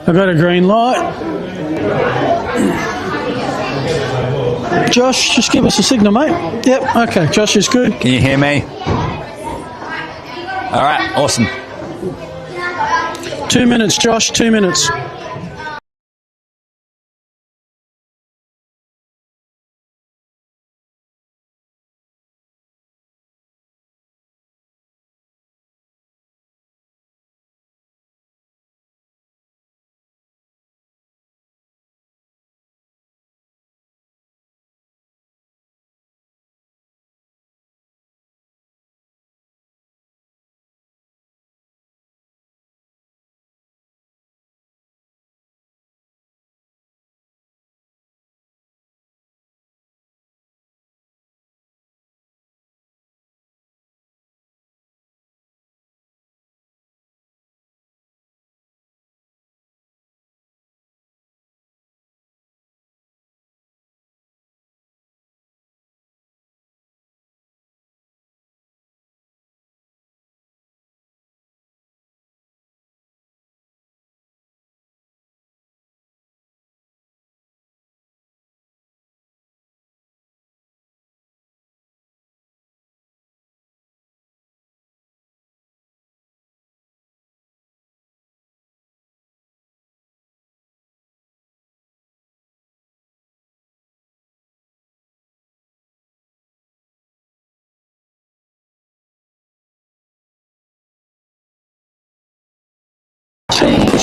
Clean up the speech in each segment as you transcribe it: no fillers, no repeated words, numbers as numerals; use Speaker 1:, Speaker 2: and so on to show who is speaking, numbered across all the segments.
Speaker 1: I got a green light. Josh, just give us a signal, mate. Yep, okay, Josh is good.
Speaker 2: Can you hear me? All right, awesome.
Speaker 1: 2 minutes, Josh, 2 minutes.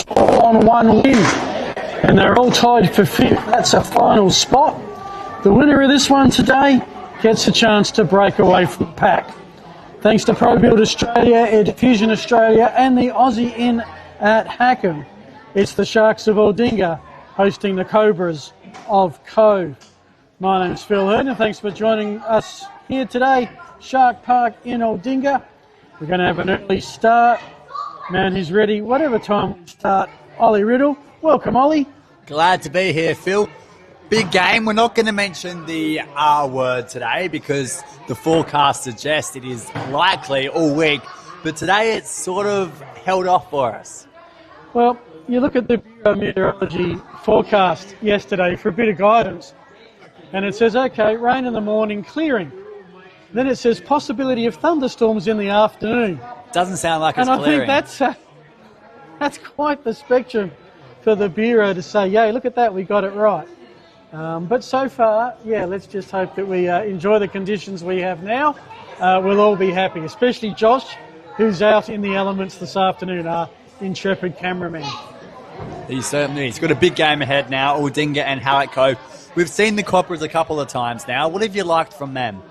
Speaker 1: On one win, and they're all tied for fifth. That's a final spot. The winner of this one today gets a chance to break away from the pack. Thanks to Pro Build Australia, Air Diffusion Australia, and the Aussie Inn at Hackham. It's the Sharks of Aldinga hosting the Cobras of Cove. My name's Phil Hearn, and thanks for joining us here today, Shark Park in Aldinga. We're going to have an early start. Man, he's ready. Whatever time we start, Ollie Riddle. Welcome, Ollie.
Speaker 2: Glad to be here, Phil. Big game. We're not going to mention the R word today because the forecast suggests it is likely all week. But today it's sort of held off for us.
Speaker 1: Well, you look at the Bureau Meteorology forecast yesterday for a bit of guidance, and it says, okay, rain in the morning, clearing. Then it says possibility of thunderstorms in the afternoon.
Speaker 2: Doesn't sound like it's clearing.
Speaker 1: And I think that's quite the spectrum for the Bureau to say, yay, look at that, we got it right. But so far, yeah, let's just hope that we enjoy the conditions we have now. We'll all be happy, especially Josh, who's out in the elements this afternoon, our intrepid cameraman.
Speaker 2: He certainly is. He's got a big game ahead now, Aldinga and Hallett Cove. We've seen the Coppers a couple of times now. What have you liked from them?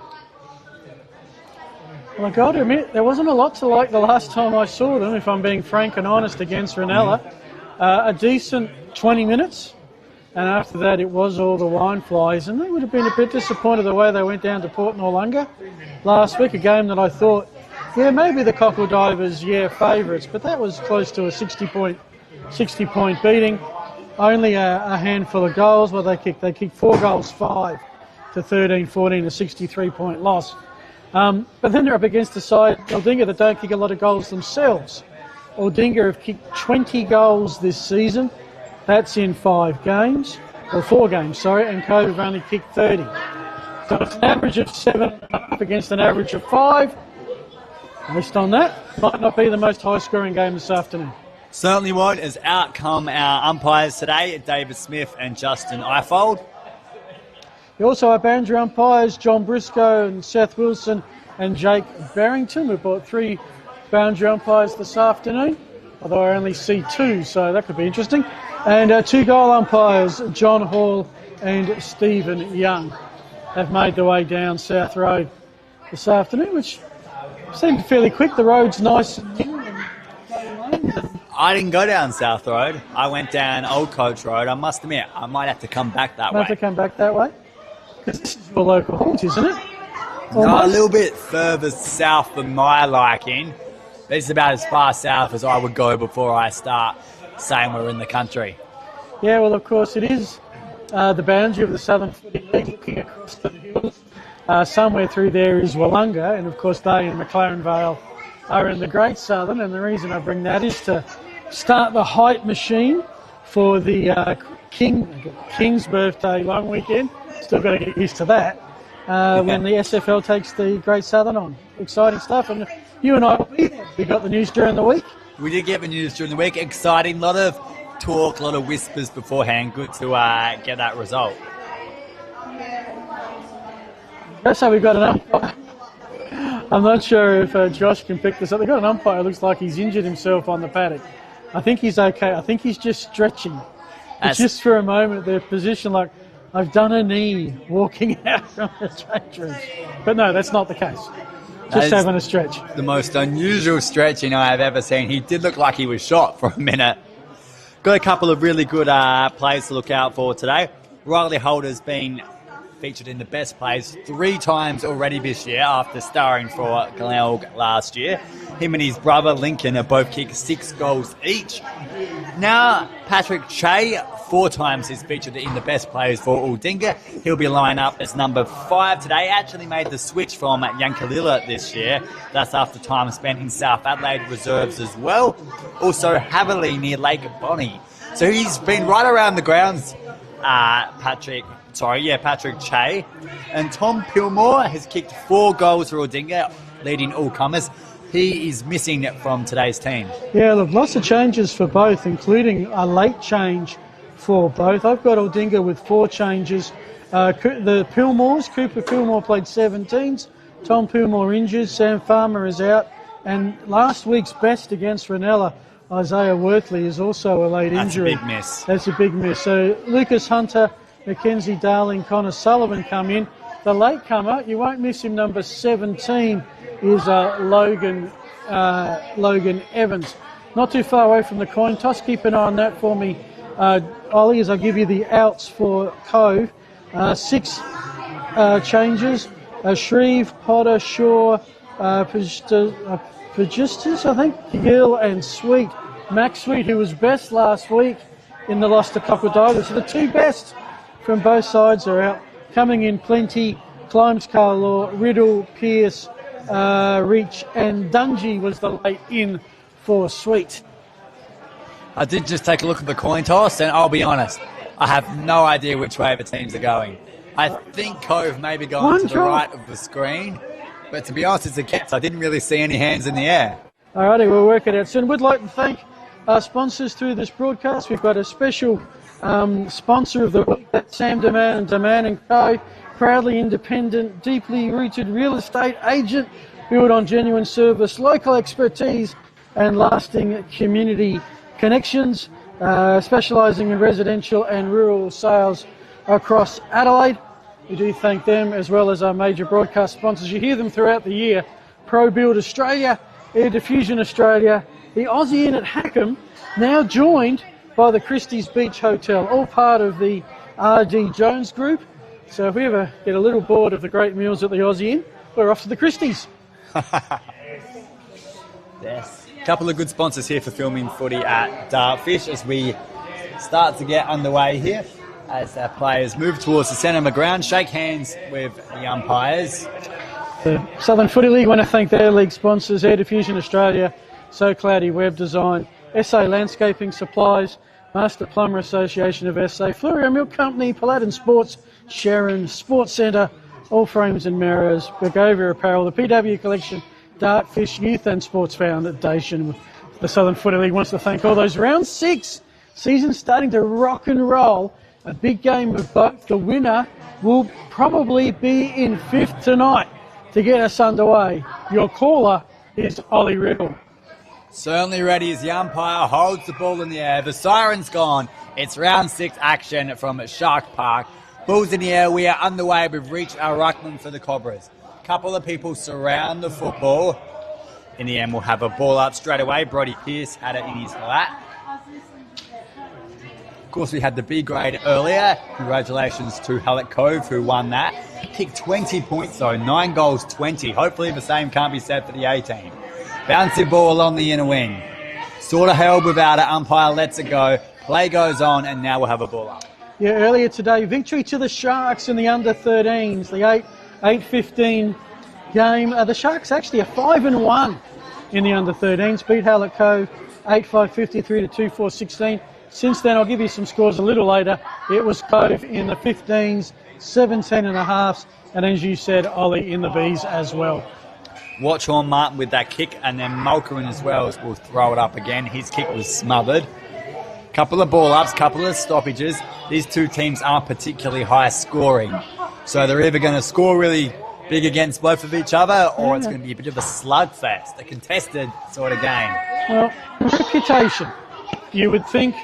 Speaker 1: Well, I've got to admit, there wasn't a lot to like the last time I saw them, if I'm being frank and honest, against Ranella. A decent 20 minutes, and after that it was all the wine flies, and they would have been a bit disappointed the way they went down to Port Noarlunga last week, a game that I thought, yeah, maybe the Cockle Divers, favourites, but that was close to a 60-point beating. Only a handful of goals. Well, they kicked 4 goals, 5 to 13-14, a 63-point loss. But then they're up against the side, Aldinga, that don't kick a lot of goals themselves. Aldinga have kicked 20 goals this season. That's in 4 games, and Cove have only kicked 30. So it's an average of 7 up against an average of 5. Based on that, might not be the most high-scoring game this afternoon.
Speaker 2: Certainly won't, as out come our umpires today, David Smith and Justin Eifold.
Speaker 1: We also have boundary umpires, John Briscoe and Seth Wilson and Jake Barrington. We brought 3 boundary umpires this afternoon, although I only see 2, so that could be interesting. And 2 goal umpires, John Hall and Stephen Young, have made their way down South Road this afternoon, which seemed fairly quick. The road's nice and new.
Speaker 2: I didn't go down South Road. I went down Old Coach Road. I must admit, I might have to come back that way.
Speaker 1: Have to come back that way? Because this is your local haunt, isn't it?
Speaker 2: No, a little bit further south than my liking. It's about as far south as I would go before I start saying we're in the country.
Speaker 1: Yeah, well, of course, it is the boundary of the Southern Footy League, looking across the hills. Somewhere through there is Wollonga, and of course they in McLaren Vale are in the Great Southern, and the reason I bring that is to start the height machine for the King's birthday long weekend. Still got to get used to that. When the SFL takes the Great Southern on. Exciting stuff. And you and I will be there. We got the news during the week.
Speaker 2: We did get the news during the week. Exciting. A lot of talk, a lot of whispers beforehand. Good to get that result.
Speaker 1: So we've got an umpire. I'm not sure if Josh can pick this up. They've got an umpire who looks like he's injured himself on the paddock. I think he's okay. I think he's just stretching. It's just for a moment, the position like, I've done a knee walking out from the change room. But no, that's not the case. Just having a stretch.
Speaker 2: The most unusual stretching I have ever seen. He did look like he was shot for a minute. Got a couple of really good plays to look out for today. Riley Holder's been featured in the best plays 3 times already this year after starring for Glenelg last year. Him and his brother Lincoln have both kicked 6 goals each. Now Patrick Che, 4 times he's featured in the best plays for Aldinga. He'll be lined up as number 5 today. Actually made the switch from Yankalilla this year. That's after time spent in South Adelaide reserves as well. Also Haverley near Lake Bonnie. So he's been right around the grounds, Patrick Che. And Tom Pillmore has kicked 4 goals for Aldinga, leading all comers. He is missing from today's team.
Speaker 1: Yeah, look, lots of changes for both, including a late change for both. I've got Aldinga with 4 changes. The Pillmores, Cooper Pillmore played 17s. Tom Pillmore injured. Sam Farmer is out. And last week's best against Ranella, Isaiah Worthley, is also a late injury.
Speaker 2: That's a big miss.
Speaker 1: That's a big miss. So Lucas Hunter, Mackenzie Darling, Connor Sullivan come in. The latecomer, you won't miss him, number 17, is Logan Evans. Not too far away from the coin toss. Keep an eye on that for me, Ollie, as I give you the outs for Cove. 6 changes. Shreve, Potter, Shaw, Pagistus, I think, Gill and Sweet. Max Sweet, who was best last week in the loss to Crocodile. So the 2 best from both sides are out. Coming in plenty, Climbs, Carlaw, Riddle, Pearce, Reach and Dungy was the late in for Sweet.
Speaker 2: I did just take a look at the coin toss, and I'll be honest, I have no idea which way the teams are going. I think Cove may be going to the right of the screen, but to be honest, it's a guess. I didn't really see any hands in the air.
Speaker 1: Alrighty, we'll work it out soon. We'd like to thank our sponsors through this broadcast. We've got a special sponsor of the week, that's Sam Deman and Deman & Co. Proudly independent, deeply rooted real estate agent, built on genuine service, local expertise and lasting community connections, specialising in residential and rural sales across Adelaide. We do thank them as well as our major broadcast sponsors. You hear them throughout the year. Pro Build Australia, Air Diffusion Australia, the Aussie Inn at Hackham, now joined by the Christie's Beach Hotel, all part of the R.D. Jones Group. So if we ever get a little bored of the great meals at the Aussie Inn, we're off to the Christie's.
Speaker 2: Yes. A couple of good sponsors here for filming footy at Dartfish as we start to get underway here. As our players move towards the centre of the ground, shake hands with the umpires.
Speaker 1: The Southern Footy League want to thank their league sponsors, Air Diffusion Australia, So Cloudy Web Design, SA Landscaping Supplies, Master Plumber Association of SA, Florio Milk Company, Paladin Sports, Sharon Sports Centre, All Frames and Mirrors, Begovia Apparel, the PW Collection, Dartfish Youth and Sports Foundation. The Southern Footy League wants to thank all those. Round 6, season starting to rock and roll. A big game of both. The winner will probably be in 5th tonight to get us underway. Your caller is Ollie Riddle.
Speaker 2: Certainly ready as the umpire holds the ball in the air. The siren's gone. It's round 6 action from Shark Park. Balls in the air. We are underway. We've reached our ruckman for the Cobras. A couple of people surround the football. In the end, we'll have a ball up straight away. Brodie Pearce had it in his lap. Of course, we had the B grade earlier. Congratulations to Hallett Cove, who won that. Kicked 20 points, though. 9 goals, 20. Hopefully the same can't be said for the A team. Bouncy ball along the inner wing. Sort of held without it. Umpire lets it go. Play goes on, and now we'll have a ball up.
Speaker 1: Yeah, earlier today, victory to the Sharks in the under-13s, the 8-15 game. The Sharks actually are 5-1 in the under-13s. Beat Hallett Cove 8-5, 53 to 2-4, 16. Since then, I'll give you some scores a little later. It was Cove in the 15s, 17 and a halves, and as you said, Ollie in the Bs as well.
Speaker 2: Watch on Martin with that kick, and then Mulkerin as well will throw it up again. His kick was smothered. Couple of ball ups, couple of stoppages. These two teams aren't particularly high scoring. So they're either going to score really big against both of each other, or it's going to be a bit of a slugfest, a contested sort of game.
Speaker 1: Well, reputation. You would think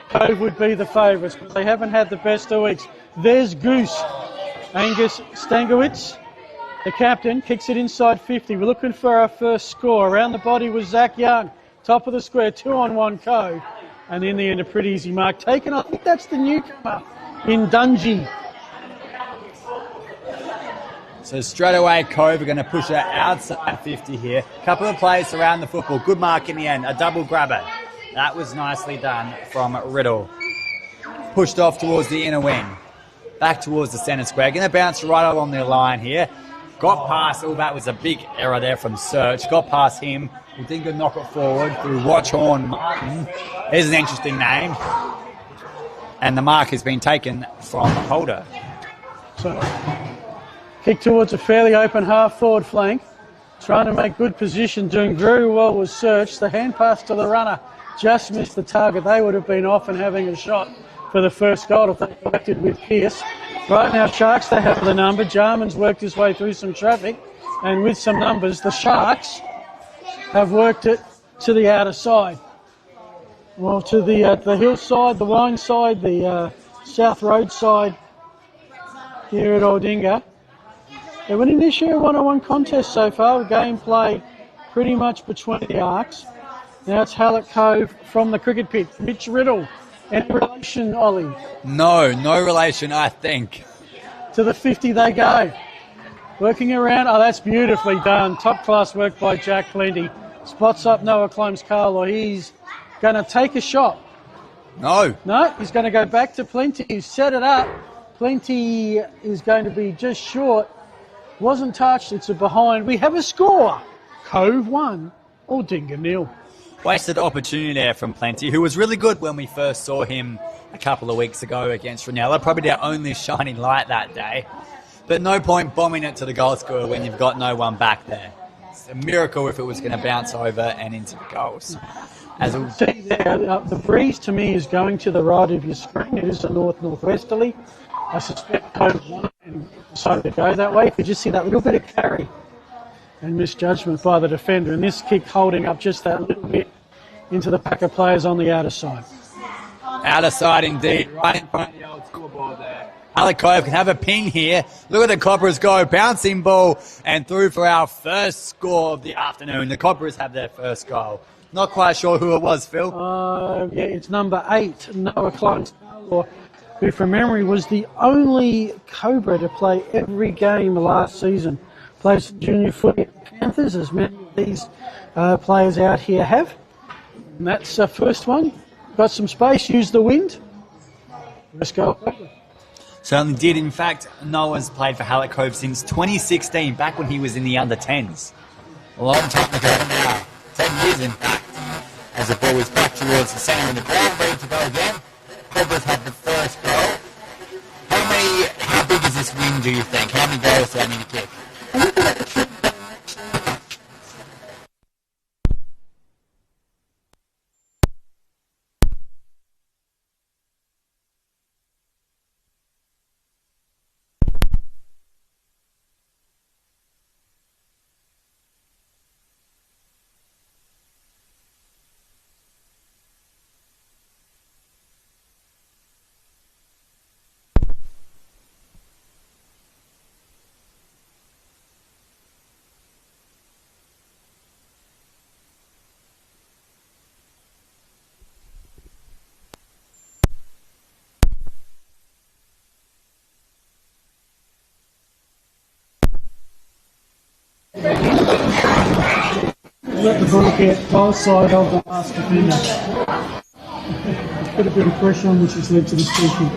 Speaker 1: Cove would be the favourites, but they haven't had the best of weeks. There's Goose. Angus Stankiewicz, the captain, kicks it inside 50. We're looking for our first score. Around the body was Zach Young. Top of the square, 2-on-1 Cove. And in the end, a pretty easy mark taken. I think that's the newcomer in Dungey.
Speaker 2: So straight away, Cove are going to push it outside 50 here. Couple of plays around the football. Good mark in the end. A double grabber. That was nicely done from Riddle. Pushed off towards the inner wing. Back towards the centre square. Going to bounce right along the line here. Got past. Oh, that was a big error there from Search. Got past him. Aldinga knock it forward through Watchhorn Martin. Here's an interesting name. And the mark has been taken from Holder.
Speaker 1: So, kick towards a fairly open half-forward flank. Trying to make good position. Doing very well was Search. The hand pass to the runner just missed the target. They would have been off and having a shot for the first goal if they connected with Pearce. Right now, Sharks, they have the number. Jarman's worked his way through some traffic. And with some numbers, the Sharks have worked it to the outer side. Well, to the hillside, the wine side, the South Road side here at Aldinga. They went in this year a one-on-one contest so far. The game played pretty much between the arcs. Now it's Hallett Cove from the cricket pitch. Mitch Riddle. Any relation, Ollie?
Speaker 2: No relation, I think.
Speaker 1: To the 50 they go. Working around. Oh, that's beautifully done. Top-class work by Jack Plenty. Spots up Noah Clomes-Carlo. He's going to take a shot.
Speaker 2: No,
Speaker 1: he's going to go back to Plenty. He's set it up. Plenty is going to be just short. Wasn't touched. It's a behind. We have a score. Cove 1, Aldinga 0.
Speaker 2: Wasted opportunity there from Plenty, who was really good when we first saw him a couple of weeks ago against Ranella. Probably their only shining light that day. But no point bombing it to the goal scorer when you've got no one back there. It's a miracle if it was going to bounce over and into the goals.
Speaker 1: The breeze to me is going to the right of your screen. It is a north-northwesterly. I suspect Cove 1 and decided to go that way. You just see that little bit of carry and misjudgment by the defender. And this kick holding up just that little bit into the pack of players on the outer side.
Speaker 2: Outer side indeed, right in front of the old scoreboard there. Hallett Cove can have a ping here. Look at the Cobras go. Bouncing ball and through for our first score of the afternoon. The Cobras have their first goal. Not quite sure who it was, Phil.
Speaker 1: It's number 8, Noah Clones-Carlo, who from memory was the only Cobra to play every game last season. Plays junior footy at the Panthers, as many of these players out here have. And that's the first one. Got some space, use the wind. Let's go.
Speaker 2: Certainly did. In fact, Noah's played for Hallett Cove since 2016, back when he was in the under-10s. A long time ago now. 10 years, in fact. As the ball is back towards the centre of the ground, ready to go again. Cobras have the first goal. How big is this win, do you think? How many goals do I need to kick?
Speaker 1: Let the ball get both side of the last defender. Put a bit of pressure on, which has led to the speaking.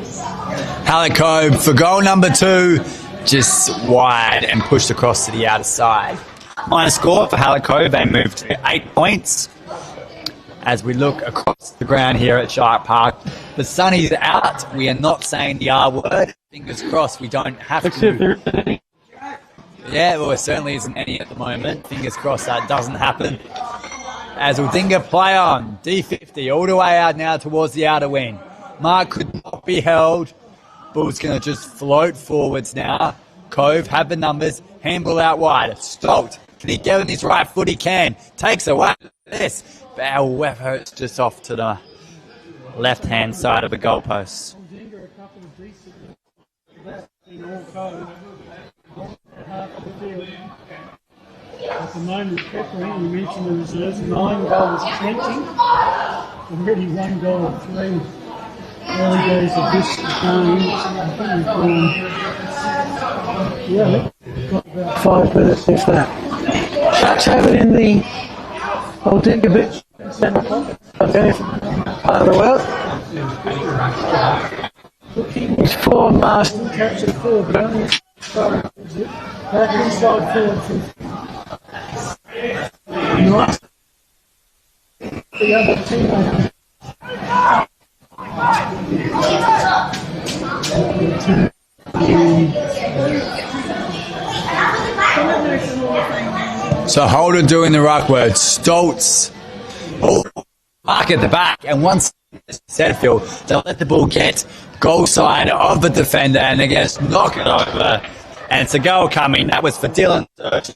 Speaker 2: Hallett Cove for goal number 2, just wide and pushed across to the outer side. Minor score for Hallett Cove, they moved to 8 points. as we look across the ground here at Shark Park. The sun is out. We are not saying the R word. Fingers crossed we don't have to. Yeah, well, there certainly isn't any at the moment. Fingers crossed that doesn't happen. As Aldinga play on, D50 all the way out now towards the outer wing. Mark could not be held. Bull's going to just float forwards now. Cove have the numbers. Handball out wide. Stolt. Can he get on his right foot? He can. Takes away this. However, it's just off to the left-hand side of the goalpost.
Speaker 1: At the moment, Peppering, you mentioned the reserves, 9 goals, 20. Already 1 goal of 3. Early days of this game. Got about 5 minutes if that. Sharks have it in the Aldinga Beach centre pocket. Part of the world. Looking for Marston, captured 4 Brownies. Back inside forward. Nice. The other teammate.
Speaker 2: So Holden doing the ruck word. Stoltz. Oh, Mark at the back. And once Sedfield, they'll let the ball get goal side of the defender and they just knock it over. And it's a goal coming. That was for Dylan. That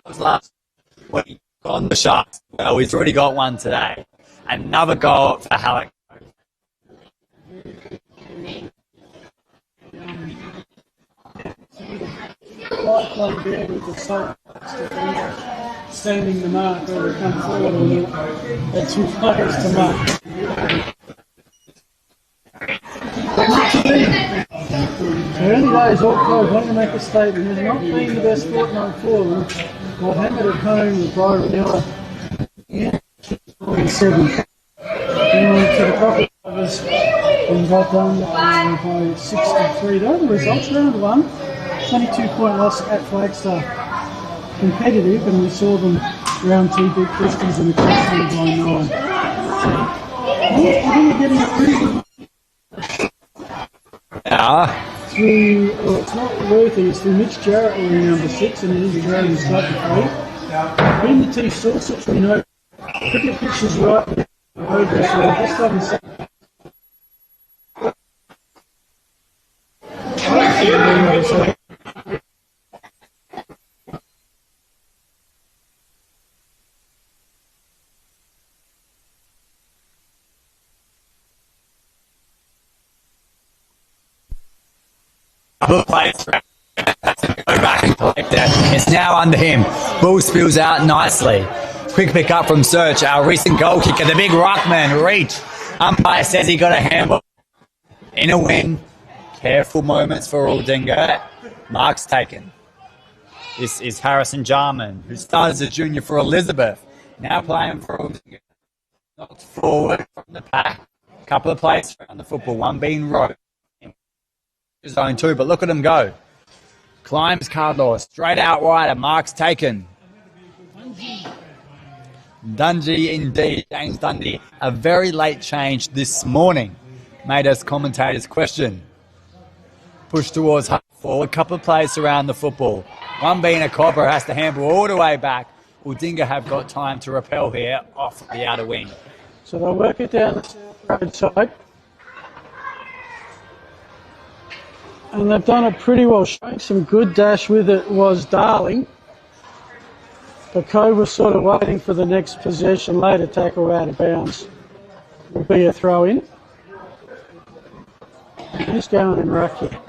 Speaker 2: was last week on the Sharks. Well, he's already got one today. Another goal for Halleck.
Speaker 1: Sending the mark where they come forward a little. They're 2 players to mark. So anyways, all Cove want to make a statement. It's not been the best fortnight for them. Got hammered at home with Byron Miller. Yeah, 7. Then went to the Coffee Drivers and got done by 63. Those are the results. Round 1, 22-point loss at Flagstaff. Competitive, and we saw them round 2 beat Christians in the cross by 9. I think we're getting a pretty good. Well, it's not Worthy, it's through Mitch Jarrett wearing number 6, and it is Australian starting 3. In the T source, which we know, cricket pitches right there. So just haven't seen.
Speaker 2: It's now under him. Ball spills out nicely. Quick pick up from Search, our recent goal kicker, the big ruckman, reach. Umpire says he got a handball. In a win. Careful moments for Aldinga. Mark's taken. This is Harrison Jarman, who started as a junior for Elizabeth. Now playing for Aldinga. Knocked forward from the pack. A couple of plays around the football, one being Rowe. Zone 2, but look at him go. Climbs Cardlaw, straight out wide, and Mark's taken. Dungey indeed, James Dundee. A very late change this morning made us commentators question. Push towards half forward, couple of plays around the football. One being a Cobra, has to handle all the way back. Aldinga have got time to repel here off the outer wing.
Speaker 1: So they'll work it down the south road side. And they've done it pretty well. Showing some good dash with it was Darling. But Cove was sort of waiting for the next possession. Later tackle out of bounds. Will be a throw in. He's going in ruck here.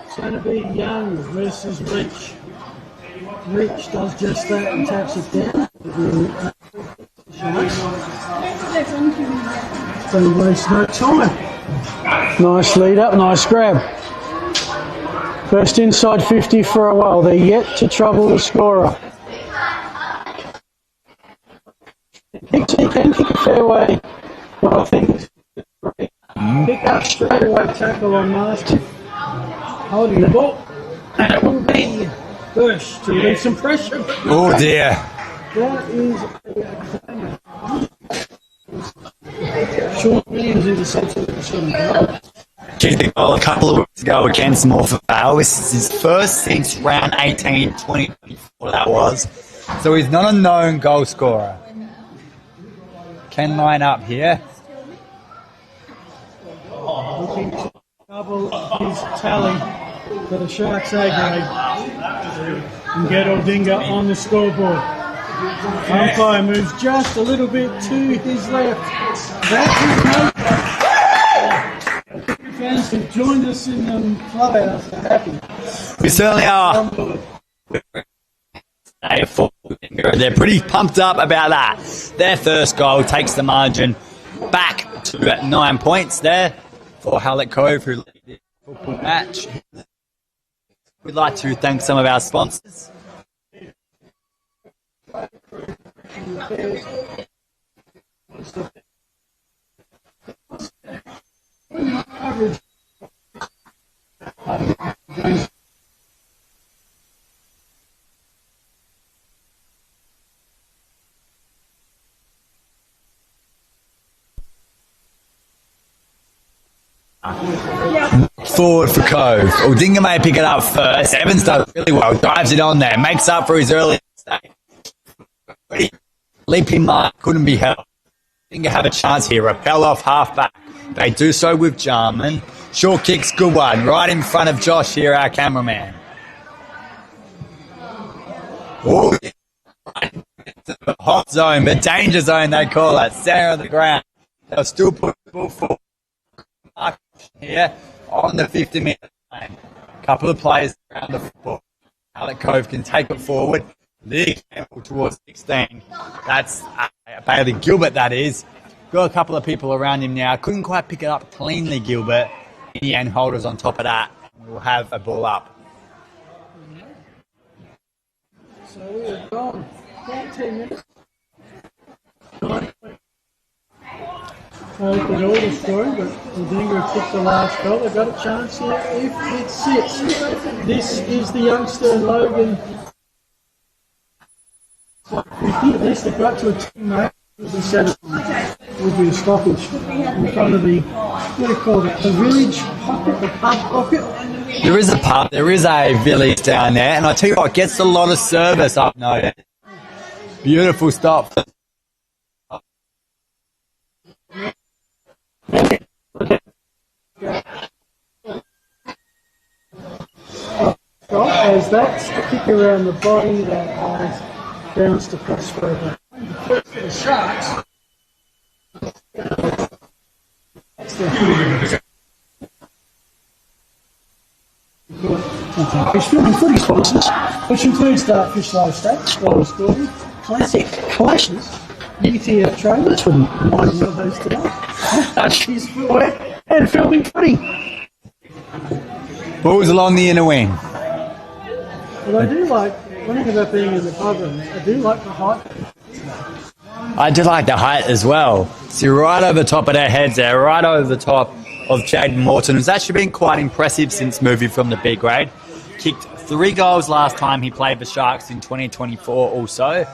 Speaker 1: It's going to be Young versus Reach. Reach does just that and taps it down. Don't waste no time. Nice lead up, nice grab. First inside 50 for a while. They're yet to trouble the scorer. He can kick a fair way. Well, I think pick up straight away tackle on Marston. Holding the ball. And it will be Bush to release some pressure.
Speaker 2: Oh dear.
Speaker 1: That is Sean Williams interception.
Speaker 2: Kicked the goal a couple of weeks ago against Morpeth Vale. This is his first since round 18, 2024 that was. So he's not a known goal scorer. Can line up here.
Speaker 1: Looking to double his tally for the Sharks A grade and get Aldinga on the scoreboard. Umpire moves just a little bit to his left. That is no fans who joined us in the clubhouse are happy.
Speaker 2: We certainly are. They're pretty pumped up about that. Their first goal takes the margin back to 9 points there for Hallett Cove, who led the football match. We'd like to thank some of our sponsors. Forward for Cove. Aldinga may pick it up first. Evans does really well. Drives it on there. Makes up for his early mistake. Leaping mark couldn't be held. Aldinga have a chance here. Rappel off half-back. They do so with Jarman. Short kicks, good one. Right in front of Josh here, our cameraman. Oh, hot zone, the danger zone they call it. Center of the ground. They'll still put the ball forward. Here on the 50-metre line. A couple of players around the football. Hallett Cove can take it forward. Lee Campbell towards 16. That's Bailey Gilbert, that is. Got a couple of people around him now. Couldn't quite pick it up cleanly, Gilbert. In the end, Holders on top of that. We'll have a ball up.
Speaker 1: So we are gone 14 minutes. They could all the story, but Aldinga kicked the last goal. They've got a chance here if it sits. This is the youngster Logan. At least they've got to a teammate. Instead of would be a stoppage in front of the, what do you call it, the village pocket, the pub pocket.
Speaker 2: There is a pub, there is a village down there, and I tell you what, gets a lot of service up there. Beautiful stop.
Speaker 1: As that's the kick around the body that has bounced across further. The Sharks. Fish filming footy sponsors, which includes Dartfish Livestock, Water Story, Classic Clashes, UTF Trailers from one of those today, Hutchie's Footwear, and Filming Footy.
Speaker 2: Balls along the inner wing.
Speaker 1: Well, I do like, when I think about being in the pub room, I do like the height.
Speaker 2: I do like the height as well. See, right over the top of their heads there, right over the top of Jaden Morton, who's actually been quite impressive since moving from the B grade. Kicked 3 goals last time he played the Sharks in 2024 also.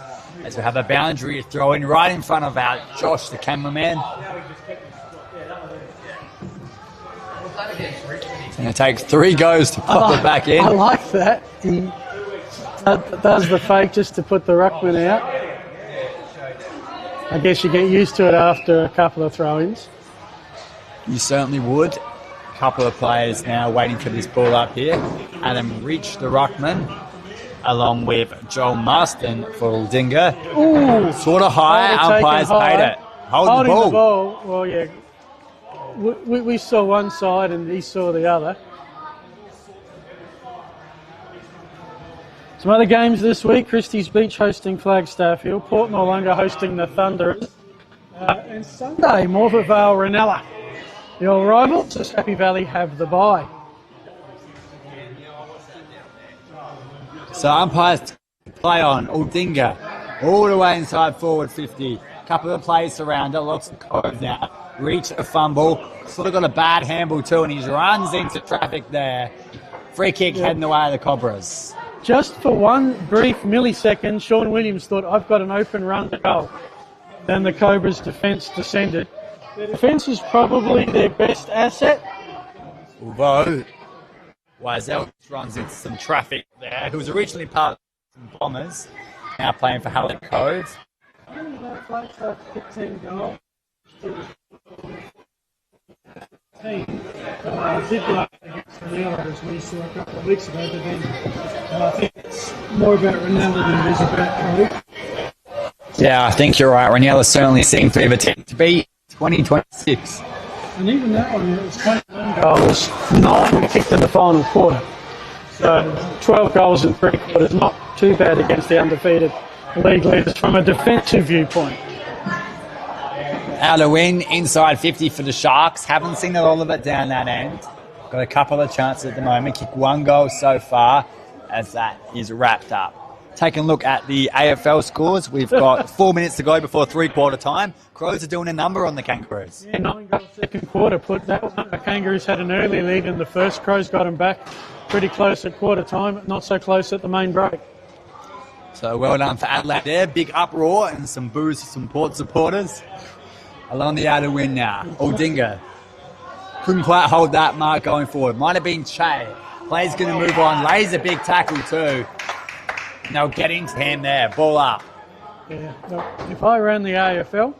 Speaker 2: As we have a boundary throw in right in front of our Josh, the cameraman. It's going to take 3 goes to pop it back in.
Speaker 1: I like that. He does the fake just to put the ruckman out. I guess you get used to it after a couple of throw-ins.
Speaker 2: You certainly would. A couple of players now waiting for this ball up here. Adam Rich, the ruckman, along with Joel Marston for Aldinga.
Speaker 1: Ooh,
Speaker 2: sort of high, umpires paid it.
Speaker 1: Holding the ball. Well, yeah. We saw one side and he saw the other. Some other games this week: Christie's Beach hosting Flagstaff Hill, Port Noarlunga hosting the Thunderers, and Sunday Morpeth Vale Ranella. The old rivals, as Happy Valley have the bye.
Speaker 2: So umpires play on Aldinga all the way inside forward 50. Couple of plays surround it, lots of Cove now. Reach a fumble, sort of got a bad handball too, and he runs into traffic there. Free kick heading the way of the Cobras.
Speaker 1: just for one brief millisecond, Sean Williams thought, I've got an open run to goal. Then the Cobras' defence descended. Their defence was probably their best asset.
Speaker 2: Although Wiesel runs into some traffic there, who was originally part of the Bombers, now playing for Hallett Cove.
Speaker 1: Did like against Ronaldo as we saw a couple of weeks ago, but then I think it's more about Ronaldo than it is about Cove.
Speaker 2: Yeah, I think you're right. Ronaldo certainly seemed to be the team to beat 2026.
Speaker 1: And even that one, it was 21 goals, 9 kicked in the final quarter. So 12 goals in 3 quarters, not too bad against the undefeated league leaders from a defensive viewpoint.
Speaker 2: Out a win, inside 50 for the Sharks. Haven't seen all of it down that end. Got a couple of chances at the moment. Kicked 1 goal so far as that is wrapped up. Taking a look at the AFL scores. We've got 4 minutes to go before 3-quarter time. Crows are doing a number on the Kangaroos.
Speaker 1: Yeah, 9 goals second quarter. Put that one. The Kangaroos had an early lead in the first. Crows got them back pretty close at quarter time, not so close at the main break.
Speaker 2: So well done for Adelaide there. Big uproar and some boos for some Port supporters. Along the outer win now. Aldinga couldn't quite hold that mark going forward. Might have been Che. Play's going to move on. Lays a big tackle too. And they'll get into him there. Ball up.
Speaker 1: Yeah. Look, if I ran the AFL,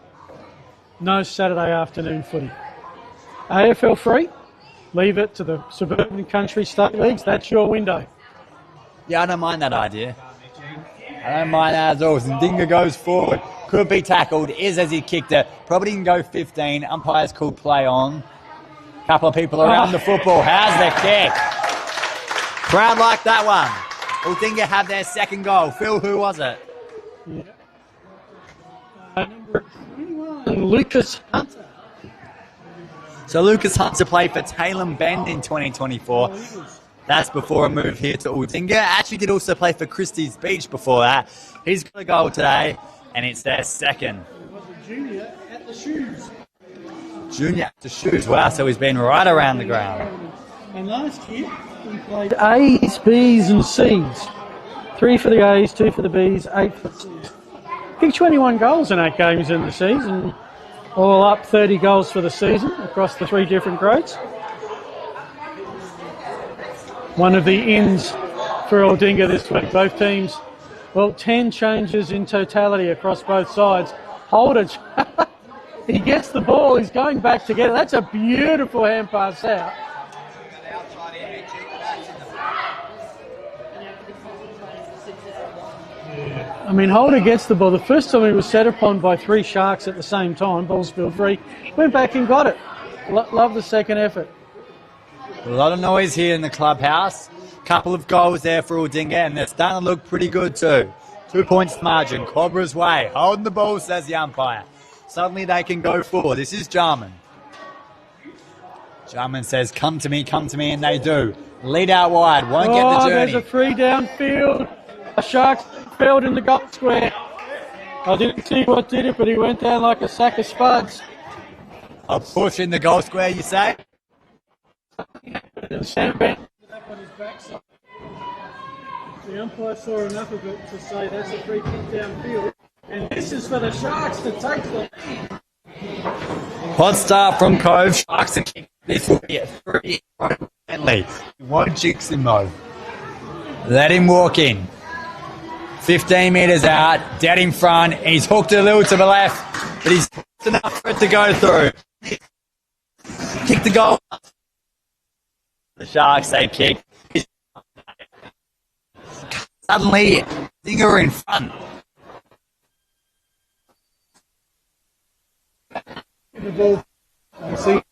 Speaker 1: no Saturday afternoon footy. AFL free, leave it to the suburban country state leagues. That's your window.
Speaker 2: Yeah, I don't mind that idea. I don't mind that at all. Aldinga goes forward. Could be tackled. Is as he kicked it. Probably didn't go 15. Umpires called play on. Couple of people around the football. How's the kick? Crowd like that one. Aldinga had their second goal. Phil, who was it?
Speaker 1: Yeah. Number 21, Lucas Hunter.
Speaker 2: So Lucas Hunter played for Taylor Bend in 2024. That's before a move here to Aldinga. Actually did also play for Christie's Beach before that. He's got a goal today, and it's their second.
Speaker 1: It was a junior at the shoes.
Speaker 2: Junior at the shoes. Wow, so he's been right around the ground.
Speaker 1: And last year, he played A's, B's and C's. 3 for the A's, 2 for the B's, 8 for the C's. Kicked 21 goals in 8 games in the season. All up 30 goals for the season across the 3 different grades. One of the ins for Aldinga this week. Both teams, well, 10 changes in totality across both sides. Holdage, he gets the ball, he's going back to get it. That's a beautiful hand pass out. I mean, Holder gets the ball. The first time he was set upon by 3 Sharks at the same time, ball spilled free, went back and got it. Love the second effort.
Speaker 2: A lot of noise here in the clubhouse. Couple of goals there for Aldinga, and they're starting to look pretty good too. 2 points margin. Cobra's way. Holding the ball, says the umpire. Suddenly they can go forward. This is Jarman. Jarman says, come to me, and they do. Lead out wide. Won't get the journey.
Speaker 1: There's a free downfield. The Sharks failed in the goal square. I didn't see what did it, but he went down like a sack of spuds.
Speaker 2: A push in the goal square, you say?
Speaker 1: Sam Bent up on his backside. The umpire saw enough of it to say that's a free kick downfield. And this is for the Sharks to take the lead.
Speaker 2: Hot start from Cove. Sharks and kick. This will be a 3 friendly. Won't jinx him though. Let him walk in. 15 metres out, dead in front. He's hooked a little to the left, but he's hooked enough for it to go through. Kick the goal. The Sharks, they kick. Suddenly, Dinger in front.
Speaker 1: The ball. See.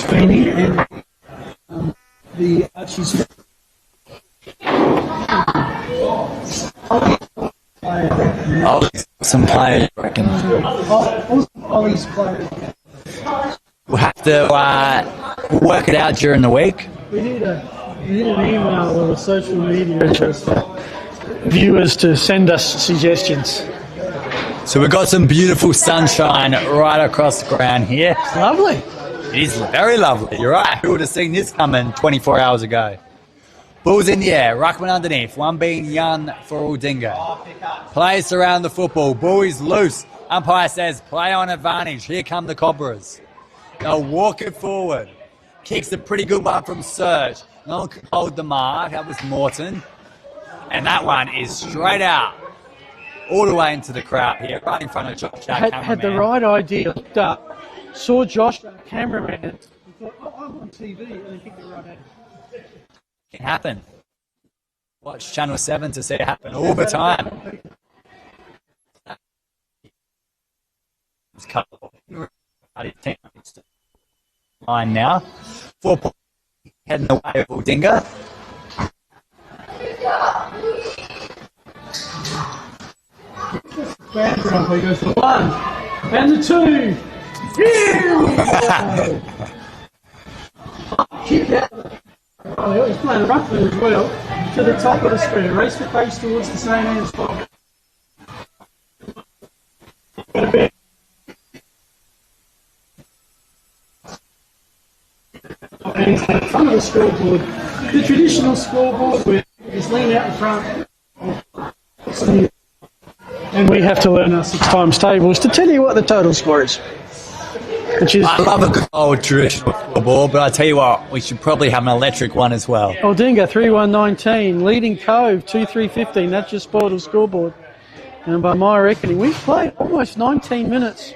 Speaker 1: Training and the Archie's
Speaker 2: Some players, I reckon.
Speaker 1: Ollie's players.
Speaker 2: We'll have to work it out during the week.
Speaker 1: We need an email or a social media address. viewers to send us suggestions.
Speaker 2: So we've got some beautiful sunshine right across the ground here.
Speaker 1: It's lovely.
Speaker 2: It is very lovely. You're right. Who would have seen this coming 24 hours ago? Ball's in the air. Ruckman underneath. One being Jan for Aldinga. Players surround the football. Ball is loose. Umpire says play on advantage. Here come the Cobras. They'll walk it forward. Kicks a pretty good one from Serge. No one can hold the mark. That was Morton. And that one is straight out. All the way into the crowd here. Right in front of Josh,
Speaker 1: had the right idea. Looked up. Saw Josh, the cameraman. And thought, oh, I'm on TV. And then kicked it right at him.
Speaker 2: It can happen. Watch Channel 7 to see it happen all the time. It's cut off. Line now. 4 points heading away of Aldinga.
Speaker 1: He goes for 1 and the 2. Kick out. Oh, he's playing Ruckman as well to the top of the square. Race the face towards the same end spot. And he's in front of the scoreboard. The traditional scoreboard where he's leaning out in front. And we have to learn our 6 times tables to tell you what the total score is. Which is
Speaker 2: I love a good old traditional scoreboard, but I tell you what, we should probably have an electric one as well.
Speaker 1: Aldinga 3-1-19, leading Cove 2-3-15. That's your Sportal scoreboard. And by my reckoning, we've played almost 19 minutes.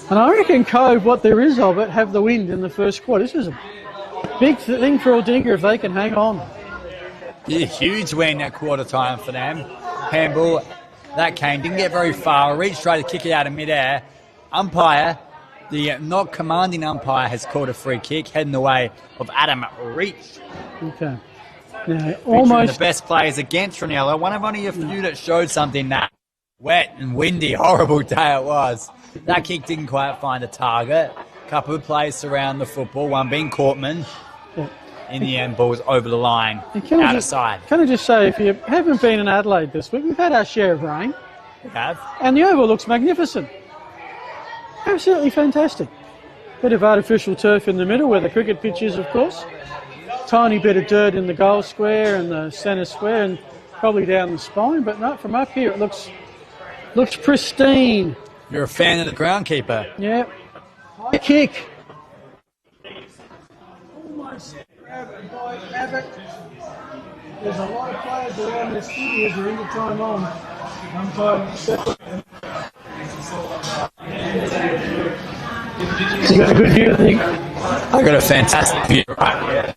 Speaker 1: And I reckon Cove, what there is of it, have the wind in the first quarter. This is a big thing for Aldinga if they can hang on.
Speaker 2: Yeah, huge win at quarter time for them. Handball, that came, didn't get very far. Reach tried to kick it out of midair. Umpire, the not commanding umpire, has called a free kick, heading the way of Adam Reach.
Speaker 1: Okay. Now,
Speaker 2: Almost the best players against Ranella. One of only a few that showed something that wet and windy, horrible day it was. That kick didn't quite find a target. A couple of players surround the football, one being Courtman.
Speaker 1: Yeah.
Speaker 2: In the end, ball was over the line, out of sight.
Speaker 1: Can I just say, if you haven't been in Adelaide this week, we've had our share of rain.
Speaker 2: We have.
Speaker 1: And the oval looks magnificent. Absolutely fantastic. Bit of artificial turf in the middle where the cricket pitch is, of course. Tiny bit of dirt in the goal square and the centre square and probably down the spine. But no, from up here it looks pristine.
Speaker 2: You're a fan of the groundkeeper.
Speaker 1: Yeah. High kick. Almost grab it by Abbott. There's a lot of players around the studios who are in the time on. You got a good view, I think.
Speaker 2: I got a fantastic view right here.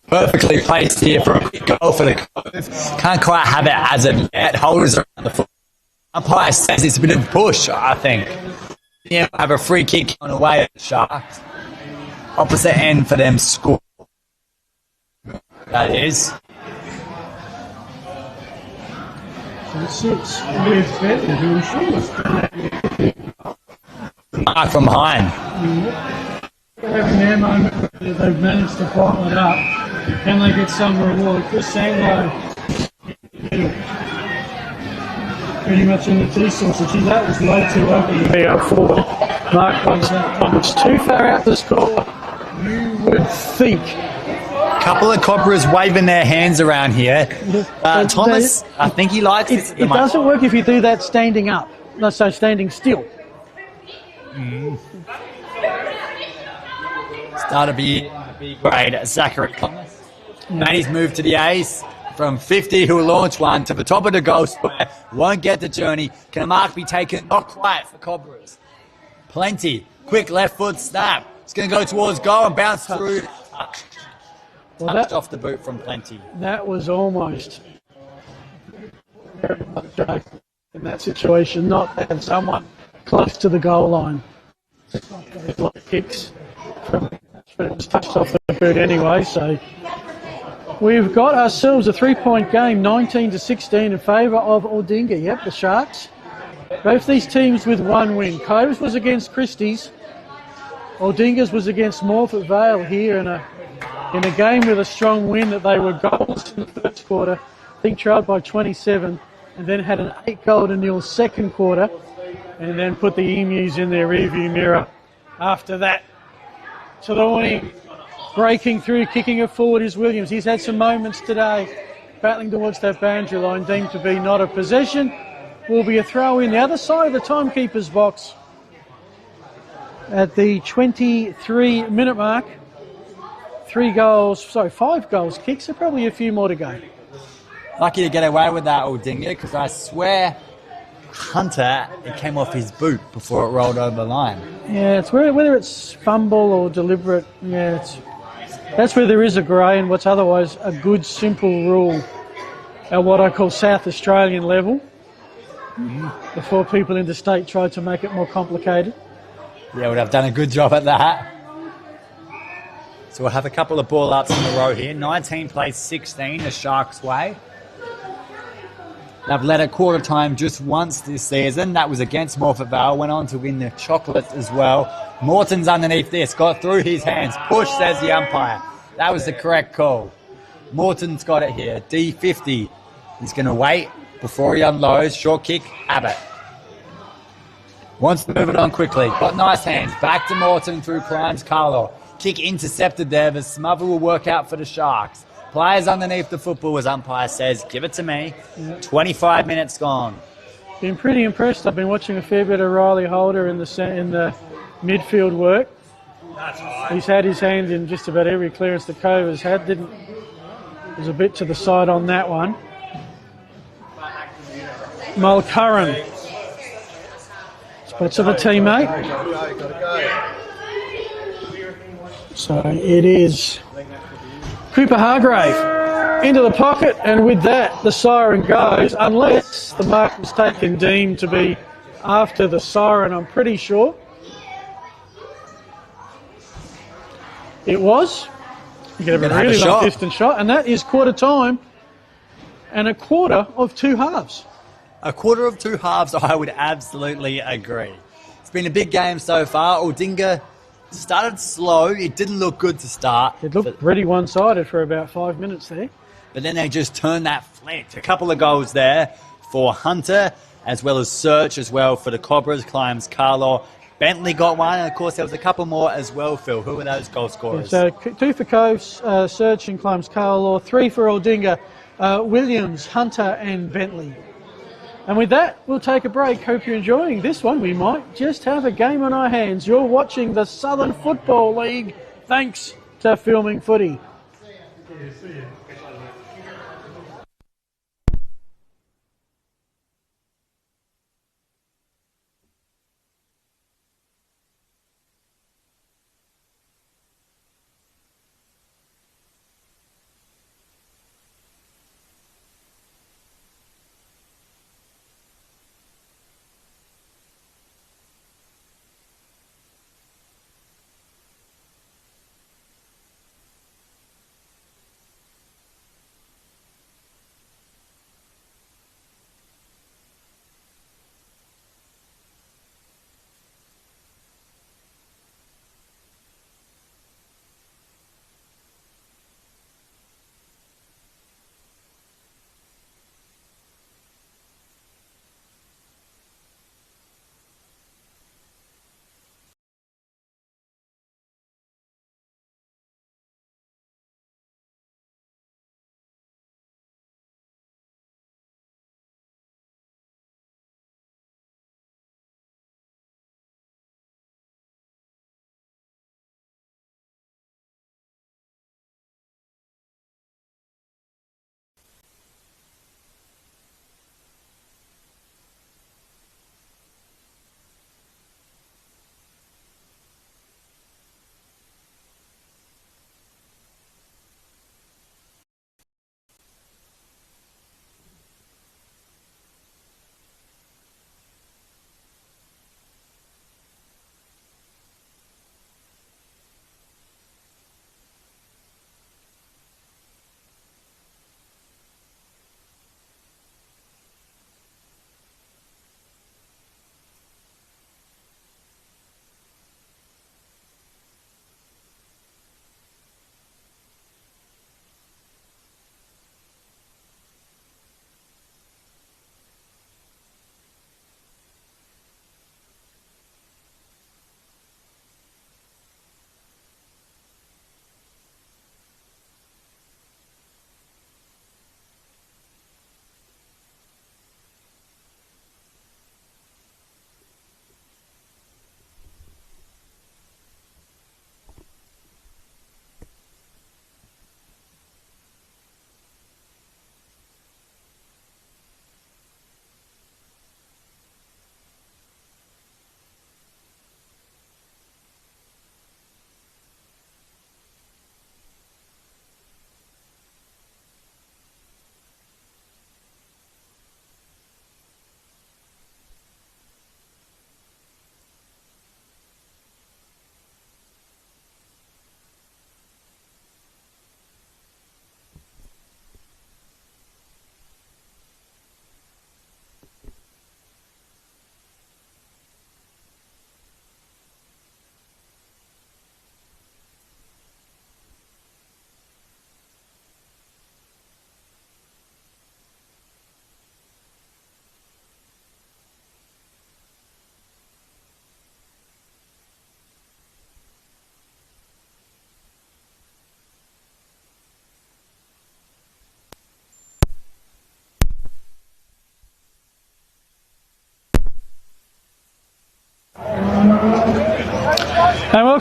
Speaker 2: Perfectly placed here for a quick goal for the Cove. Can't quite have it as of yet. Holders around the foot. Umpire says it's a bit of a push, I think. Yeah, have a free kick on away at the Sharks. Opposite end for them score. That is. Mark from behind.
Speaker 1: Having their moment, they've managed to bottle it up. Can they get some reward? Chris Sanglo pretty much in the T-saw, so that was way too open to be up forward. Mark runs that. It's too far out to score. You would think.
Speaker 2: Couple of Cobras waving their hands around here. Thomas, I think he likes it.
Speaker 1: It doesn't work if you do that standing up. No, so standing still.
Speaker 2: Start to be great. Zachary Thomas. Made his move to the ace. From 50, he'll launch one to the top of the goal square. Won't get the journey. Can a mark be taken? Not quite for Cobras. Plenty. Quick left foot snap. It's going to go towards goal and bounce through. Touched off the boot from Plenty.
Speaker 1: That was almost in that situation, not to have someone close to the goal line. Kicks. But it was touched off the boot anyway, so we've got ourselves a 3-point game, 19-16 in favour of Aldinga. Yep, the Sharks. Both these teams with one win. Cove's was against Christie's. Aldinga's was against Morford Vale here in a in a game with a strong win that they were goals in the first quarter. I think trailed by 27, and then had an 8-0 second quarter, and then put the Emus in their rearview mirror after that. So the morning, breaking through, kicking it forward is Williams. He's had some moments today, battling towards that boundary line, deemed to be not a possession. Will be a throw in the other side of the timekeeper's box at the 23-minute mark. 5 goals kicked, so probably a few more to go.
Speaker 2: Lucky to get away with that, Aldinga, because I swear Hunter, it came off his boot before it rolled over the line.
Speaker 1: Yeah, it's whether it's fumble or deliberate. Yeah, that's where there is a grey and what's otherwise a good, simple rule at what I call South Australian level. Before people interstate tried to make it more complicated.
Speaker 2: Yeah, would have done a good job at that. So we'll have a couple of ball ups in a row here. 19 plays 16 the Sharks' way. They've led at quarter time just once this season. That was against Morfett Vale. Went on to win the Chocolates as well. Morton's underneath this. Got through his hands. Push, says the umpire. That was the correct call. Morton's got it here. D50. He's going to wait before he unloads. Short kick. Abbott. Wants to move it on quickly. Got nice hands. Back to Morton through Crimes Carlo. Kick intercepted there. The smother will work out for the Sharks. Players underneath the football, as umpire says, give it to me. 25 minutes gone.
Speaker 1: Been pretty impressed. I've been watching a fair bit of Riley Holder in the midfield work.
Speaker 2: That's right.
Speaker 1: He's had his hand in just about every clearance that Cove has had. Was a bit to the side on that one. Mulcurran. Spots of a teammate. So it is Cooper Hargrave into the pocket, and with that the siren goes, unless the mark was taken deemed to be after the siren. I'm pretty sure it was. You get a really long distance shot, and that is quarter time and a quarter of 2 halves.
Speaker 2: A quarter of 2 halves, I would absolutely agree. It's been a big game so far. Aldinga started slow. It didn't look good to start.
Speaker 1: It looked pretty one-sided for about 5 minutes there.
Speaker 2: But then they just turned that flipped. A couple of goals there for Hunter, as well as Search as well for the Cobras. Climbs Carlo. Bentley got one, and of course there was a couple more as well, Phil. Who were those goal scorers?
Speaker 1: So 2 for Cove, Search and Climbs Carlo. 3 for Aldinga, Williams, Hunter and Bentley. And with that, we'll take a break. Hope you're enjoying this one. We might just have a game on our hands. You're watching the Southern Football League, thanks to Filming Footy.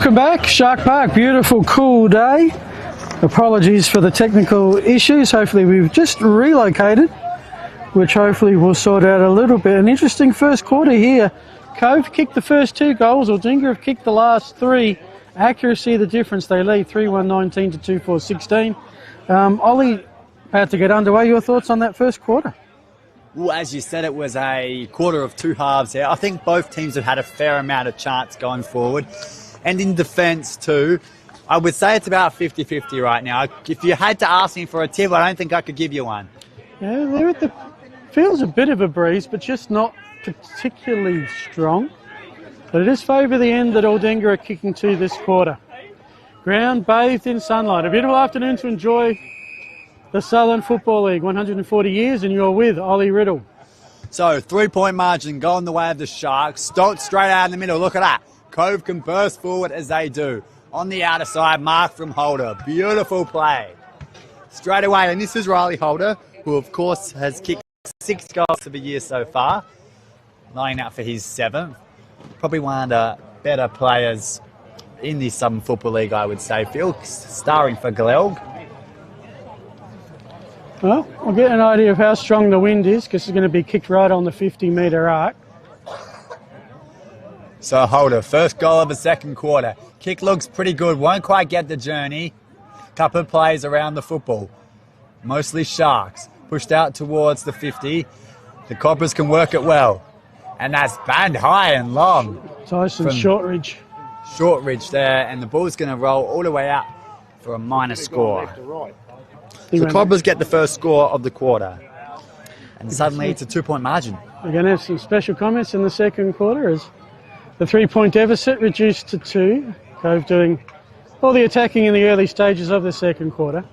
Speaker 1: Welcome back, Shark Park. Beautiful, cool day. Apologies for the technical issues. Hopefully we've just relocated, which hopefully we'll sort out a little bit. An interesting first quarter here. Cove kicked the first 2 goals. Aldinga have kicked the last 3. Accuracy, the difference. They lead 3-1-19 to 2-4-16. Ollie, about to get underway. Your thoughts on that first quarter?
Speaker 2: Well, as you said, it was a quarter of 2 halves here. I think both teams have had a fair amount of chance going forward. And in defence too, I would say it's about 50-50 right now. If you had to ask me for a tip, I don't think I could give you one.
Speaker 1: Yeah, they're at the feels a bit of a breeze, but just not particularly strong. But it is favour the end that Aldinga are kicking to this quarter. Ground bathed in sunlight. A beautiful afternoon to enjoy the Southern Football League, 140 years, and you're with Ollie Riddle.
Speaker 2: So, 3-point margin going the way of the Sharks. Stolt straight out in the middle. Look at that. Cove can burst forward as they do. On the outer side, mark from Holder. Beautiful play. Straight away, and this is Riley Holder, who of course has kicked 6 goals for the year so far, lining up for his 7th. Probably one of the better players in the Southern Football League, I would say, Phil, starring for Glelg.
Speaker 1: Well, we'll get an idea of how strong the wind is, because it's going to be kicked right on the 50-metre arc.
Speaker 2: So Holder, first goal of the second quarter. Kick looks pretty good, won't quite get the journey. Couple of plays around the football. Mostly Sharks. Pushed out towards the 50. The Cobras can work it well. And that's banged high and long.
Speaker 1: Tyson Shortridge.
Speaker 2: Shortridge there, and the ball's going to roll all the way out for a minor score. The Cobras get the first score of the quarter. And suddenly it's a 2-point margin.
Speaker 1: We're going to have some special comments in the second quarter as the 3-point deficit reduced to 2. Cove doing all the attacking in the early stages of the second quarter.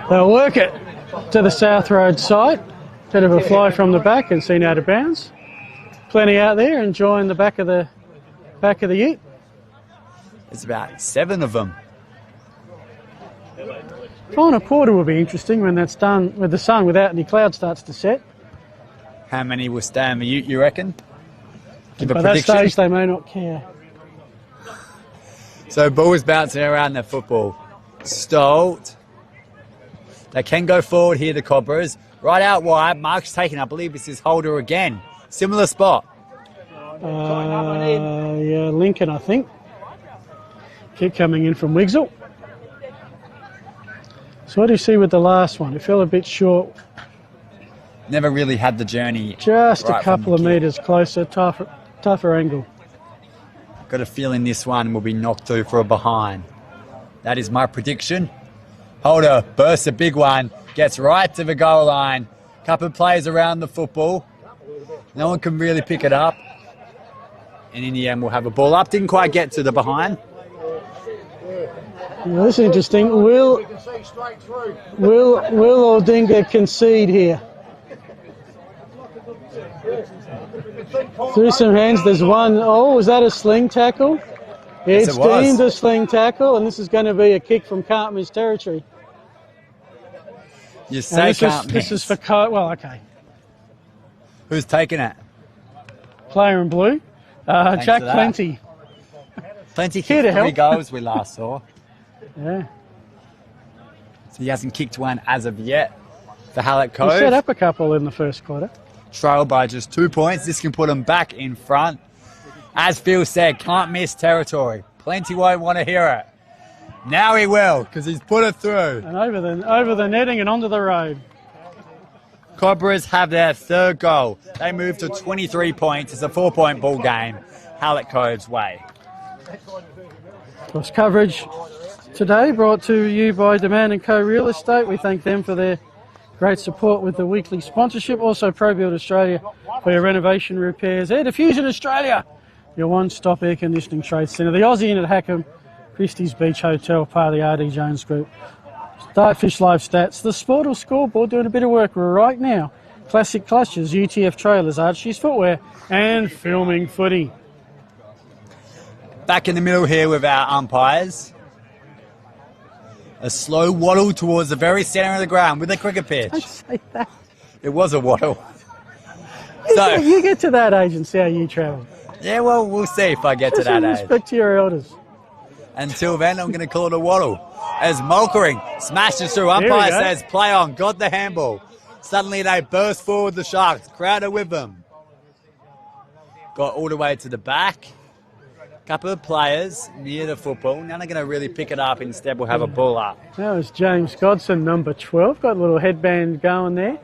Speaker 1: They'll work it to the South Road side. Bit of a fly from the back and seen out of bounds. Plenty out there enjoying the back of the ute.
Speaker 2: There's about 7 of them.
Speaker 1: Final quarter will be interesting when that's done, with the sun without any cloud starts to set.
Speaker 2: How many will stay in the ute, you reckon? Give a
Speaker 1: By
Speaker 2: prediction.
Speaker 1: that stage, they may not care.
Speaker 2: So ball is bouncing around the football. Stolt. They can go forward here, the Cobras. Right out wide. Mark's taken, I believe this is Holder again. Similar spot.
Speaker 1: Yeah, Lincoln, I think. Keep coming in from Wigsell. So what do you see with the last one? It fell a bit short.
Speaker 2: Never really had the journey.
Speaker 1: Just
Speaker 2: right
Speaker 1: a couple of metres closer, tougher angle.
Speaker 2: Got a feeling this one will be knocked through for a behind. That is my prediction. Holder bursts a big one, gets right to the goal line. Couple of players around the football. No one can really pick it up. And in the end, we'll have a ball up. Didn't quite get to the behind.
Speaker 1: Well, this is interesting. Will Aldinga concede here? Through some hands, there's one. Oh, is that a sling tackle?
Speaker 2: Yes,
Speaker 1: It's
Speaker 2: it was.
Speaker 1: deemed a sling tackle, and this is going to be a kick from Cartman's territory.
Speaker 2: You say can't
Speaker 1: this
Speaker 2: miss.
Speaker 1: is for Cove. Well, okay.
Speaker 2: Who's taking it?
Speaker 1: Player in blue.
Speaker 2: Thanks
Speaker 1: Jack
Speaker 2: for that.
Speaker 1: Plenty.
Speaker 2: Plenty
Speaker 1: Here
Speaker 2: kicked
Speaker 1: to
Speaker 2: 3
Speaker 1: help.
Speaker 2: goals we last saw.
Speaker 1: Yeah.
Speaker 2: So he hasn't kicked one as of yet. For Hallett
Speaker 1: He set
Speaker 2: Cove,
Speaker 1: up a couple in the first quarter.
Speaker 2: trailed by just 2 points. This can put them back in front. As Phil said, can't miss territory. Plenty won't want to hear it. Now he will, because he's put it through.
Speaker 1: And over the netting and onto the road.
Speaker 2: Cobras have their 3rd goal. They move to 23 points. It's a 4-point ball game. Hallett Cove's way.
Speaker 1: Cross coverage today brought to you by Demand & Co Real Estate. We thank them for their great support with the weekly sponsorship. Also ProBuild Australia for your renovation repairs. Air Diffusion Australia, your one-stop air conditioning trade centre. The Aussie Inn at Hackham, Christie's Beach Hotel, part of the RD Jones Group. Starfish Live Stats, the Sportal Scoreboard doing a bit of work right now. Classic Clutches, UTF Trailers, Archie's Footwear, and Filming Footy.
Speaker 2: Back in the middle here with our umpires. A slow waddle towards the very centre of the ground with a cricket pitch.
Speaker 1: Don't say that.
Speaker 2: It was a waddle.
Speaker 1: You get to that age and see how you travel.
Speaker 2: Yeah, well, we'll see if I get to that age.
Speaker 1: Respect to your elders.
Speaker 2: Until then, I'm going to call it a waddle. As Mulkering smashes through, umpire says play on, got the handball. Suddenly they burst forward, the Sharks. Crowder with them. Got all the way to the back. Couple of players near the football. Now they're going to really pick it up. Instead, we'll have a ball up.
Speaker 1: That was James Godson, number 12. Got a little headband going there.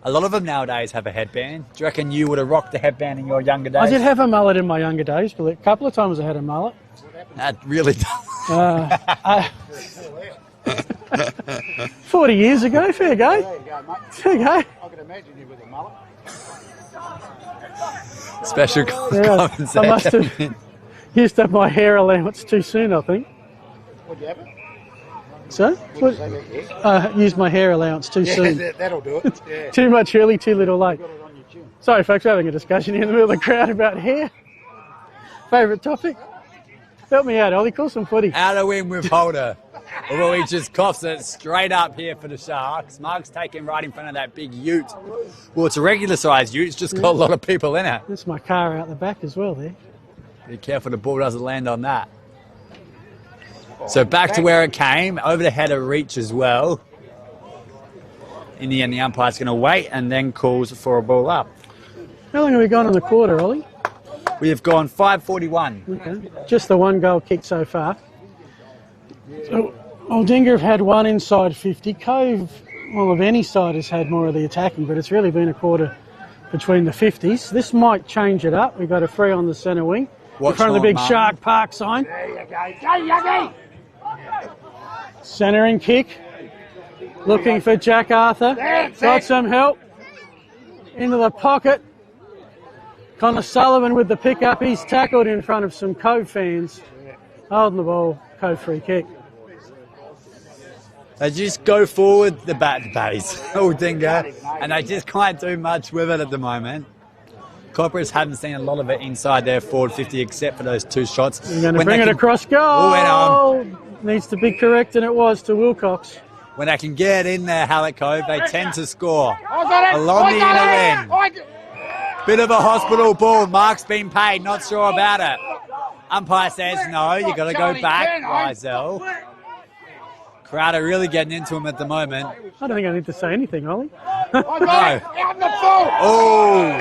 Speaker 2: A lot of them nowadays have a headband. Do you reckon you would have rocked a headband in your younger days?
Speaker 1: I did have a mullet in my younger days, but a couple of times I had a mullet.
Speaker 2: That really does.
Speaker 1: 40 years ago, fair go.
Speaker 3: There you go, mate.
Speaker 1: Fair go.
Speaker 3: I can imagine you with a mullet.
Speaker 2: Special compensation.
Speaker 1: I must have used up my hair allowance too soon, I think.
Speaker 3: Would you have it?
Speaker 1: So? Used my hair allowance too soon.
Speaker 3: That'll do it. Yeah.
Speaker 1: Too much early, too little late.
Speaker 3: Got it on your chin.
Speaker 1: Sorry, folks, we're having a discussion here in the middle of the crowd about hair. Favourite topic? Help me out, Ollie. Call some footy.
Speaker 2: Out of win with Holder. Although he just coughs it straight up here for the Sharks. Mark's taken right in front of that big ute. Well, it's a regular sized ute. It's just got a lot of people in it.
Speaker 1: That's my car out the back as well there.
Speaker 2: Be careful the ball doesn't land on that. So back to where it came. Over the header reach as well. In the end, the umpire's going to wait and then calls for a ball up.
Speaker 1: How long have we gone in the quarter, Ollie?
Speaker 2: We have gone 5:41.
Speaker 1: Okay. Just the one goal kick so far. So, Aldinga have had one inside 50. Cove, well, of any side, has had more of the attacking, but it's really been a quarter between the 50s. This might change it up. We've got a free on the centre wing. In front of the big
Speaker 2: Martin.
Speaker 1: Shark Park sign.
Speaker 3: There you go. Go, Yogi!
Speaker 1: Centering kick. Looking for Jack Arthur. Got some help. Into the pocket. Connor Sullivan with the pick-up. He's tackled in front of some Cove fans. Holding the ball. Cove free kick.
Speaker 2: They just go forward the base, Aldinga, and they just can't do much with it at the moment. Corporates haven't seen a lot of it inside their forward 50 except for those two shots.
Speaker 1: We're going to bring it across goal. Needs to be correct, and it was to Wilcox.
Speaker 2: When they can get in there, Hallett Cove, they tend to score along the inner end. Bit of a hospital ball. Mark's been paid, not sure about it. Umpire says no, you got to go back, Rizel. Crowder really getting into him at the moment.
Speaker 1: I don't think I need to say anything, Ollie.
Speaker 2: No. Oh!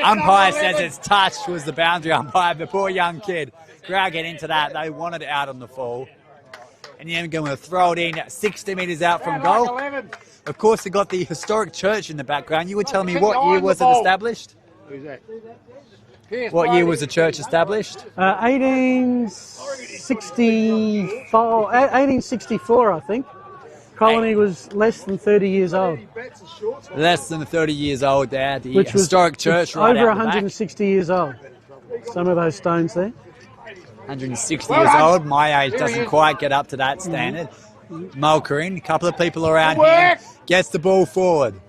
Speaker 2: Umpire says it's touched, was the boundary umpire. The poor young kid. Crowd get into that. They wanted it out on the fall. And the end going to throw it in 60 metres out from goal. Of course, they got the historic church in the background. You were telling me what year was it established?
Speaker 3: Who's that?
Speaker 2: What year was the church established?
Speaker 1: 1864, I think. Colony was less than 30 years old.
Speaker 2: Less than 30 years old there. The
Speaker 1: Which was
Speaker 2: historic church right
Speaker 1: over
Speaker 2: out the back.
Speaker 1: 160 years old. Some of those stones there.
Speaker 2: 160 years old. My age doesn't quite get up to that standard. Mulkering, a couple of people around here. Gets the ball forward.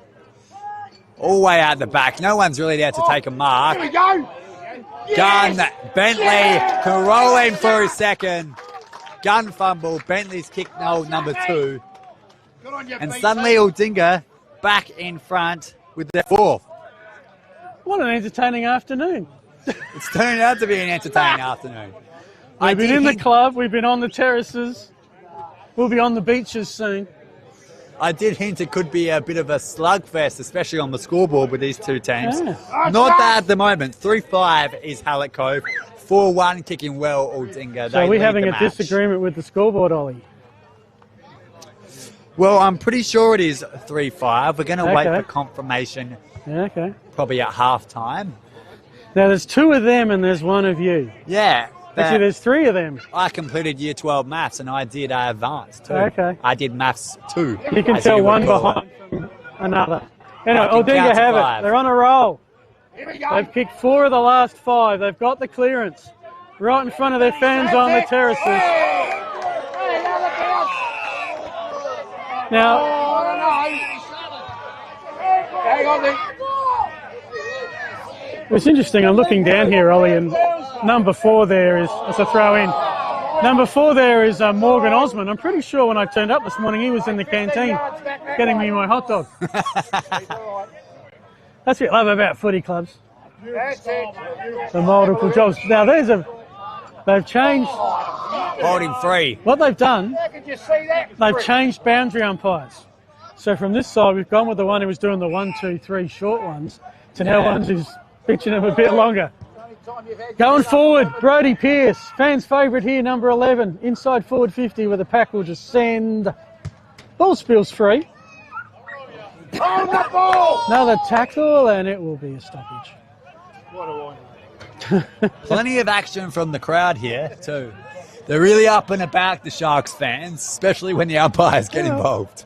Speaker 2: All the way out the back. No one's really there to take a mark.
Speaker 3: Here we go.
Speaker 2: Gun, Bentley can roll in for a second. Gun fumble, Bentley's kick number 2. And suddenly Aldinga back in front with their fourth.
Speaker 1: What an entertaining afternoon.
Speaker 2: It's turned out to be an entertaining afternoon.
Speaker 1: We've been in the club, we've been on the terraces, we'll be on the beaches soon.
Speaker 2: I did hint it could be a bit of a slugfest, especially on the scoreboard with these two teams.
Speaker 1: Yeah.
Speaker 2: Not that at the moment. 3-5 is Hallett Cove. 4-1 kicking well, Aldinga.
Speaker 1: So are we having a disagreement with the scoreboard, Ollie?
Speaker 2: Well, I'm pretty sure it is 3-5. We're going to wait for confirmation.
Speaker 1: Yeah, okay.
Speaker 2: Probably at half time.
Speaker 1: Now there's 2 of them and there's 1 of you.
Speaker 2: Yeah.
Speaker 1: Actually, there's 3 of them.
Speaker 2: I completed Year 12 maths and I did advanced too.
Speaker 1: Okay.
Speaker 2: I did maths too.
Speaker 1: You can tell one behind from another. Anyway, Aldinga have it. They're on a roll. They've kicked 4 of the last 5. They've got the clearance right in front of their fans on the terraces. Now, it's interesting. I'm looking down here, Ollie, and number 4 there is a throw in. Number 4 there is Morgan Osmond. I'm pretty sure when I turned up this morning, he was in the canteen getting me my hot dog. That's what I love about footy clubs.
Speaker 3: That's it.
Speaker 1: The multiple jobs. Now they've changed
Speaker 2: Holding free.
Speaker 1: what they've done.
Speaker 3: How could you see that?
Speaker 1: They've changed boundary umpires. So from this side, we've gone with the one who was doing the 1, 2, 3 short ones to now ones who's pitching them a bit longer. Going forward, Brodie Pearce, fans' favourite here, number 11, inside forward 50 with a pack will just send. Ball spills free.
Speaker 3: Hold the ball!
Speaker 1: Another tackle and it will be a stoppage.
Speaker 3: What a one.
Speaker 2: Plenty of action from the crowd here too. They're really up and about, the Sharks fans, especially when the umpires get involved.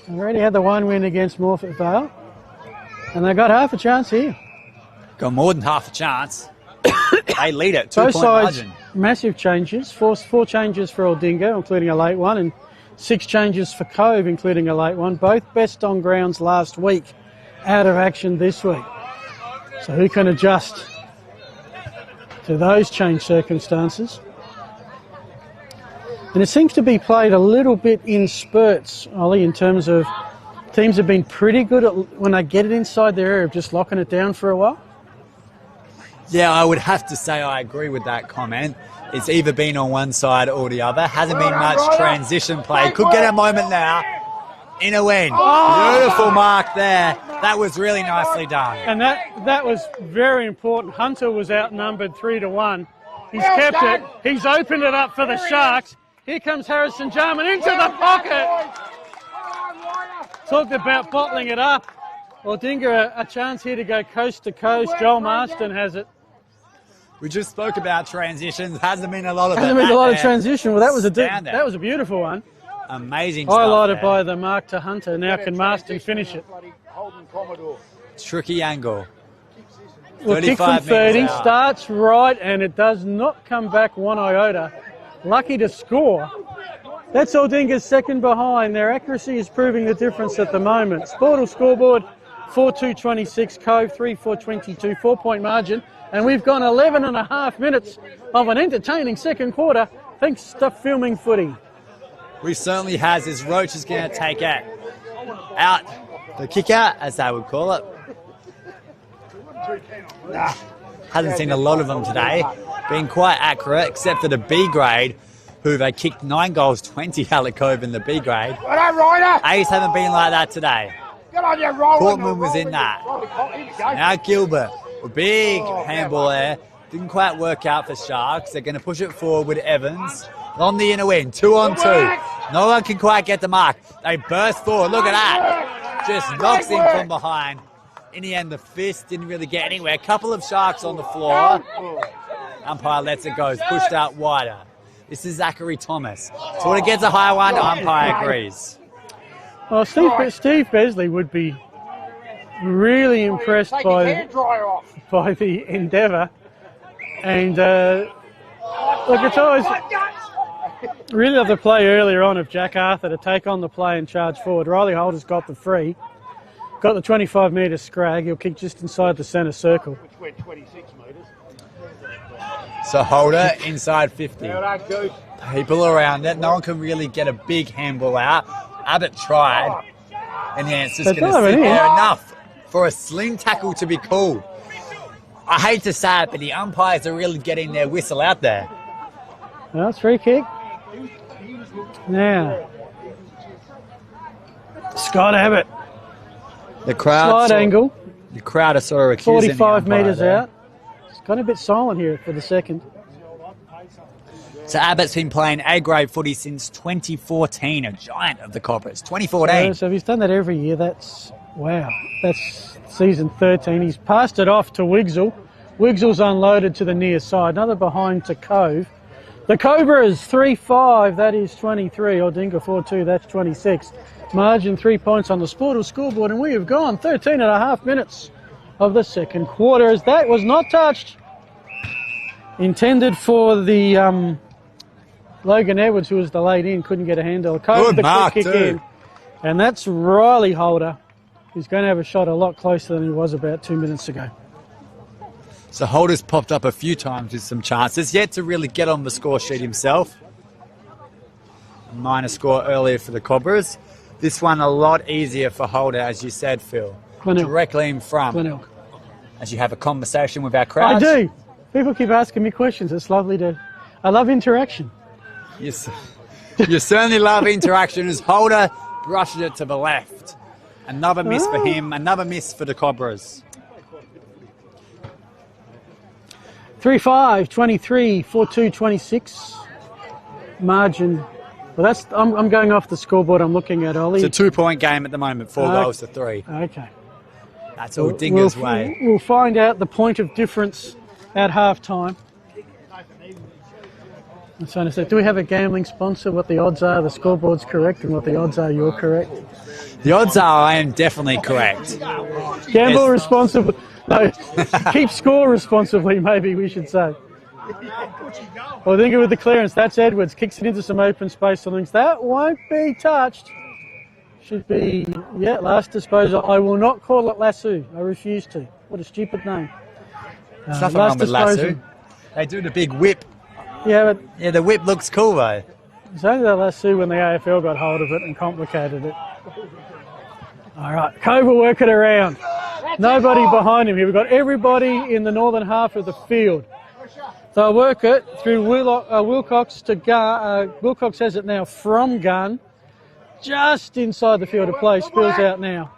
Speaker 1: They already had the one win against Morfett Vale and they got half a chance here.
Speaker 2: Got more than half a chance. They lead it,
Speaker 1: Both
Speaker 2: 2-point
Speaker 1: sides,
Speaker 2: margin.
Speaker 1: massive changes. Four changes for Aldinga, including a late one, and 6 changes for Cove, including a late one. Both best on grounds last week, out of action this week. So who can adjust to those changed circumstances? And it seems to be played a little bit in spurts, Ollie, in terms of teams have been pretty good at, when they get it inside their area, of just locking it down for a while.
Speaker 2: Yeah, I would have to say I agree with that comment. It's either been on one side or the other. Hasn't been much transition play. Could get a moment now. In a win. Beautiful mark there. That was really nicely done.
Speaker 1: And that was very important. Hunter was outnumbered 3-1. He's kept it. He's opened it up for the Sharks. Here comes Harrison Jarman into the pocket. Talked about bottling it up. Aldinga a chance here to go coast to coast. Joel Marston has it.
Speaker 2: We just spoke about transitions. Hasn't been a lot of
Speaker 1: Hasn't
Speaker 2: it.
Speaker 1: been a lot of transition. Well, that was
Speaker 2: Stand there.
Speaker 1: that was a beautiful one.
Speaker 2: Amazing stuff
Speaker 1: Highlighted
Speaker 2: there.
Speaker 1: by the mark to Hunter. Now can Marston finish it?
Speaker 3: Holden Commodore.
Speaker 2: Tricky angle.
Speaker 1: Well, kick from
Speaker 2: 35
Speaker 1: 30,
Speaker 2: metres out.
Speaker 1: starts right, and it does not come back one iota. Lucky to score. That's Aldinga's second behind. Their accuracy is proving the difference at the moment. Sportal scoreboard, 4-2-26, Cove 3-4-22, 4-point margin. And we've gone 11 and a half minutes of an entertaining second quarter thanks to filming footy.
Speaker 2: We certainly has. His Roach is going to take it out the kick out, as they would call it. Hasn't seen a lot of them today. Been quite accurate, except for the B grade, who they kicked 9 goals, 20 out of Cove in the B grade.
Speaker 3: Well done, Ryder.
Speaker 2: A's haven't been like that today.
Speaker 3: Get on your roll.
Speaker 2: Portman was in that. Now Gilbert, a big handball there. Didn't quite work out for Sharks. They're going to push it forward with Evans. On the inner wing, 2-on-2. No one can quite get the mark. They burst forward. Look at that. Just knocks in from behind. In the end, the fist didn't really get anywhere. A couple of Sharks on the floor. Umpire lets it go. It's pushed out wider. This is Zachary Thomas. So when it gets a high one, umpire agrees.
Speaker 1: Well, Steve Besley would be really impressed
Speaker 3: Take his
Speaker 1: by
Speaker 3: hairdryer off.
Speaker 1: the endeavour. And look, it's always really love the play earlier on of Jack Arthur to take on the play and charge forward. Riley Holder's got the free, got the 25-metre scrag. He'll kick just inside the centre circle.
Speaker 3: Which went 26 metres.
Speaker 2: So Holder inside 50.
Speaker 3: Well done, Goose.
Speaker 2: People around it. No one can really get a big handball out. Abbott tried. And yeah, it's just
Speaker 1: They
Speaker 2: going
Speaker 1: don't
Speaker 2: to sit
Speaker 1: have any.
Speaker 2: there enough for a sling tackle to be called. I hate to say it, but the umpires are really getting their whistle out there.
Speaker 1: Well, it's free kick. Now, Scott Abbott,
Speaker 2: The crowd,
Speaker 1: slide angle,
Speaker 2: the crowd are sort of accusing
Speaker 1: 45
Speaker 2: the umpire
Speaker 1: metres
Speaker 2: there.
Speaker 1: out. It's gone a bit silent here for the second.
Speaker 2: So Abbott's been playing A-grade footy since 2014, a giant of the Cobras. 2014.
Speaker 1: So if he's done that every year, that's, wow, that's season 13. He's passed it off to Wigzell. Wigzell's unloaded to the near side. Another behind to Cove. The Cobras 3-5, that is 23. Aldinga 4-2, that's 26. Margin 3 points on the Sportal scoreboard, and we have gone 13 and a half minutes of the second quarter as that was not touched. Intended for the Logan Edwards, who was delayed in, couldn't get a handle. Cove
Speaker 2: Good
Speaker 1: the
Speaker 2: mark
Speaker 1: quick kick
Speaker 2: too.
Speaker 1: in. And that's Riley Holder, who's going to have a shot a lot closer than he was about 2 minutes ago.
Speaker 2: So Holder's popped up a few times with some chances, yet to really get on the score sheet himself. Minor score earlier for the Cobras. This one a lot easier for Holder, as you said, Phil.
Speaker 1: Glenelg.
Speaker 2: directly in front.
Speaker 1: Glenelg.
Speaker 2: As you have a conversation with our crowd.
Speaker 1: I do. People keep asking me questions. It's lovely to. I love interaction.
Speaker 2: Yes. You certainly love interaction as Holder brushes it to the left. Another miss for him, another miss for the Cobras.
Speaker 1: 3-5, 23, 4-2, 26. Margin. Well, that's. I'm going off the scoreboard I'm looking at, Ollie.
Speaker 2: It's a 2-point game at the moment, 4 goals to 3.
Speaker 1: Okay.
Speaker 2: That's Aldinga's way.
Speaker 1: We'll find out the point of difference at half time. I'm trying to say, do we have a gambling sponsor? What the odds are, the scoreboard's correct, and what the odds are, you're correct.
Speaker 2: The odds are I am definitely correct.
Speaker 1: Gamble responsibly. No, keep score responsibly, maybe we should say. Well, think of with the clearance. That's Edwards. Kicks it into some open space on things. That won't be touched. Should be, yeah, last disposal. I will not call it lasso. I refuse to. What a stupid name.
Speaker 2: There's nothing wrong with lasso. They do the big whip.
Speaker 1: Yeah, but
Speaker 2: Yeah, the whip looks cool though.
Speaker 1: it's only that lasso when the AFL got hold of it and complicated it. All right, Cove will work it around. Nobody behind him here. We've got everybody in the northern half of the field. They'll work it through Wilcox to Gun. Wilcox has it now from Gun. Just inside the field of play, spills out now.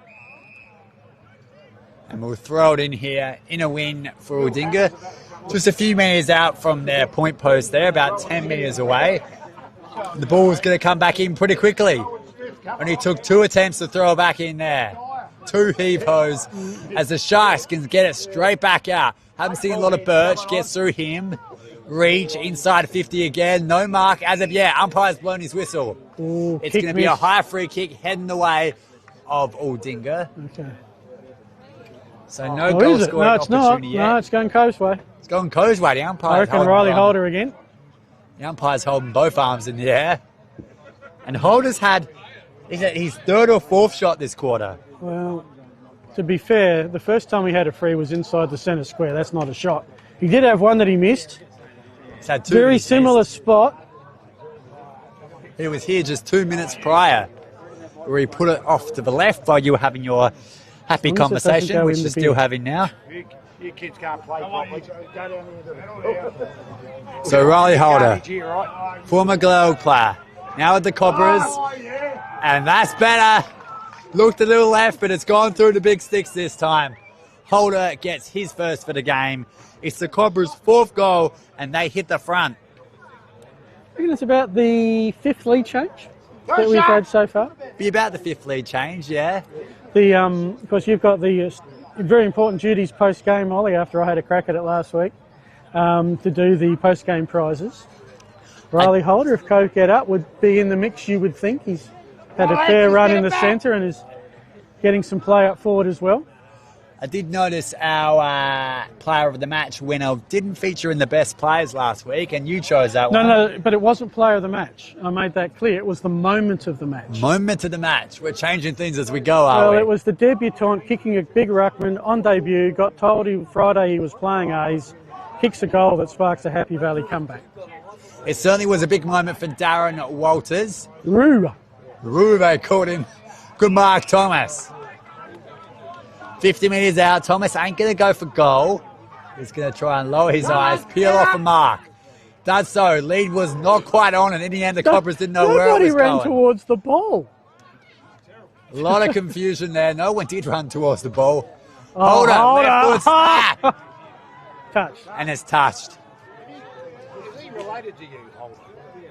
Speaker 2: And we'll throw it in here in a win for Aldinga. Just a few metres out from their point post there, about 10 metres away. The ball's going to come back in pretty quickly. Only took 2 attempts to throw it back in there. 2 heave-hos as the Sharks can get it straight back out. Haven't seen a lot of Birch, gets through him. Reach inside 50 again, no mark as of yet. Umpire's blown his whistle.
Speaker 1: Ooh,
Speaker 2: it's going to be a high free kick heading the way of Aldinga.
Speaker 1: Okay.
Speaker 2: So no goal scoring opportunity yet.
Speaker 1: No, it's going Cove's way.
Speaker 2: It's going Cove's way. The
Speaker 1: I
Speaker 2: umpire's
Speaker 1: reckon Riley Holder again.
Speaker 2: The umpire's holding both arms in the air. And Holder's had his 3rd or 4th shot this quarter.
Speaker 1: Well, to be fair, the first time he had a free was inside the centre square. That's not a shot. He did have one that he missed.
Speaker 2: He's had 2
Speaker 1: Very
Speaker 2: misses.
Speaker 1: similar spot.
Speaker 2: He was here just 2 minutes prior, where he put it off to the left while you were having your happy
Speaker 1: As long as it doesn't
Speaker 2: conversation,
Speaker 1: go
Speaker 2: which
Speaker 1: in
Speaker 2: you're
Speaker 1: the
Speaker 2: still
Speaker 1: bin.
Speaker 2: having now.
Speaker 3: You kids can't play properly. Go down here.
Speaker 2: So Riley Holder,
Speaker 3: Here, right?
Speaker 2: former Glenelg player, now at the Cobras, and that's better. Looked a little left, but it's gone through the big sticks this time. Holder gets his first for the game. It's the Cobras' 4th goal, and they hit the front.
Speaker 1: I think it's about the 5th lead change that we've had so far.
Speaker 2: Be about the 5th lead change, yeah.
Speaker 1: Of course, you've got the very important duties post-game, Ollie, after I had a crack at it last week, to do the post-game prizes. Riley Holder, if Cove get up, would be in the mix, you would think. He's had a fair run in the centre and is getting some play up forward as well.
Speaker 2: I did notice our player of the match winner didn't feature in the best players last week, and you chose that one.
Speaker 1: No, but it wasn't player of the match. I made that clear. It was the moment of the match.
Speaker 2: Moment of the match. We're changing things as we go, are
Speaker 1: Well,
Speaker 2: we?
Speaker 1: it was the debutant kicking a big ruckman on debut, got told Friday he was playing A's, kicks a goal that sparks a Happy Valley comeback.
Speaker 2: It certainly was a big moment for Darren Walters.
Speaker 1: Roo!
Speaker 2: They caught him. Good mark, Thomas. 50 metres out. Thomas ain't going to go for goal. He's going to try and lower his eyes, peel off a mark. Does so. Lead was not quite on, and in the end, the Cobras didn't know where it was
Speaker 1: Nobody ran
Speaker 2: going.
Speaker 1: towards the ball.
Speaker 2: A lot of confusion there. No one did run towards the ball.
Speaker 1: Oh,
Speaker 2: Holder, left foot snap.
Speaker 1: Touch.
Speaker 2: And it's touched.
Speaker 3: Is he related to you, Holder?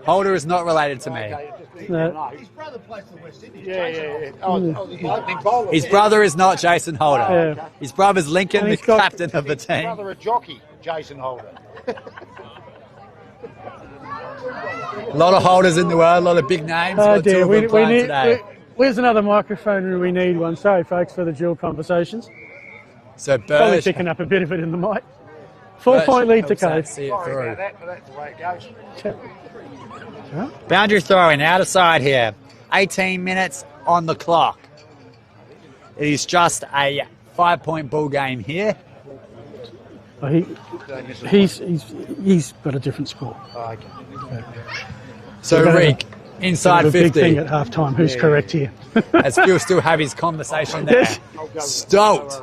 Speaker 2: Holder is not related to me.
Speaker 3: Okay, just
Speaker 1: No.
Speaker 3: know.
Speaker 4: His brother plays for West Indies.
Speaker 3: Yeah. Oh, the opening bowler.
Speaker 2: His brother is not Jason Holder.
Speaker 1: Yeah.
Speaker 2: His brother's Lincoln,
Speaker 1: And
Speaker 2: the
Speaker 1: he's got-
Speaker 2: captain of the
Speaker 3: His
Speaker 2: team.
Speaker 3: brother a jockey, Jason Holder.
Speaker 2: A lot of holders in the world, a lot of big names.
Speaker 1: Oh
Speaker 2: Got two
Speaker 1: dear,
Speaker 2: of them playing today.
Speaker 1: where's another microphone? We need one. Sorry, folks, for the dual conversations.
Speaker 2: So
Speaker 1: Probably
Speaker 2: Birch,
Speaker 1: picking up a bit of it in the mic. 4-point lead to
Speaker 2: helps that
Speaker 1: Cove.
Speaker 2: see it
Speaker 3: Sorry
Speaker 2: through.
Speaker 3: about that, but that's the way it goes.
Speaker 2: Boundary throwing out of side here. 18 minutes on the clock. It is just a 5-point ball game here.
Speaker 1: Oh, he's got a different score.
Speaker 3: Oh, okay.
Speaker 2: So
Speaker 1: We're gonna-
Speaker 2: Rick, Inside
Speaker 1: a big
Speaker 2: 50.
Speaker 1: thing at halftime. Who's correct here?
Speaker 2: As Phil still have his conversation there.
Speaker 1: Yes.
Speaker 2: Stoked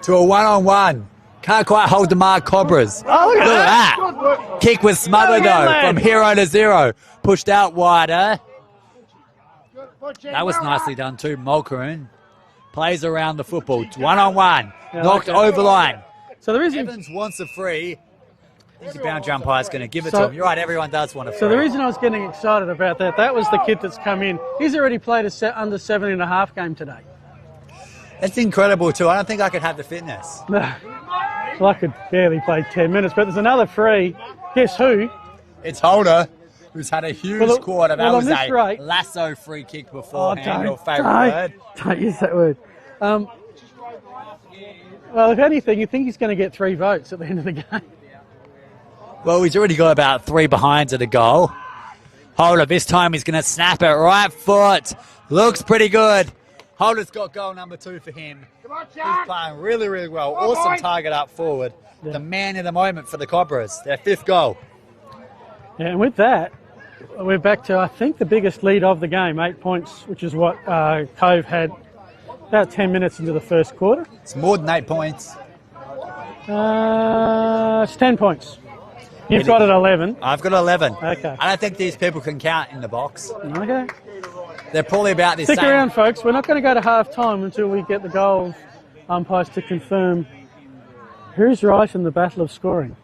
Speaker 2: to a one-on-one. Can't quite hold the mark, Cobras.
Speaker 1: Oh, look at
Speaker 2: that. Kick was smothered,
Speaker 1: Go again,
Speaker 2: though,
Speaker 1: lad.
Speaker 2: from hero to zero. Pushed out wider. That was nicely done, too. Mulcairn plays around the football. One-on-one.
Speaker 1: Yeah,
Speaker 2: Knocked
Speaker 1: okay.
Speaker 2: over line.
Speaker 1: So the reason.
Speaker 2: Evans wants a free. I think the boundary umpire's going to give it
Speaker 1: So-
Speaker 2: to him. You're right, everyone does want a free.
Speaker 1: So the reason I was getting excited about that was the kid that's come in. He's already played a under 7.5 game today.
Speaker 2: It's incredible, too. I don't think I could have the fitness.
Speaker 1: Well, I could barely play 10 minutes, but there's another free. Guess who?
Speaker 2: It's Holder, who's had a huge quarter. That was
Speaker 1: on this
Speaker 2: a
Speaker 1: rate,
Speaker 2: lasso free kick beforehand. Your
Speaker 1: don't,
Speaker 2: favourite word.
Speaker 1: don't use that word. Well, if anything, you think he's going to get 3 votes at the end of the game.
Speaker 2: Well, he's already got about 3 behinds at the goal. Holder, this time he's going to snap it. Right foot. Looks pretty good. Holder's got goal number 2 for him. He's playing really, really well. Awesome target up forward.
Speaker 1: Yeah.
Speaker 2: The man of the moment for the Cobras. Their 5th goal.
Speaker 1: Yeah, and with that, we're back to, I think, the biggest lead of the game, 8 points, which is what Cove had about 10 minutes into the first quarter.
Speaker 2: It's more than 8 points.
Speaker 1: It's 10 points. You've got it 11.
Speaker 2: I've got 11.
Speaker 1: Okay.
Speaker 2: I don't think these people can count in the box.
Speaker 1: Okay.
Speaker 2: They're probably about the
Speaker 1: Stick
Speaker 2: same.
Speaker 1: around, folks. We're not going to go to half time until we get the goals umpires to confirm who's right in the battle of scoring.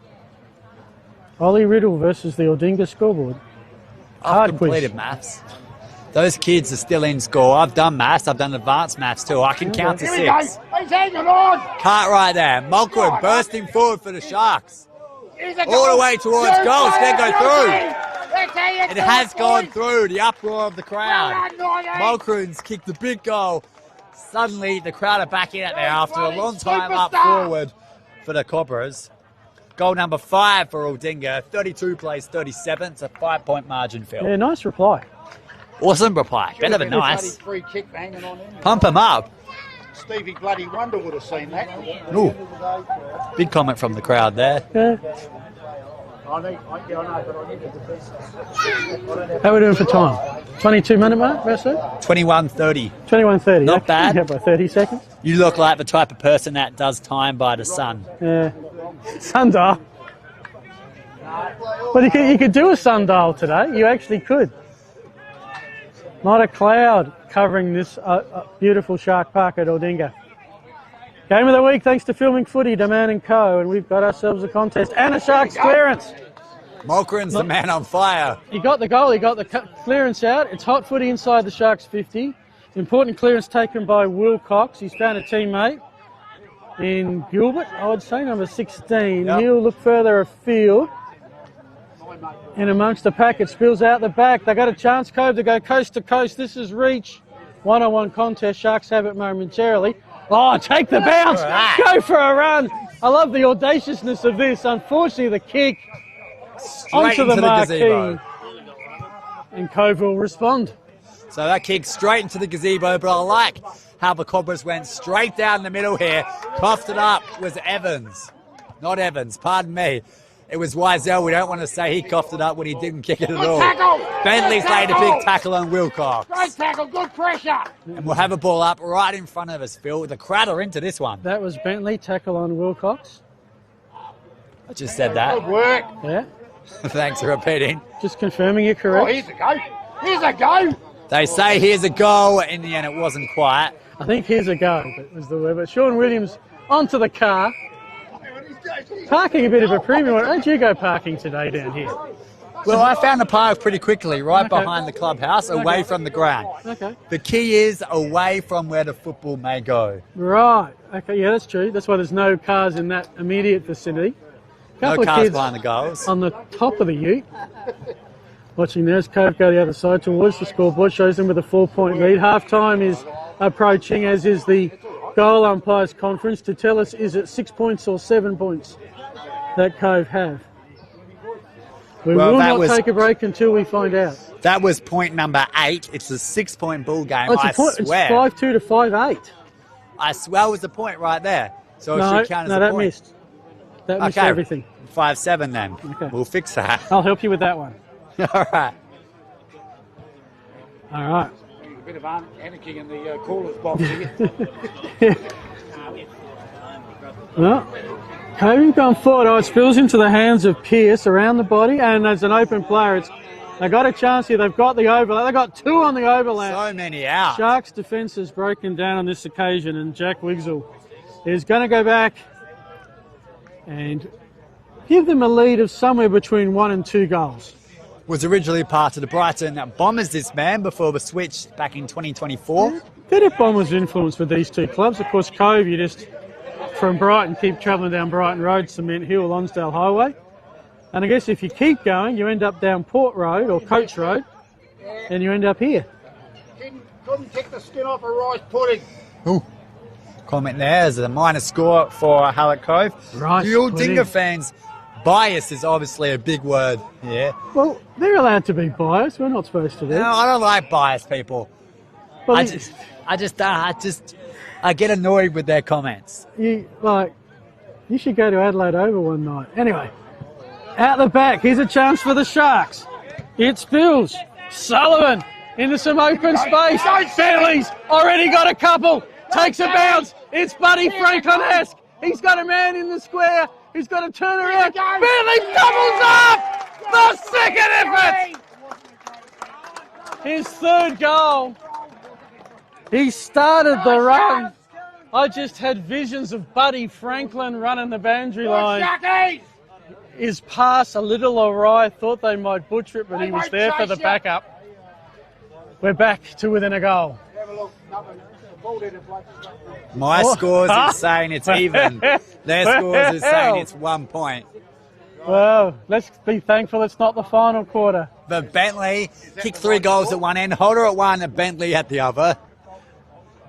Speaker 1: Ollie Riddle versus the Aldinga scoreboard.
Speaker 2: I've
Speaker 1: Hard
Speaker 2: completed
Speaker 1: quiz.
Speaker 2: maths. Those kids are still in score. I've done maths. I've done advanced maths too. I can count to 6.
Speaker 3: He's hanging on.
Speaker 2: Cart right there. Mulcairn bursting forward for the Sharks. All the way towards goal. It's going to go through. It has gone through. The uproar of the crowd. Mulcairn's kicked the big goal. Suddenly the crowd are back in it there after a long time up forward for the Cobras. Goal number 5 for Aldinga. 32 plays 37. It's a 5-point margin, Phil.
Speaker 1: Yeah, nice reply.
Speaker 2: Awesome reply. Better than nice.
Speaker 3: Free kick hanging on him.
Speaker 2: Pump him up.
Speaker 3: Stevie Bloody Wonder would have seen that.
Speaker 2: Ooh. Big comment from the crowd there.
Speaker 1: Yeah.
Speaker 3: I know, but I need to defend.
Speaker 1: How are we doing for time? 22-minute mark, Russell?
Speaker 2: 21:30.
Speaker 1: 21:30.
Speaker 2: Not bad.
Speaker 1: Yeah, by 30 seconds.
Speaker 2: You look like the type of person that does time by the sun.
Speaker 1: Yeah. Sundial. But you could do a sundial today. You actually could. Not a cloud covering this beautiful Shark Park at Aldinga. Game of the week, thanks to Filming Footy, Doman & Co. And we've got ourselves a contest and a Sharks clearance.
Speaker 2: Mulcairn's the man on fire.
Speaker 1: He got the goal, he got the clearance out. It's hot footy inside the Sharks 50. Important clearance taken by Will Cox. He's found a teammate in Gilbert, I would say, number 16.
Speaker 2: Yep.
Speaker 1: He'll look further afield. And amongst the pack, it spills out the back. They got a chance, Cove, to go coast to coast. This is reach. One-on-one contest. Sharks have it momentarily. Oh, take the bounce. Go for a run. I love the audaciousness of this. Unfortunately, the kick
Speaker 2: Straight
Speaker 1: onto the
Speaker 2: into
Speaker 1: marquee.
Speaker 2: gazebo.
Speaker 1: And Cove will respond.
Speaker 2: So that kick straight into the gazebo, but I like how the Cobras went straight down the middle here. Coughed it up was Evans. Not Evans, pardon me. It was Wiesel. We don't want to say he coughed it up when he didn't kick it at all. Bentley's laid a big tackle on Wilcox.
Speaker 3: Great tackle, good pressure.
Speaker 2: And we'll have a ball up right in front of us, Phil. The crowd are into this one.
Speaker 1: That was Bentley, tackle on Wilcox.
Speaker 2: I just said that.
Speaker 3: Good work.
Speaker 1: Yeah,
Speaker 2: Thanks for repeating.
Speaker 1: just confirming you're
Speaker 3: Oh,
Speaker 1: correct.
Speaker 3: here's a go. Here's a go.
Speaker 2: They say here's a goal. In the end, it wasn't quite.
Speaker 1: I think here's a go, that was the word. But Sean Williams onto the car. Parking a bit of a premium. Why don't you go parking today down here?
Speaker 2: Well, I found the park pretty quickly, right
Speaker 1: Okay.
Speaker 2: behind the clubhouse, away from the ground.
Speaker 1: Okay.
Speaker 2: The key is away from where the football may go.
Speaker 1: Right. Okay, yeah, that's true. That's why there's no cars in that immediate vicinity.
Speaker 2: No
Speaker 1: Couple of
Speaker 2: cars
Speaker 1: kids
Speaker 2: behind the goals.
Speaker 1: on the top of the ute. Watching there's Cove go the other side towards the scoreboard, shows them with a 4-point lead. Half time is approaching, as is the goal umpires conference, to tell us is it 6 points or 7 points that Cove have. We
Speaker 2: Well,
Speaker 1: will
Speaker 2: that
Speaker 1: not
Speaker 2: was-
Speaker 1: take a break until we find out.
Speaker 2: That was point number 8. It's a 6-point ball game.
Speaker 1: Oh, it's
Speaker 2: I
Speaker 1: a point.
Speaker 2: swear.
Speaker 1: It's 5-2 to 5-8.
Speaker 2: I swear it was a point right there. So it
Speaker 1: No,
Speaker 2: should count as
Speaker 1: no,
Speaker 2: a
Speaker 1: that
Speaker 2: point.
Speaker 1: missed. That missed
Speaker 2: Okay.
Speaker 1: everything.
Speaker 2: 5-7 then.
Speaker 1: Okay.
Speaker 2: We'll fix that.
Speaker 1: I'll help you with that one.
Speaker 2: All right.
Speaker 1: All right.
Speaker 3: A bit of anarchy in the caller's box here.
Speaker 1: Well, Cove gone forward. Oh, it spills into the hands of Pearce around the body, and as an open player, they got a chance here. They've got the overlap. They got 2 on the overlap.
Speaker 2: So many out.
Speaker 1: Sharks' defence has broken down on this occasion, and Jack Wigsell is going to go back and give them a lead of somewhere between 1 and 2 goals.
Speaker 2: Was originally part of the Brighton Bombers, this man, before the switch back in 2024.
Speaker 1: Bit of Bombers' influence with these 2 clubs. Of course, Cove, you just, from Brighton, keep travelling down Brighton Road, Cement Hill, Lonsdale Highway. And I guess if you keep going, you end up down Port Road or Coach Road, and you end up here.
Speaker 3: Couldn't take the skin off a rice pudding.
Speaker 2: Ooh. Comment there as a minor score for Hallett Cove.
Speaker 1: Rice
Speaker 2: the Aldinga
Speaker 1: pudding.
Speaker 2: fans, bias is obviously a big word here.
Speaker 1: Well, they're allowed to be biased. We're not supposed to be.
Speaker 2: No, I don't like biased people.
Speaker 1: Well,
Speaker 2: I get annoyed with their comments.
Speaker 1: you should go to Adelaide Oval one night. Anyway, out the back, here's a chance for the Sharks. It spills. Sullivan into some open space. Bentley's already got a couple. Takes a bounce. It's Buddy Franklin-esque. He's got a man in the square. He's got to turn around. Bentley doubles up. The second effort. His 3rd goal. He started the run. I just had visions of Buddy Franklin running the boundary line. His pass a little awry. Thought they might butcher it, but he was there for the backup. We're back to within a goal.
Speaker 2: My scores is saying it's even. Their scores is saying it's 1 point.
Speaker 1: Well, let's be thankful it's not the final quarter.
Speaker 2: But Bentley kicked 3 goals at one end, Holder at one, and Bentley at the other.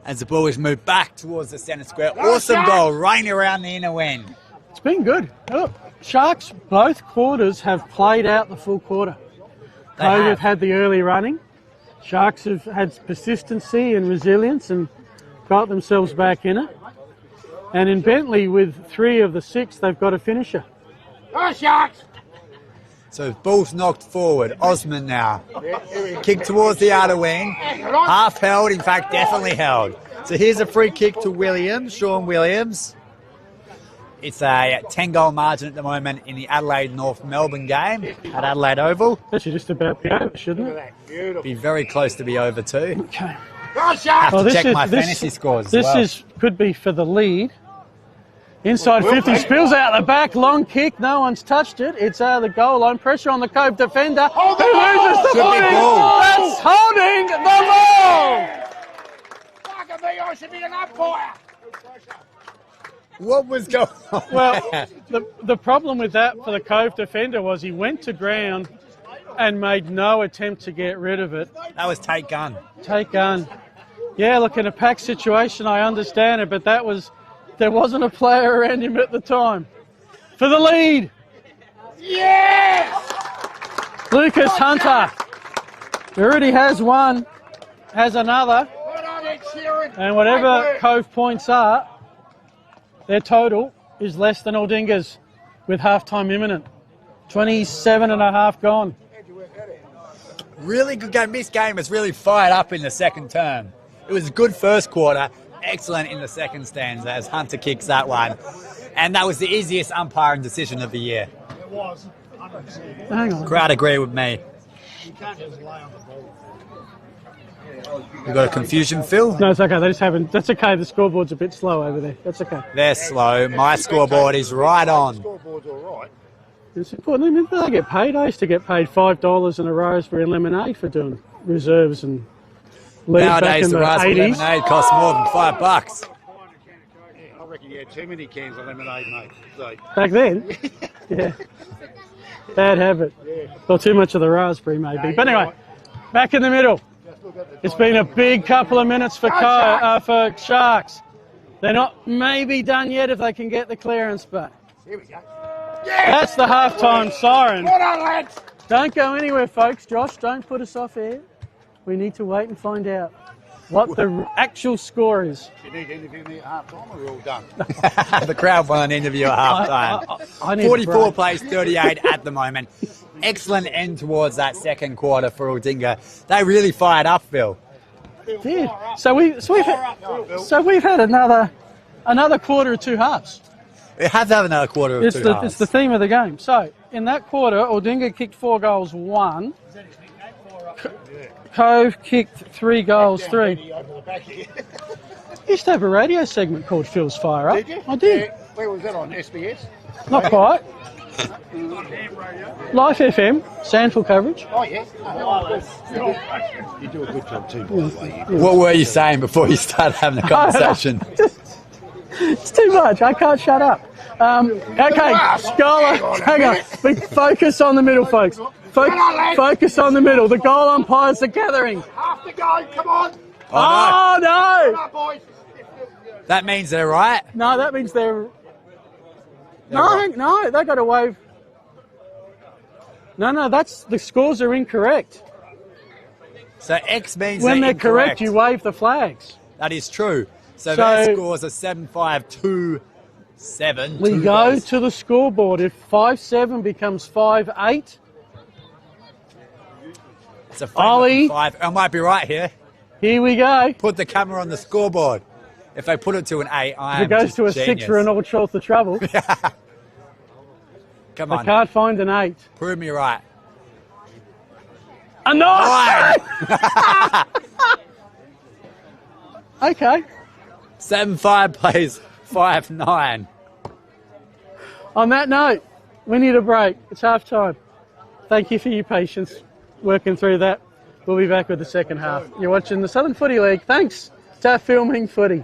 Speaker 2: As the ball is moved back towards the centre square. Awesome goal, running around the inner end.
Speaker 1: It's been good. Look, Sharks, both quarters have played out the full quarter. Cove have had the early running. Sharks have had persistency and resilience and got themselves back in it. And in Bentley, with 3 of the 6, they've got a finisher.
Speaker 3: Go Sharks!
Speaker 2: So ball's knocked forward. Osman now. Kick towards the outer wing. Half held, in fact, definitely held. So here's a free kick to Williams, Sean Williams. It's a 10-goal margin at the moment in the Adelaide North Melbourne game at Adelaide Oval.
Speaker 1: That should just about be over, shouldn't it?
Speaker 2: Be very close to be over too.
Speaker 1: Okay.
Speaker 2: Have to check my fantasy scores as well.
Speaker 1: Could be for the lead. Inside 50, spills out the back, long kick, no one's touched it. It's out of the goal line, pressure on the Cove defender, who loses the ball. That's holding the ball!
Speaker 3: Fuck me, I should be an umpire!
Speaker 2: What was going on?
Speaker 1: Well, the problem with that for the Cove defender was he went to ground and made no attempt to get rid of it.
Speaker 2: That was take gun.
Speaker 1: Take gun. Yeah, look, in a packed situation, I understand it, but there wasn't a player around him at the time. For the lead.
Speaker 3: Yes!
Speaker 1: Lucas Hunter already has one, has another, and whatever Cove points are, their total is less than Aldinga's with half-time imminent. 27 and a half gone.
Speaker 2: Really good game. This game was really fired up in the second term. It was a good first quarter, excellent in the second stanza as Hunter kicks that one. And that was the easiest umpiring decision of the year.
Speaker 3: It was, 100%.
Speaker 1: Hang on.
Speaker 2: Crowd agree with me.
Speaker 3: You can't just lay on the ball.
Speaker 2: You got a confusion, Phil?
Speaker 1: No, it's okay. They just haven't. That's okay. The scoreboard's a bit slow over there. That's okay.
Speaker 2: They're slow. My scoreboard is right on.
Speaker 3: Scoreboard's all right.
Speaker 1: It's important. They get paid. I used to get paid $5 in a raspberry lemonade for doing reserves and lead back
Speaker 2: Nowadays,
Speaker 1: in
Speaker 2: the
Speaker 1: the
Speaker 2: raspberry
Speaker 1: 80s.
Speaker 2: lemonade costs more than $5.
Speaker 3: I reckon you had too many cans of lemonade, mate. So,
Speaker 1: Back then, yeah. Bad habit. Or too much of the raspberry, maybe. But anyway, back in the middle. It's been a big couple of minutes for Sharks. They're not maybe done yet if they can get the clearance back.
Speaker 3: here we go.
Speaker 1: That's the halftime siren.
Speaker 3: Well done, lads.
Speaker 1: Don't go anywhere, folks. Josh, don't put us off air. We need to wait and find out what the actual score is.
Speaker 3: You need to interview me at half time or we're all done?
Speaker 2: The crowd want an interview at half time.
Speaker 1: I need a
Speaker 2: 44
Speaker 1: break.
Speaker 2: plays 38 at the moment. excellent end towards that second quarter for Aldinga. They really fired up, Phil.
Speaker 1: Did. So we've had another quarter of two halves.
Speaker 2: We have to have another quarter of
Speaker 1: It's
Speaker 2: two halves.
Speaker 1: it's the theme of the game. So in that quarter, Aldinga kicked 4 goals, 1. Cove kicked 3 goals, 3. I used to have a radio segment called Phil's Fire Up.
Speaker 3: Did you?
Speaker 1: I did.
Speaker 3: Where was that on? SBS?
Speaker 1: Not quite. Life FM, Sandford coverage.
Speaker 3: Oh, yeah. You do a good job too, by the way.
Speaker 2: What were you saying before you started having the conversation?
Speaker 1: It's too much. I can't shut up. Okay, Scholar, hang on. Focus on the middle, folks. Focus on the middle. The goal umpires are gathering.
Speaker 3: Half the game, come on.
Speaker 1: Oh, no.
Speaker 3: Come on, boys.
Speaker 2: That means they're right.
Speaker 1: No, that means they're... No, they got a wave. No, the scores are incorrect.
Speaker 2: So X means
Speaker 1: When they're
Speaker 2: incorrect.
Speaker 1: correct, you wave the flags.
Speaker 2: That is true. So their scores are 7-5, 2-7.
Speaker 1: We go to the scoreboard. If 5-7 becomes 5-8,
Speaker 2: It's a
Speaker 1: Ollie.
Speaker 2: 5. I might be right here.
Speaker 1: here we go.
Speaker 2: Put the camera on the scoreboard. If they put it to an 8, I
Speaker 1: If
Speaker 2: am
Speaker 1: it goes
Speaker 2: just
Speaker 1: to a
Speaker 2: genius.
Speaker 1: 6, we're in all sorts of trouble.
Speaker 2: Come
Speaker 1: I
Speaker 2: on,
Speaker 1: can't find an 8.
Speaker 2: prove me right.
Speaker 1: A 9!
Speaker 2: 9!
Speaker 1: Okay.
Speaker 2: 7-5 plays 5-9.
Speaker 1: On that note, we need a break. It's half time. Thank you for your patience working through that. We'll be back with the second half. You're watching the Southern Footy League. Thanks to Filming Footy.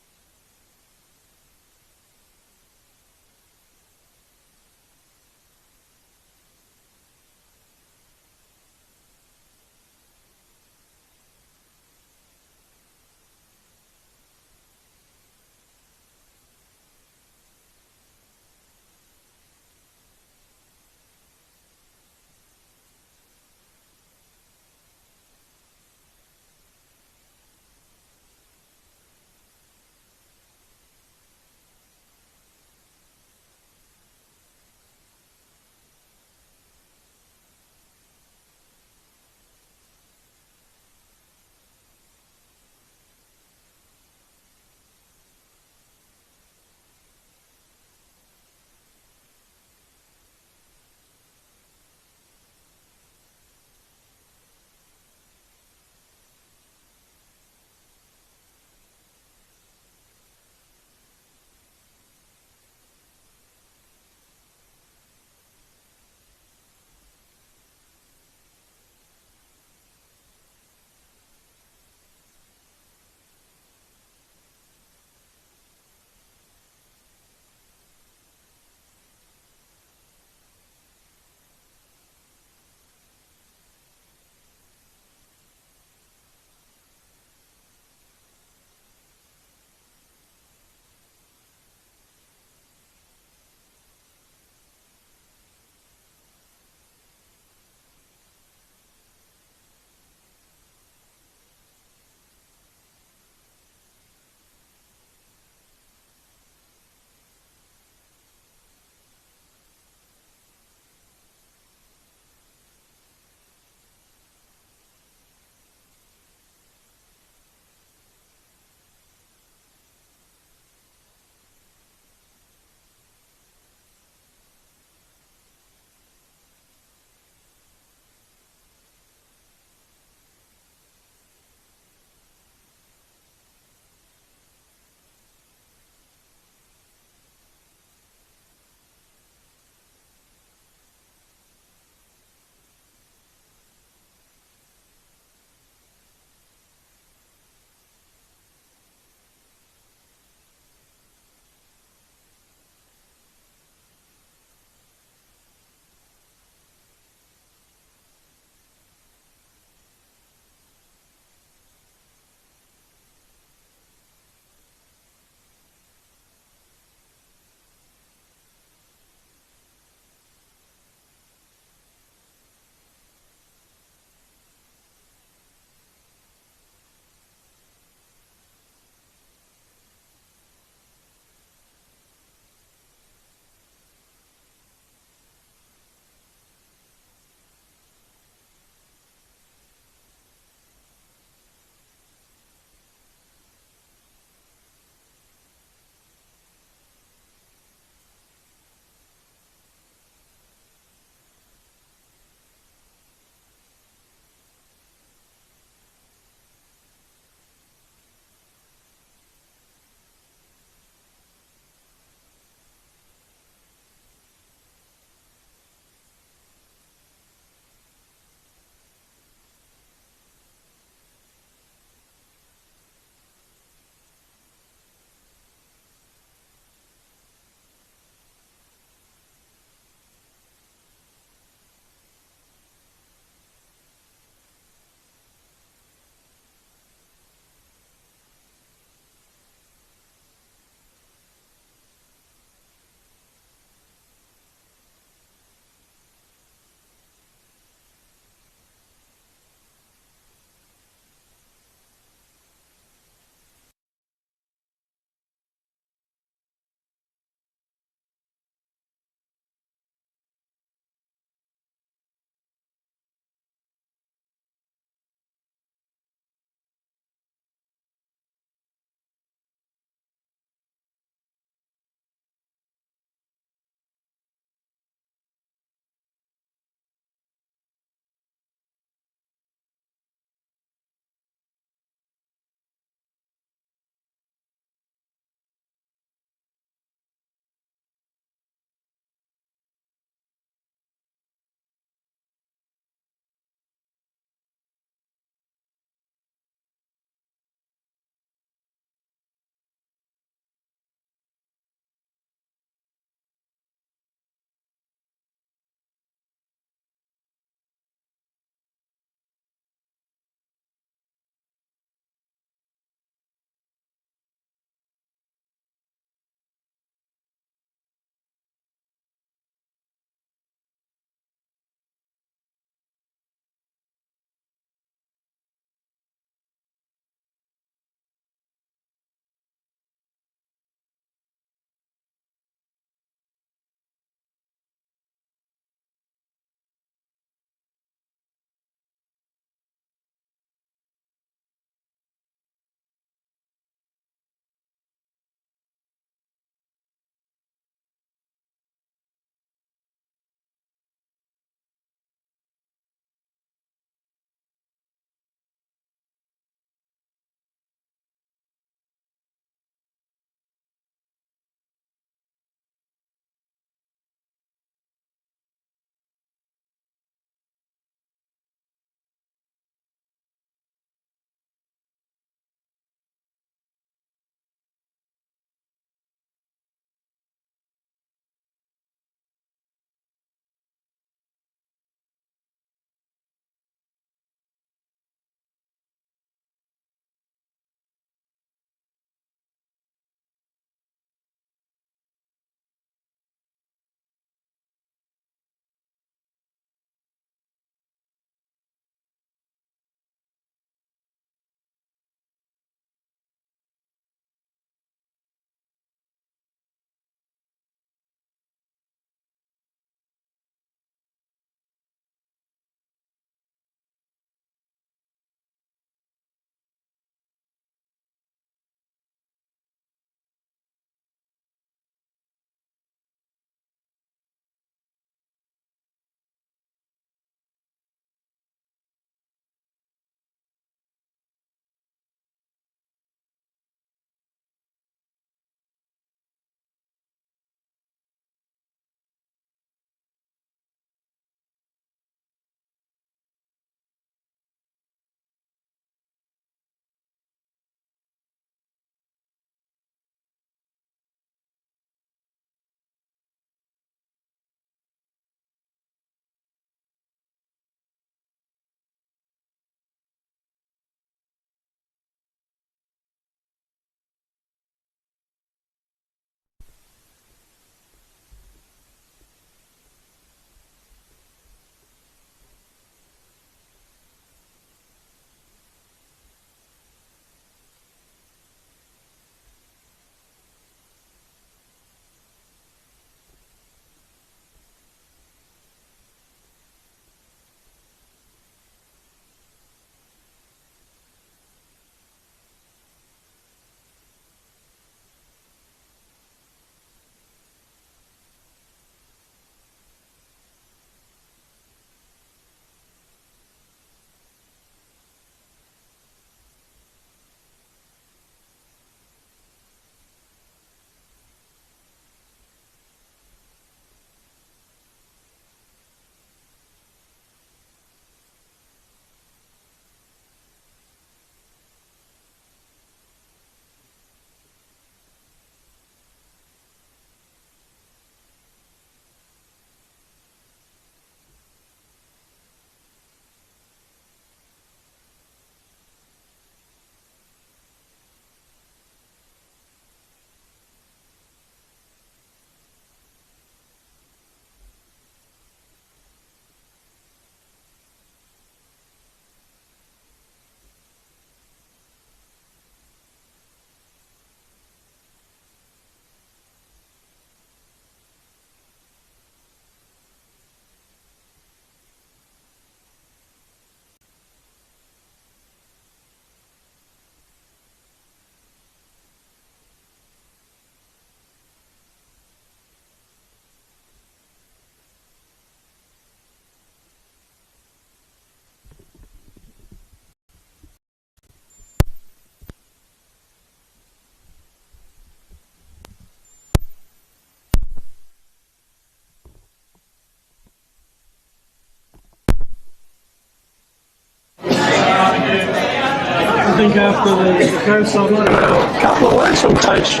Speaker 1: think after the Cove side might have a couple of weeks will teach.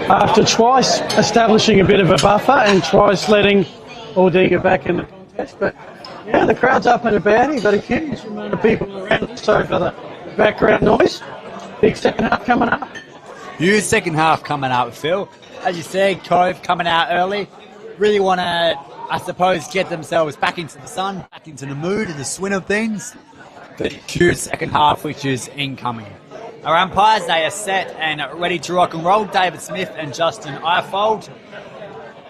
Speaker 1: After twice establishing a bit of a buffer and twice letting Aldinga back in the contest. But yeah, the crowd's up and about. You've got a huge amount of people around. Sorry for the background noise. Big second half coming up.
Speaker 2: Huge second half coming up, Phil. As you said, Cove coming out early. Really want to, I suppose, get themselves back into the sun, back into the mood and the swing of things. But huge second half, which is incoming. Our umpires, they are set and ready to rock and roll. David Smith and Justin Ifold.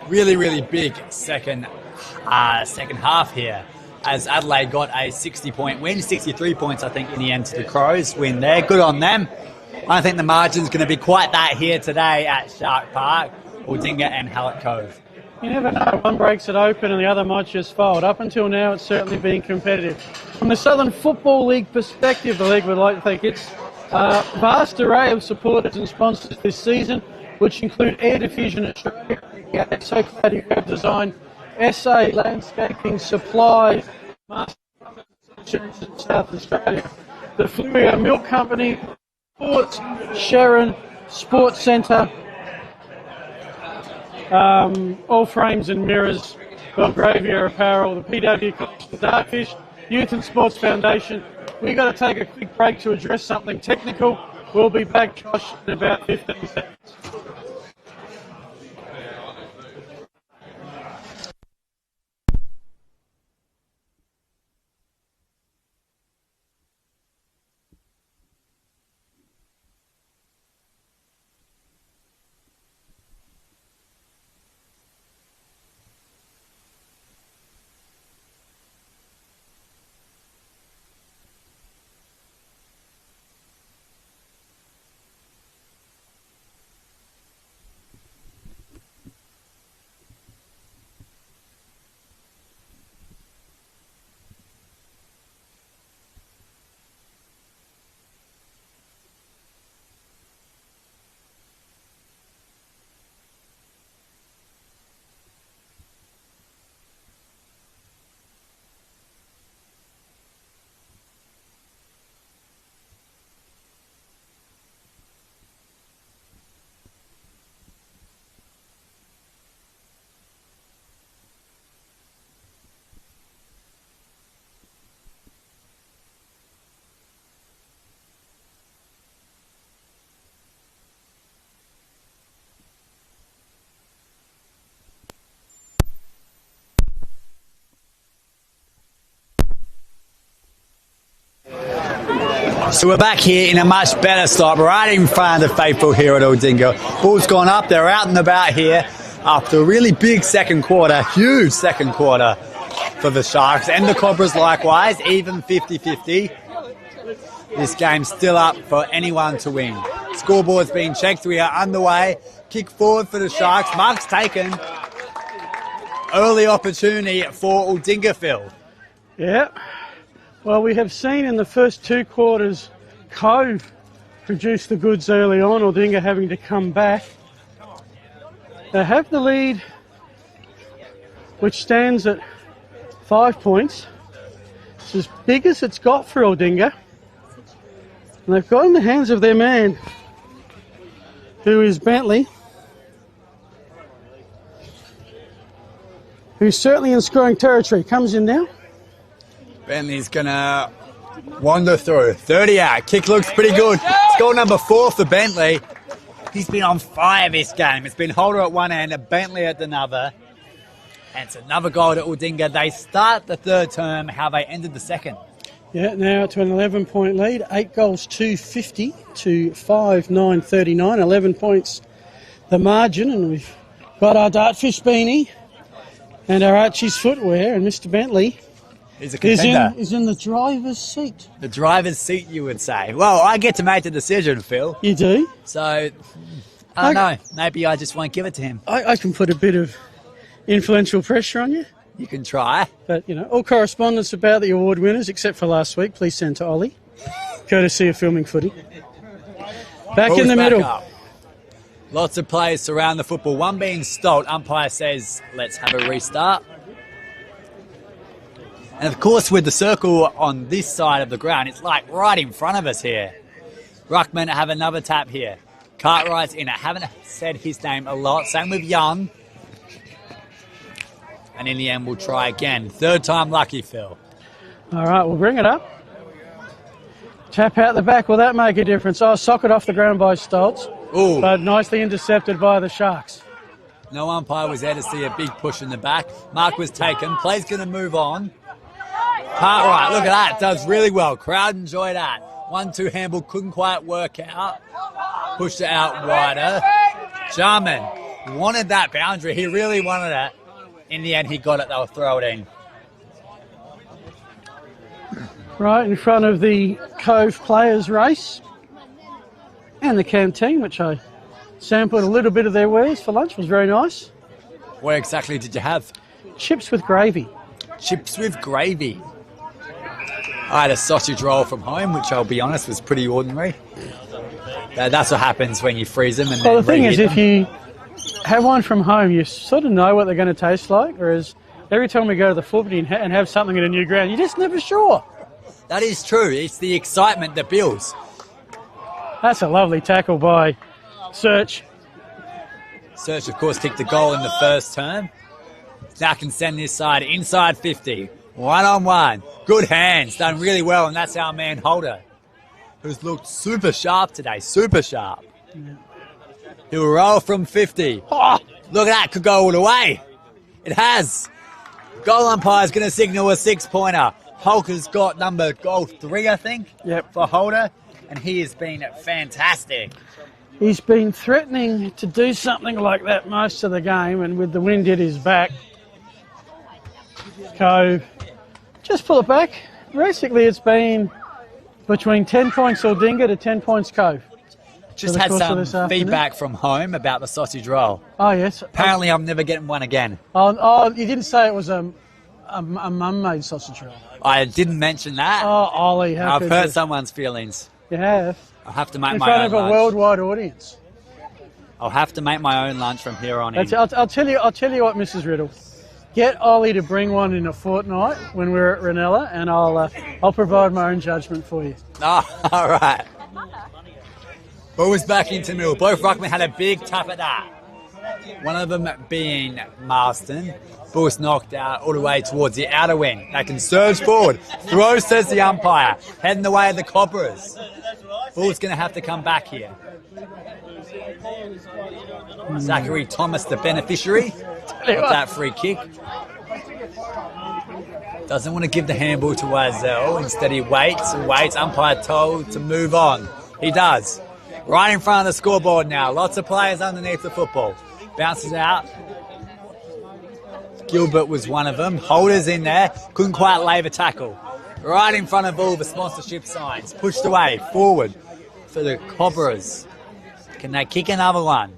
Speaker 2: Really, really big second half here, as Adelaide got a 60-point win, 63 points, I think, in the end to the Crows win there. Good on them. I don't think the margin's going to be quite that here today at Shark Park, Aldinga and Hallett Cove.
Speaker 1: You never know. One breaks it open and the other might just fold. Up until now, it's certainly been competitive. From the Southern Football League perspective, the league would like to thank its vast array of supporters and sponsors this season, which include Air Diffusion Australia, So Cladding Web Design, SA Landscaping Supply, Master Insurance in South Australia, the Fluia Milk Company, Sports, Sharon, Sports Centre, All Frames and Mirrors, Belgravia Apparel, the PW Collection, Dartfish, Youth and Sports Foundation. We've got to take a quick break to address something technical. We'll be back, Josh, in about 15 seconds.
Speaker 2: So we're back here in a much better spot, right in front of the faithful here at Aldinga. Ball's gone up, they're out and about here after a really big second quarter, huge second quarter for the Sharks and the Cobras likewise, even 50-50. This game's still up for anyone to win. Scoreboard's been checked, we are underway. Kick forward for the Sharks, mark's taken. Early opportunity for Aldinga, Phil.
Speaker 1: Yeah. Well, we have seen in the first two quarters Cove produce the goods early on, Aldinga having to come back. They have the lead, which stands at 5 points. It's as big as it's got for Aldinga. And they've got in the hands of their man, who is Bentley, who's certainly in scoring territory. Comes in now.
Speaker 2: Bentley's going to wander through. 30 out. Kick looks pretty good. It's goal number 4 for Bentley. He's been on fire this game. It's been Holder at one end and Bentley at another. And it's another goal to Aldinga. They start the third term, how they ended the second.
Speaker 1: Yeah, now to an 11-point lead. 8 goals, 250 to 5-9-39. 11 points the margin. And we've got our Dartfish beanie and our Archie's footwear. And Mr. Bentley
Speaker 2: He's a contender.
Speaker 1: Is in the driver's seat.
Speaker 2: The driver's seat, you would say. Well, I get to make the decision, Phil.
Speaker 1: You do?
Speaker 2: So, I don't know. Maybe I just won't give it to him.
Speaker 1: I can put a bit of influential pressure on you.
Speaker 2: You can try.
Speaker 1: But, all correspondence about the award winners, except for last week, please send to Ollie, courtesy of Filming Footy. Back in the middle.
Speaker 2: Up. Lots of players surround the football. One being Stolt. Umpire says, let's have a restart. And of course, with the circle on this side of the ground, it's like right in front of us here. Ruckman have another tap here. Cartwright's in it. Haven't said his name a lot. Same with Young. And in the end, we'll try again. Third time lucky, Phil.
Speaker 1: All right, we'll bring it up. Tap out the back. Will that make a difference? Oh, socket off the ground by Stoltz.
Speaker 2: Ooh.
Speaker 1: But nicely intercepted by the Sharks.
Speaker 2: No umpire was there to see a big push in the back. Mark was taken. Play's going to move on. Cartwright, look at that. Does really well. Crowd enjoy that. 1-2 handball. Couldn't quite work out. Pushed it out wider. Jarman wanted that boundary. He really wanted it. In the end, he got it. They'll throw it in.
Speaker 1: Right in front of the Cove Players Race and the canteen, which I sampled a little bit of their wares for lunch. It was very nice.
Speaker 2: What exactly did you have? Chips
Speaker 1: with gravy.
Speaker 2: Chips with gravy. I had a sausage roll from home, which I'll be honest was pretty ordinary. That's what happens when you freeze them. And
Speaker 1: well,
Speaker 2: then
Speaker 1: the thing is,
Speaker 2: them.
Speaker 1: if you have one from home, you sort of know what they're going to taste like, whereas every time we go to the footy and have something in a new ground, you're just never sure.
Speaker 2: That is true. It's the excitement that builds.
Speaker 1: That's a lovely tackle by Search.
Speaker 2: Search, of course, kicked the goal in the first term. Now can send this side inside 50. 1-on-1. Good hands. Done really well, and that's our man Holder, who's looked super sharp today. Super sharp. Yeah. He'll roll from 50. Oh, look at that. Could go all the way. It has. Goal umpire's going to signal a 6-pointer. Holker's got goal 3, I think, for Holder, and he has been fantastic.
Speaker 1: He's been threatening to do something like that most of the game, and with the wind at his back, Cove, just pull it back. Basically, it's been between 10 points Aldinga to 10 points Cove.
Speaker 2: Just had some feedback from home about the sausage roll.
Speaker 1: Oh, yes.
Speaker 2: Apparently, I'm never getting one again.
Speaker 1: Oh, you didn't say it was a mum-made sausage roll.
Speaker 2: I didn't mention that.
Speaker 1: Oh, Ollie, how
Speaker 2: I've hurt someone's feelings.
Speaker 1: You have?
Speaker 2: I'll have to make my own lunch.
Speaker 1: In front of a worldwide audience.
Speaker 2: I'll have to make my own lunch from here on in.
Speaker 1: I'll tell you what, Mrs. Riddle. Get Ollie to bring one in a fortnight when we're at Ranella, and I'll provide my own judgment for you.
Speaker 2: Oh, all right. Bulls back into middle. Both ruckmen had a big tap at that. One of them being Marston. Bulls knocked out all the way towards the outer wing. They can surge forward. Throw, says the umpire. Heading the way of the Cobras. Bulls going to have to come back here. Zachary Thomas, the beneficiary of that free kick. Doesn't want to give the handball to Wazell. Instead he waits and waits. Umpire told to move on. He does. Right in front of the scoreboard now. Lots of players underneath the football. Bounces out. Gilbert was one of them. Holder's in there. Couldn't quite lay the tackle. Right in front of all the sponsorship signs. Pushed away. Forward for the Cobras. Can they kick another one?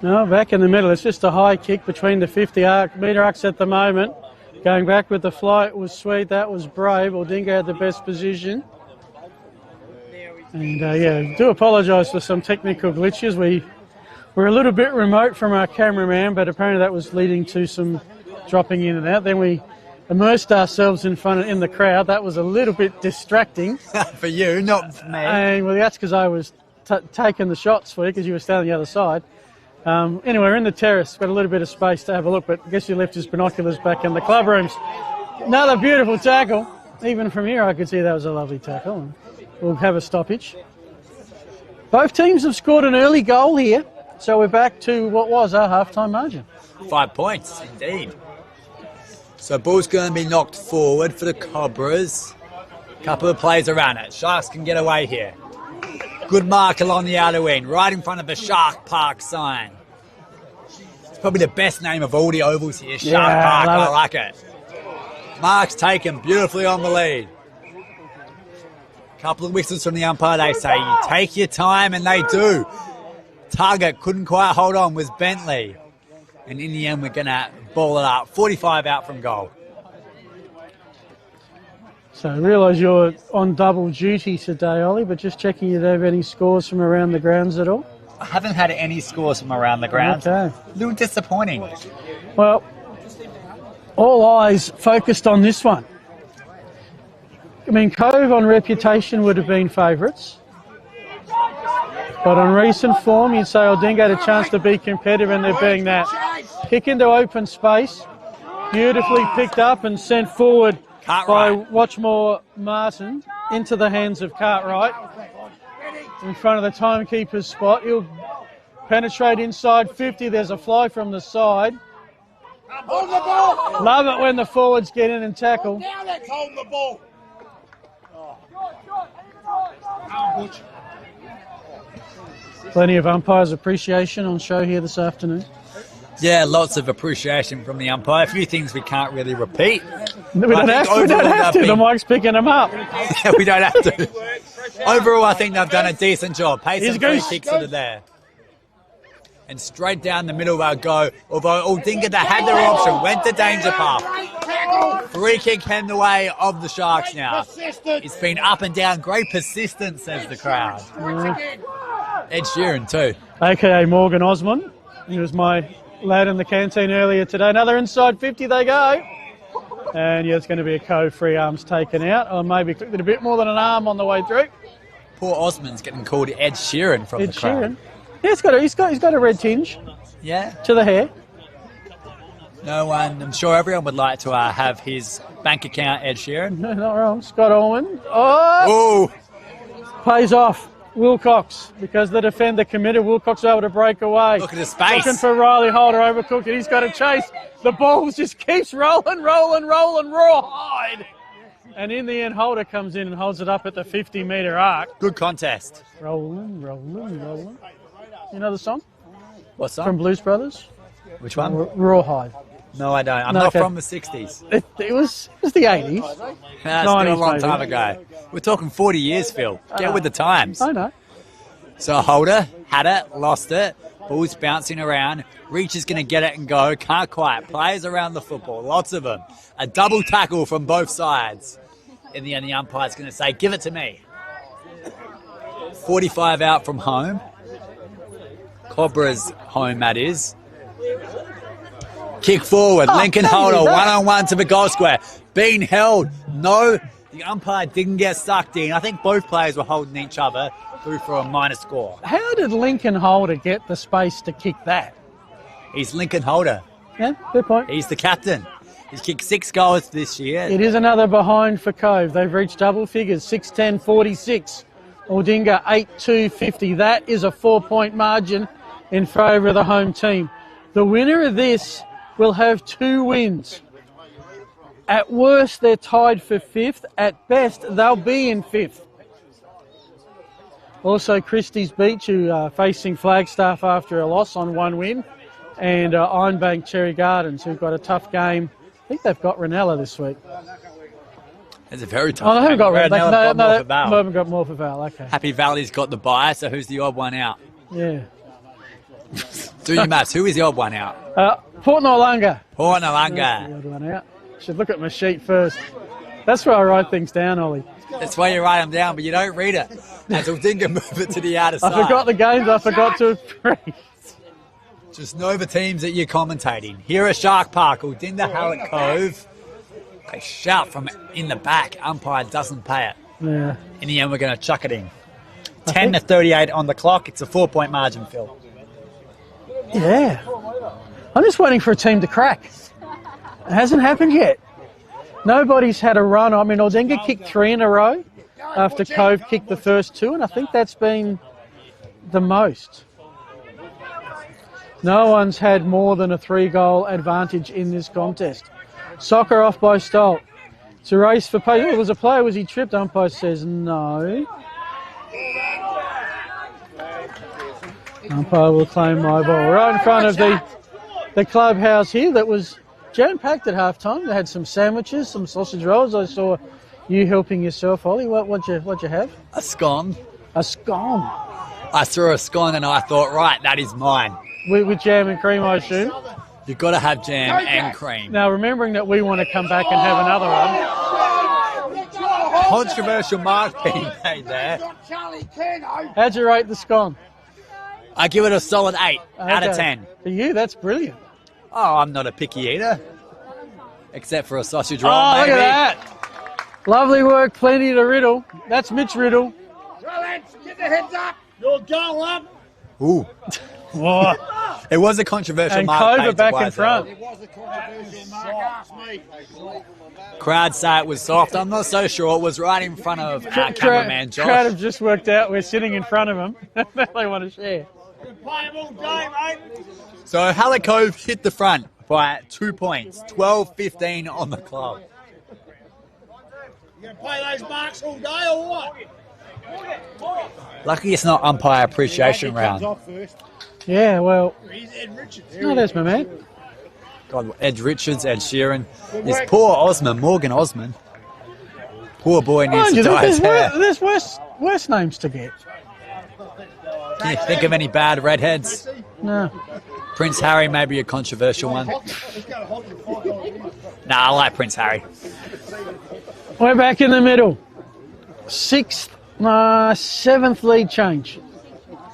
Speaker 1: No, back in the middle. It's just a high kick between the 50-metre arcs at the moment. Going back with the flight was sweet. That was brave. Aldinga had the best position. And, do apologise for some technical glitches. We were a little bit remote from our cameraman, but apparently that was leading to some dropping in and out. Then we immersed ourselves in the crowd. That was a little bit distracting.
Speaker 2: For you, not for me.
Speaker 1: And well, that's because I was taking the shots for you because you were standing on the other side. Anyway, we're in the terrace. Got a little bit of space to have a look, but I guess you left his binoculars back in the club rooms. Another beautiful tackle. Even from here, I could see that was a lovely tackle. We'll have a stoppage. Both teams have scored an early goal here, so we're back to what was our half-time margin.
Speaker 2: 5 points, indeed. So ball's going to be knocked forward for the Cobras. Couple of plays around it. Sharks can get away here. Good mark along the outer wing, right in front of the Shark Park sign. It's probably the best name of all the ovals here, Shark Park. I like it. Mark's taken beautifully on the lead. Couple of whistles from the umpire, they say, you take your time, and they do. Target couldn't quite hold on, was Bentley. And in the end, we're going to ball it up. 45 out from goal.
Speaker 1: So I realise you're on double duty today, Ollie, but just checking you don't have any scores from around the grounds at all?
Speaker 2: I haven't had any scores from around the grounds.
Speaker 1: Okay.
Speaker 2: A little disappointing. Well,
Speaker 1: all eyes focused on this one. I mean, Cove on reputation would have been favourites. But on recent form, you'd say Aldinga had a chance to be competitive, and they're being that. Kick into open space, beautifully picked up and sent forward by Watchmore Martin into the hands of Cartwright. In front of the timekeeper's spot. He'll penetrate inside 50. There's a fly from the side.
Speaker 3: Hold the ball.
Speaker 1: Love it when the forwards get in and tackle.
Speaker 3: Now let's hold the ball.
Speaker 1: Plenty of umpires' appreciation on show here this afternoon.
Speaker 2: Yeah, lots of appreciation from the umpire. A few things we can't really repeat.
Speaker 1: We don't have to. The mic's picking them up.
Speaker 2: Yeah, we don't have to. Overall, I think they've done a decent job. Pace some free kicks that are there. And straight down the middle they'll go. Although Aldinga, they had their option, went to danger path. Free kick heading the way of the Sharks now. It's been up and down. Great persistence, says the crowd. Ed Sheeran too.
Speaker 1: AKA Morgan Osmond. He was my lad in the canteen earlier today. Another inside 50 they go. And yeah, it's going to be a Cove free arms taken out. Or maybe clipped it a bit more than an arm on the way through.
Speaker 2: Poor Osmond's getting called Ed Sheeran from the crowd.
Speaker 1: Sheeran. Yeah, he's got a red tinge.
Speaker 2: Yeah.
Speaker 1: To the hair.
Speaker 2: No one, I'm sure everyone would like to have his bank account Ed Sheeran.
Speaker 1: No, not wrong. Scott Allman. Oh! Pays off. Wilcox, because the defender committed. Wilcox able to break away.
Speaker 2: Look at his face.
Speaker 1: Looking for Riley Holder, overcooked it. He's got a chase. The ball just keeps rolling, rawhide. And in the end, Holder comes in and holds it up at the 50-metre arc.
Speaker 2: Good contest.
Speaker 1: Rolling. You know the song?
Speaker 2: What song?
Speaker 1: From Blues Brothers?
Speaker 2: Which one?
Speaker 1: Rawhide.
Speaker 2: No, I don't. I'm not from the 60s.
Speaker 1: It was the 80s.
Speaker 2: That's still a long time ago. We're talking 40 years, Phil. Get with the times.
Speaker 1: I know.
Speaker 2: So Holder had it, lost it. Ball's bouncing around. Reach is going to get it and go. Can't quite. Players around the football. Lots of them. A double tackle from both sides. In the end, the umpire's going to say, give it to me. 45 out from home. Cobra's home, that is. Kick forward. Lincoln Holder, one-on-one to the goal square. Being held. No, the umpire didn't get sucked in. I think both players were holding each other through for a minor score.
Speaker 1: How did Lincoln Holder get the space to kick that?
Speaker 2: He's Lincoln Holder.
Speaker 1: Yeah, good point.
Speaker 2: He's the captain. He's kicked 6 goals this year.
Speaker 1: It is another behind for Cove. They've reached double figures, 6-10-46. Aldinga 8-2-50. That is a 4-point margin in favour of the home team. The winner of this will have 2 wins. At worst, they're tied for 5th. At best, they'll be in 5th. Also, Christie's Beach, who are facing Flagstaff after a loss on 1 win. And Ironbank Cherry Gardens, who've got a tough game. I think they've got Ranella this week.
Speaker 2: It's a very tough
Speaker 1: game. They haven't got
Speaker 2: Ranella.
Speaker 1: No, haven't got Morpher Val. Okay.
Speaker 2: Happy Valley's got the bye, so who's the odd one out?
Speaker 1: Yeah.
Speaker 2: Do your maths. Who is the odd one out?
Speaker 1: Port Noarlunga.
Speaker 2: Port Noarlunga.
Speaker 1: The odd one out. Should look at my sheet first. That's where I write things down, Ollie.
Speaker 2: That's why you write them down, but you don't read it. As Aldinga move it to the outer side.
Speaker 1: I forgot the games. I forgot to read.
Speaker 2: Just know the teams that you're commentating. Here at Shark Park, Aldinga Hallett Cove. They shout from in the back. Umpire doesn't pay it.
Speaker 1: Yeah.
Speaker 2: In the end, we're going to chuck it in. 10-38 on the clock. It's a 4-point margin, Phil.
Speaker 1: Yeah. I'm just waiting for a team to crack. It hasn't happened yet. Nobody's had a run. I mean, Aldinga kicked 3 in a row after Cove kicked the first 2, and I think that's been the most. No one's had more than a 3-goal advantage in this contest. Soccer off by Stolt. It's a race for pace. It was a player. Was he tripped? Umpire says no. Umpire will claim my ball. Right in front of the clubhouse here that was jam-packed at half-time. They had some sandwiches, some sausage rolls. I saw you helping yourself, Ollie. What'd you have?
Speaker 2: A scone.
Speaker 1: A scone.
Speaker 2: I saw a scone and I thought, right, that is mine.
Speaker 1: With jam and cream, I assume?
Speaker 2: You've got to have jam and cream.
Speaker 1: Now, remembering that we want to come back and have another one.
Speaker 2: Controversial mark being made there.
Speaker 1: How'd you rate the scone?
Speaker 2: I give it a solid 8 out of 10.
Speaker 1: For you, that's brilliant.
Speaker 2: Oh, I'm not a picky eater. Except for a sausage roll,
Speaker 1: maybe.
Speaker 2: Look at that.
Speaker 1: Lovely work, plenty to Riddle. That's Mitch Riddle.
Speaker 3: Get the heads up. You'll go up.
Speaker 2: Ooh.
Speaker 1: Oh.
Speaker 2: It was a controversial
Speaker 1: And
Speaker 2: mark.
Speaker 1: Cove
Speaker 2: paid to
Speaker 1: back in
Speaker 2: Blaisdell.
Speaker 1: front.
Speaker 3: It was a controversial mark. Ask me.
Speaker 2: Crowd say it was soft. I'm not so sure. It was right in front of our cameraman, Josh.
Speaker 1: Crowd have just worked out we're sitting in front of them. They want to share.
Speaker 3: Play them all day, mate.
Speaker 2: So Hallett Cove hit the front by 2 points, 12-15 on the club.
Speaker 3: You going to play those marks all day or what?
Speaker 2: Lucky it's not umpire appreciation round.
Speaker 1: Yeah, well,
Speaker 3: He's Ed Richards.
Speaker 1: no, there's my man.
Speaker 2: God, Ed Richards, Ed Sheeran. This poor Osman, Morgan Osman. Poor boy needs
Speaker 1: Mind
Speaker 2: to
Speaker 1: you,
Speaker 2: dye his hair.
Speaker 1: there's worse names to get.
Speaker 2: Can you think of any bad redheads?
Speaker 1: No.
Speaker 2: Prince Harry may be a controversial one. Nah, I like Prince Harry.
Speaker 1: We're back in the middle. Seventh lead change.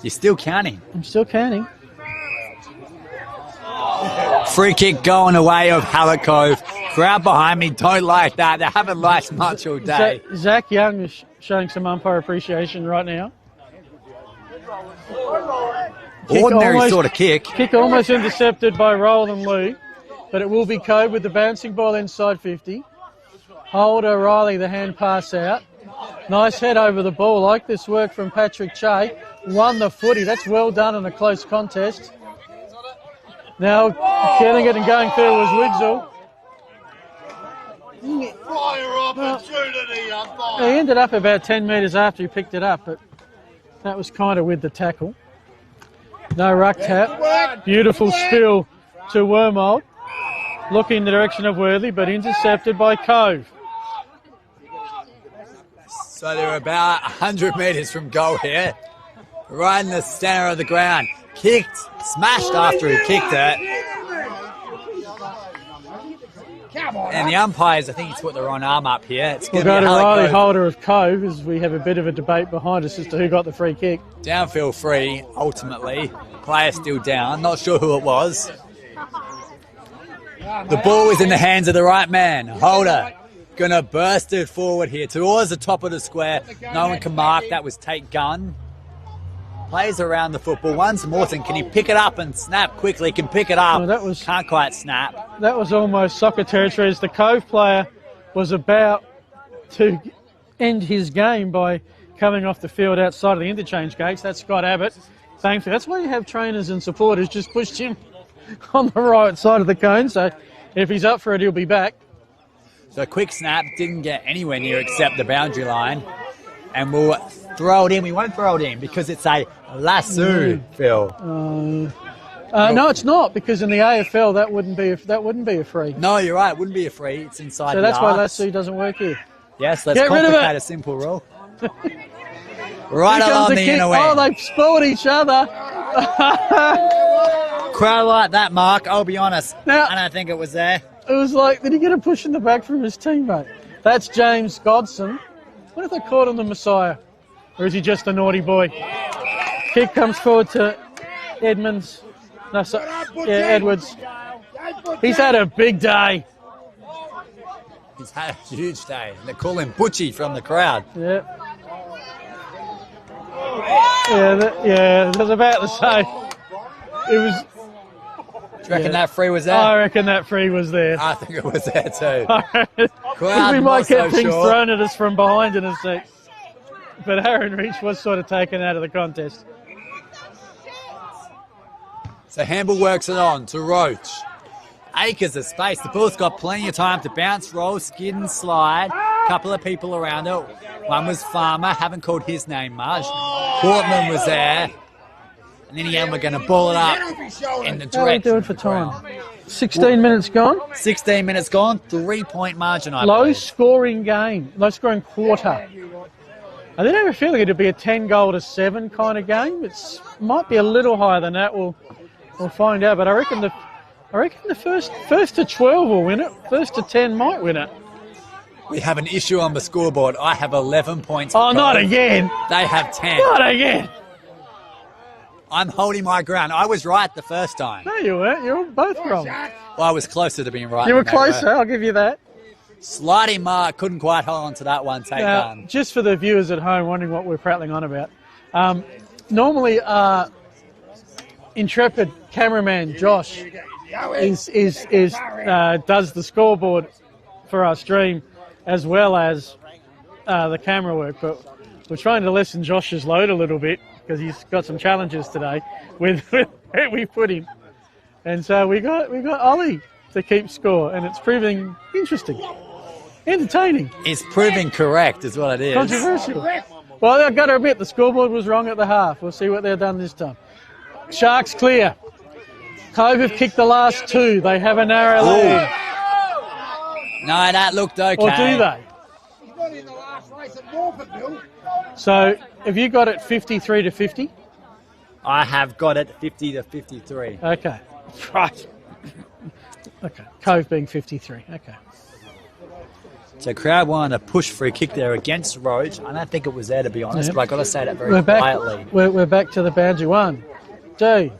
Speaker 2: You're still counting.
Speaker 1: I'm still counting.
Speaker 2: Free kick going away of Hallett Cove. Crowd behind me don't like that. They haven't liked much all day.
Speaker 1: Zach Young is showing some umpire appreciation right now.
Speaker 2: Ordinary sort of kick.
Speaker 1: Kick almost intercepted by Roland Lee, but it will be Cove with the bouncing ball inside 50. Holder Riley, the hand pass out. Nice head over the ball. Like this work from Patrick Che. Won the footy. That's well done in a close contest. Now getting it and going through was Wigzell.
Speaker 3: Fire opportunity, umpire.
Speaker 1: He ended up about 10 metres after he picked it up, but that was kind of with the tackle. No ruck tap. Beautiful spill to Wormold. Looking in the direction of Worthy, but intercepted by Cove.
Speaker 2: So they're about 100 metres from goal here. Right in the centre of the ground. Kicked, smashed after he kicked it. And the umpires, I think he's put the wrong arm up here. It's
Speaker 1: We'll
Speaker 2: going
Speaker 1: go
Speaker 2: to
Speaker 1: to
Speaker 2: be
Speaker 1: Riley
Speaker 2: Hallett Cove.
Speaker 1: Holder of Cove as we have a bit of a debate behind us as to who got the free kick.
Speaker 2: Downfield free, ultimately. Player still down. Not sure who it was. The ball is in the hands of the right man. Holder going to burst it forward here towards the top of the square. No one can mark. That was Tate Gunn. Plays around the football. Once Morton, can he pick it up and snap quickly? Can pick it up.
Speaker 1: No,
Speaker 2: Can't quite snap.
Speaker 1: That was almost soccer territory as the Cove player was about to end his game by coming off the field outside of the interchange gates. That's Scott Abbott. Thankfully, that's why you have trainers and supporters just pushed him on the right side of the cone. So if he's up for it, he'll be back.
Speaker 2: So quick snap, didn't get anywhere near except the boundary line. And we'll throw it in. We won't throw it in because it's a lasso, Phil.
Speaker 1: No, it's not, because in the AFL that wouldn't be a free.
Speaker 2: No, you're right. It wouldn't be a free. It's inside
Speaker 1: So
Speaker 2: the
Speaker 1: that's why
Speaker 2: arcs.
Speaker 1: lasso doesn't work here.
Speaker 2: Yes, let's
Speaker 1: Get rid of
Speaker 2: complicate
Speaker 1: it.
Speaker 2: a simple rule. Right
Speaker 1: Here comes
Speaker 2: along the
Speaker 1: kick.
Speaker 2: inner
Speaker 1: Oh,
Speaker 2: wing.
Speaker 1: they've spoiled each other.
Speaker 2: Crowd like that, Mark. I'll be honest.
Speaker 1: Now-
Speaker 2: I don't think it was there.
Speaker 1: It was like, did he get a push in the back from his teammate? That's James Godson. What if they called him the Messiah? Or is he just a naughty boy? Kick comes forward to Edmonds. No, Edwards. He's had a big day.
Speaker 2: He's had a huge day. They call him Butchie from the crowd.
Speaker 1: Yeah. Yeah, I was about to say. It was.
Speaker 2: Do you reckon that free was there?
Speaker 1: I reckon that free was there.
Speaker 2: I think it was there too.
Speaker 1: we
Speaker 2: not
Speaker 1: might get
Speaker 2: so
Speaker 1: things
Speaker 2: sure.
Speaker 1: thrown at us from behind in a sec. But Aaron Reach was sort of taken out of the contest.
Speaker 2: So Hamble works it on to Roach. Acres of space. The ball's got plenty of time to bounce, roll, skid and slide. Couple of people around it. One was Farmer. Haven't called his name much. Portman was there. And then again, we're going to ball it up in the
Speaker 1: How are we
Speaker 2: direction
Speaker 1: doing
Speaker 2: of
Speaker 1: for
Speaker 2: the ground.
Speaker 1: time? 16 minutes gone.
Speaker 2: 16 minutes gone. 3-point margin, I
Speaker 1: Low
Speaker 2: believe.
Speaker 1: scoring game. Low scoring quarter. I didn't have a feeling it'd be a 10-7 kind of game. It might be a little higher than that. We'll find out. But I reckon the first to 12 will win it. First to 10 might win it.
Speaker 2: We have an issue on the scoreboard. I have 11 points.
Speaker 1: Oh,
Speaker 2: for
Speaker 1: not
Speaker 2: Cove.
Speaker 1: again.
Speaker 2: They have 10.
Speaker 1: Not again.
Speaker 2: I'm holding my ground. I was right the first time.
Speaker 1: No, you weren't. You were both wrong.
Speaker 2: Well, I was closer to being right.
Speaker 1: You were
Speaker 2: than they
Speaker 1: closer. I'll give you that.
Speaker 2: Sliding mark, couldn't quite hold on to that one. Take on.
Speaker 1: Just for the viewers at home wondering what we're prattling on about. Normally, intrepid cameraman Josh does the scoreboard for our stream as well as the camera work, but we're trying to lessen Josh's load a little bit because he's got some challenges today with where we put him, and so we got Ollie to keep score, and it's proving interesting, entertaining.
Speaker 2: It's proving correct, is what it is.
Speaker 1: Controversial. Well, I've got to admit the scoreboard was wrong at the half. We'll see what they've done this time. Sharks clear. Cove have kicked the last 2. They have a narrow lead.
Speaker 2: No, that looked okay.
Speaker 1: Or do they? So, have you got it 53 to 50?
Speaker 2: I have got it 50 to 53.
Speaker 1: Okay. Right. Okay. Cove being 53. Okay.
Speaker 2: So crowd wanted a push for a kick there against Roach. I don't think it was there, to be honest, but I've got to say that very quietly.
Speaker 1: We're back to the boundary. 1, 2.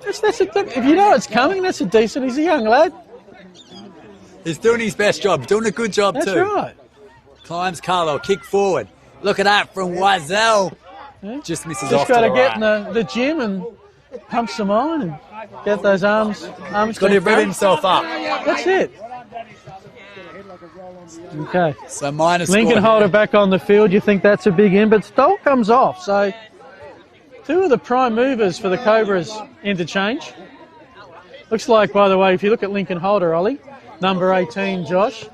Speaker 1: If you know it's coming, that's a decent. He's a young lad.
Speaker 2: He's doing his best job, doing a good job too.
Speaker 1: That's right.
Speaker 2: Climbs Carlo, kick forward. Look at that from Wiesel.
Speaker 1: Yeah.
Speaker 2: Just misses
Speaker 1: Just
Speaker 2: off to the
Speaker 1: got to get
Speaker 2: right.
Speaker 1: in the gym and pump some iron and get those arms.
Speaker 2: Got to rev himself up.
Speaker 1: That's it. Okay.
Speaker 2: So minus
Speaker 1: Lincoln Holder back on the field. You think that's a big in, but Stoll comes off. So 2 of the prime movers for the Cobras interchange. Looks like, by the way, if you look at Lincoln Holder, Ollie, number 18, Josh,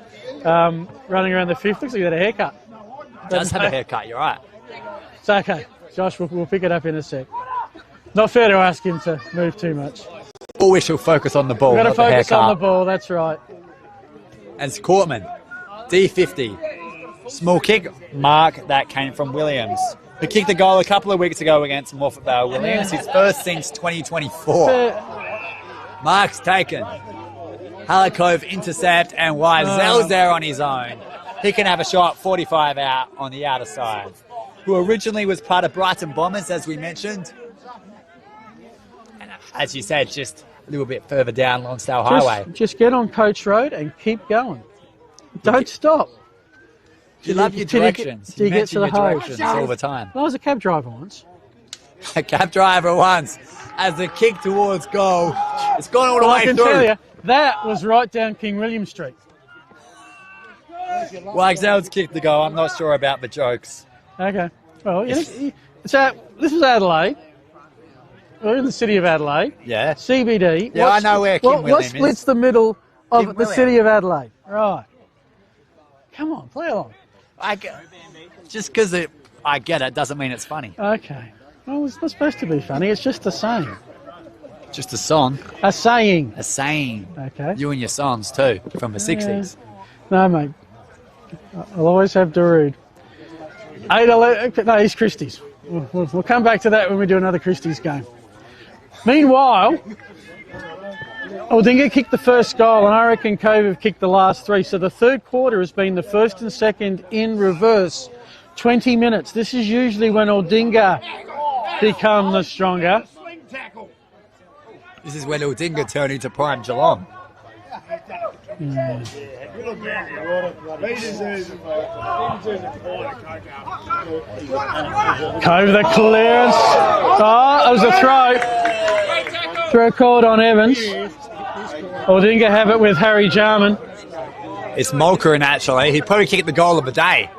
Speaker 1: running around the 5th, looks like he had a haircut.
Speaker 2: Does have a haircut, you're right.
Speaker 1: It's okay. Josh, we'll pick it up in a sec. Not fair to ask him to move too much.
Speaker 2: Or we shall focus on the ball.
Speaker 1: We've got to focus on the ball, that's right.
Speaker 2: As Courtman, D50. Small kick, mark, that came from Williams, who kicked the goal a couple of weeks ago against Morfett Vale Williams, his first since 2024. Mark's taken. Halakov intercept, and Wiesel's there on his own. He can have a shot 45 out on the outer side. Who originally was part of Brighton Bombers, as we mentioned. And as you said, just a little bit further down Lonsdale Highway.
Speaker 1: Just get on Coach Road and keep going. Don't stop.
Speaker 2: You love your directions.
Speaker 1: You get to the
Speaker 2: directions all the time.
Speaker 1: I was a cab driver once.
Speaker 2: A cab driver once. As the kick towards goal, it's gone all the way through.
Speaker 1: I can tell you, that was right down King William Street.
Speaker 2: Wagzel's kicked the goal. I'm not sure about the jokes.
Speaker 1: Okay. Well, this is Adelaide. We're in the city of Adelaide.
Speaker 2: Yeah.
Speaker 1: CBD.
Speaker 2: Yeah, I know where King William is.
Speaker 1: What splits the middle of the city of Adelaide? Right. Come on, play along.
Speaker 2: Just because I get it doesn't mean it's funny.
Speaker 1: Okay. Well, it's not supposed to be funny. It's just a saying.
Speaker 2: Just a song.
Speaker 1: A saying.
Speaker 2: A saying.
Speaker 1: Okay.
Speaker 2: You and your songs too, from the 60s.
Speaker 1: No, mate. I'll always have Darude. 8-11. No, he's Christie's. We'll come back to that when we do another Christie's game. Meanwhile, Aldinga kicked the first goal, and I reckon Cove have kicked the last 3. So the third quarter has been the first and second in reverse. 20 minutes. This is usually when Aldinga become the stronger.
Speaker 2: This is when Aldinga turned into prime Geelong.
Speaker 1: Cove the clearance. Oh, that was a throw. Throw called on Evans. Aldinga have it with Harry Jarman.
Speaker 2: It's Mulcairn, actually. He'd probably kick the goal of the day,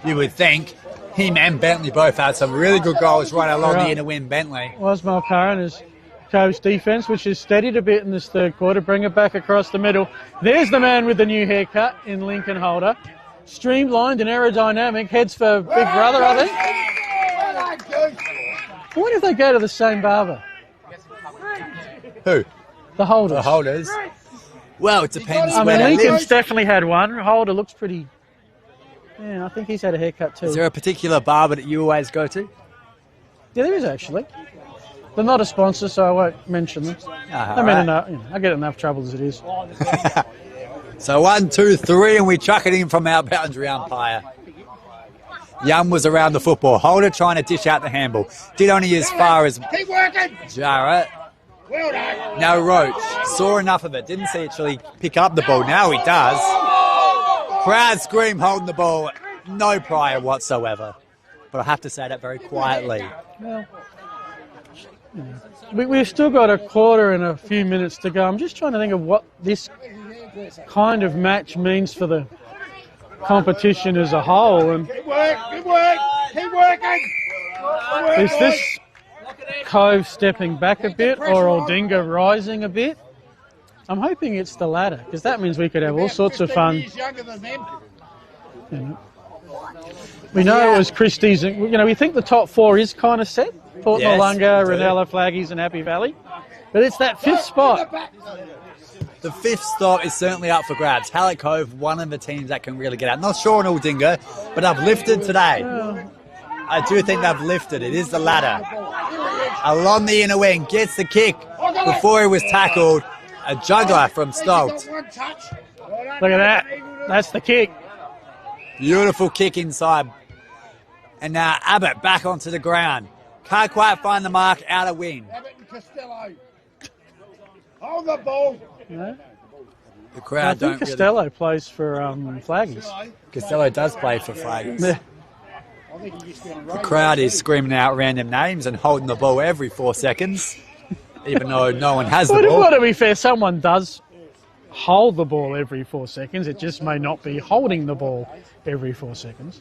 Speaker 2: you would think. Him and Bentley both had some really good goals right along the inner wing, Bentley.
Speaker 1: Was Mulcairn is Cove's defence, which has steadied a bit in this third quarter. Bring it back across the middle. There's the man with the new haircut in Lincoln Holder. Streamlined and aerodynamic. Heads for Big Brother, I think. I wonder if they go to the same barber.
Speaker 2: Who?
Speaker 1: The Holders.
Speaker 2: The Holders. Well, it depends
Speaker 1: I
Speaker 2: where
Speaker 1: mean,
Speaker 2: they
Speaker 1: Lincoln's
Speaker 2: live.
Speaker 1: definitely had one. Holder looks pretty... Yeah, I think he's had a haircut too.
Speaker 2: Is there a particular barber that you always go to?
Speaker 1: Yeah, there is actually. They're not a sponsor, so I won't mention them. I mean, I get enough trouble as it is.
Speaker 2: So 1, 2, 3, and we chuck it in from our boundary umpire. Young was around the football. Holder trying to dish out the handball. Did only as far as Jarrett.
Speaker 3: Well done.
Speaker 2: Now Roach saw enough of it, didn't see it actually pick up the ball. Now he does. Crowd scream holding the ball, no prior whatsoever. But I have to say that very quietly.
Speaker 1: Well, we've still got a quarter and a few minutes to go. I'm just trying to think of what this kind of match means for the competition as a whole. And
Speaker 3: Good work. Good work. Keep working.
Speaker 1: is this Cove stepping back a bit or Aldinga rising a bit? I'm hoping it's the latter, because that means we could have all sorts of fun.
Speaker 3: He's younger than them.
Speaker 1: You know. We know it was Christie's. We think the top four is kind of set. Port
Speaker 2: Yes,
Speaker 1: Noarlunga,
Speaker 2: we do.
Speaker 1: Ranella, Flaggies and Happy Valley. But it's that fifth spot.
Speaker 2: The fifth stop is certainly up for grabs. Hallett Cove, one of the teams that can really get out. Not sure on Aldinga, but they've lifted today. I do think they've lifted. It is the ladder. Along the inner wing, gets the kick before he was tackled. A juggler from Stolt.
Speaker 3: One touch.
Speaker 1: Look at that. That's the kick.
Speaker 2: Beautiful kick inside. And now Abbott back onto the ground. Can't quite find the mark, out of win.
Speaker 3: Abbott and Costello. Hold the ball.
Speaker 1: Yeah.
Speaker 2: The
Speaker 1: I
Speaker 2: crowd
Speaker 1: think
Speaker 2: don't
Speaker 1: Costello plays for Flaggies.
Speaker 2: really... Costello does play for Flaggers.
Speaker 1: Yeah.
Speaker 3: I think he used to be on
Speaker 2: The crowd is screaming out random names and holding the ball every 4 seconds, even though no one has the ball.
Speaker 1: Well, to be fair, someone does hold the ball every 4 seconds. It just may not be holding the ball every 4 seconds.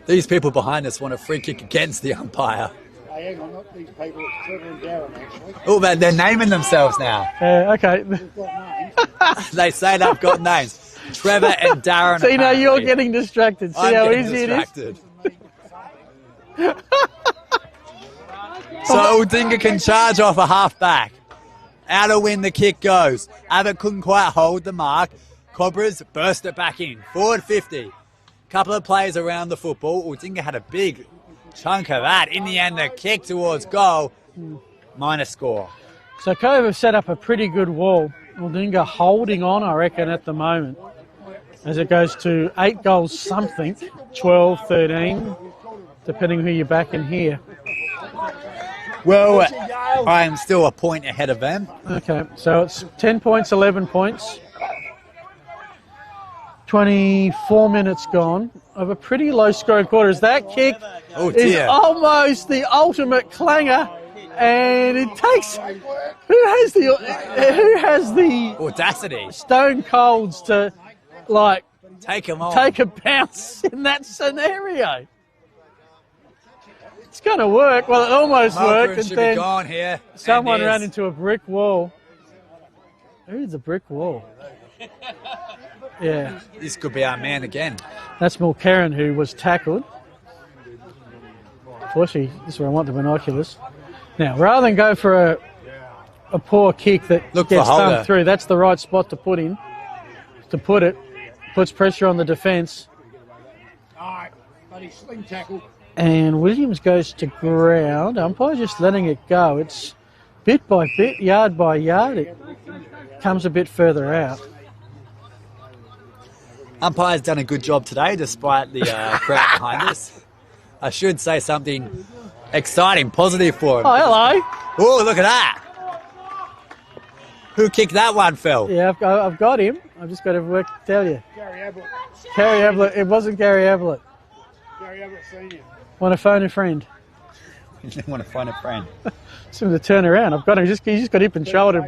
Speaker 2: These people behind us want a free kick against the umpire.
Speaker 3: Hey, hang on, not these people. It's Trevor and Darren, actually.
Speaker 2: Oh, they're naming themselves now.
Speaker 1: Okay.
Speaker 3: We've got names.
Speaker 2: They say they've got names. Trevor and Darren.
Speaker 1: See, now you're
Speaker 2: apparently.
Speaker 1: getting distracted. See
Speaker 2: I'm
Speaker 1: how
Speaker 2: getting
Speaker 1: easy
Speaker 2: distracted. So Aldinga can charge off a half-back. Out of win the kick goes. Abbott couldn't quite hold the mark. Cobras burst it back in. Forward 50. Couple of players around the football. Aldinga had a big chunk of that. In the end, the kick towards goal. Minus score.
Speaker 1: So Cove have set up a pretty good wall. Aldinga holding on, I reckon, at the moment. As it goes to 8 goals something, 12, 13, depending who you're backing here.
Speaker 2: Well, I am still a point ahead of them.
Speaker 1: Okay, so it's 10 points, 11 points. 24 minutes gone of a pretty low-scoring quarter. As that kick
Speaker 2: Oh,
Speaker 1: is
Speaker 2: dear.
Speaker 1: almost the ultimate clanger, and it takes... Who has the
Speaker 2: Audacity.
Speaker 1: stone colds to, like,
Speaker 2: Take them on.
Speaker 1: take a bounce in that scenario? It's going to work. Well, it almost worked, and
Speaker 2: should be
Speaker 1: then
Speaker 2: gone here.
Speaker 1: someone
Speaker 2: And
Speaker 1: ran
Speaker 2: is.
Speaker 1: into a brick wall. Who's the brick wall? Yeah,
Speaker 2: This could be our man again.
Speaker 1: that's Mulcairn, who was tackled. Unfortunately, this is where I want the binoculars. Now, rather than go for a poor kick that
Speaker 2: Look for
Speaker 1: gets
Speaker 2: Holder.
Speaker 1: thumped through, that's the right spot to put in. To put it, puts pressure on the defence.
Speaker 3: All right, buddy, sling tackle.
Speaker 1: And Williams goes to ground. Umpire just letting it go. It's bit by bit, yard by yard. It comes a bit further out.
Speaker 2: Umpire's done a good job today, despite the crowd behind us. I should say something exciting, positive for him.
Speaker 1: Oh, hello.
Speaker 2: Oh, look at that. Who kicked that one, Phil?
Speaker 1: Yeah, I've got him. I've just got to work to tell you.
Speaker 3: Gary Ablett.
Speaker 1: Gary Ablett. It wasn't Gary Ablett.
Speaker 3: Gary Ablett Senior.
Speaker 1: Want to phone a friend?
Speaker 2: You didn't want to find a friend.
Speaker 1: Just to turn around. I've got him. He just got hip and shouldered.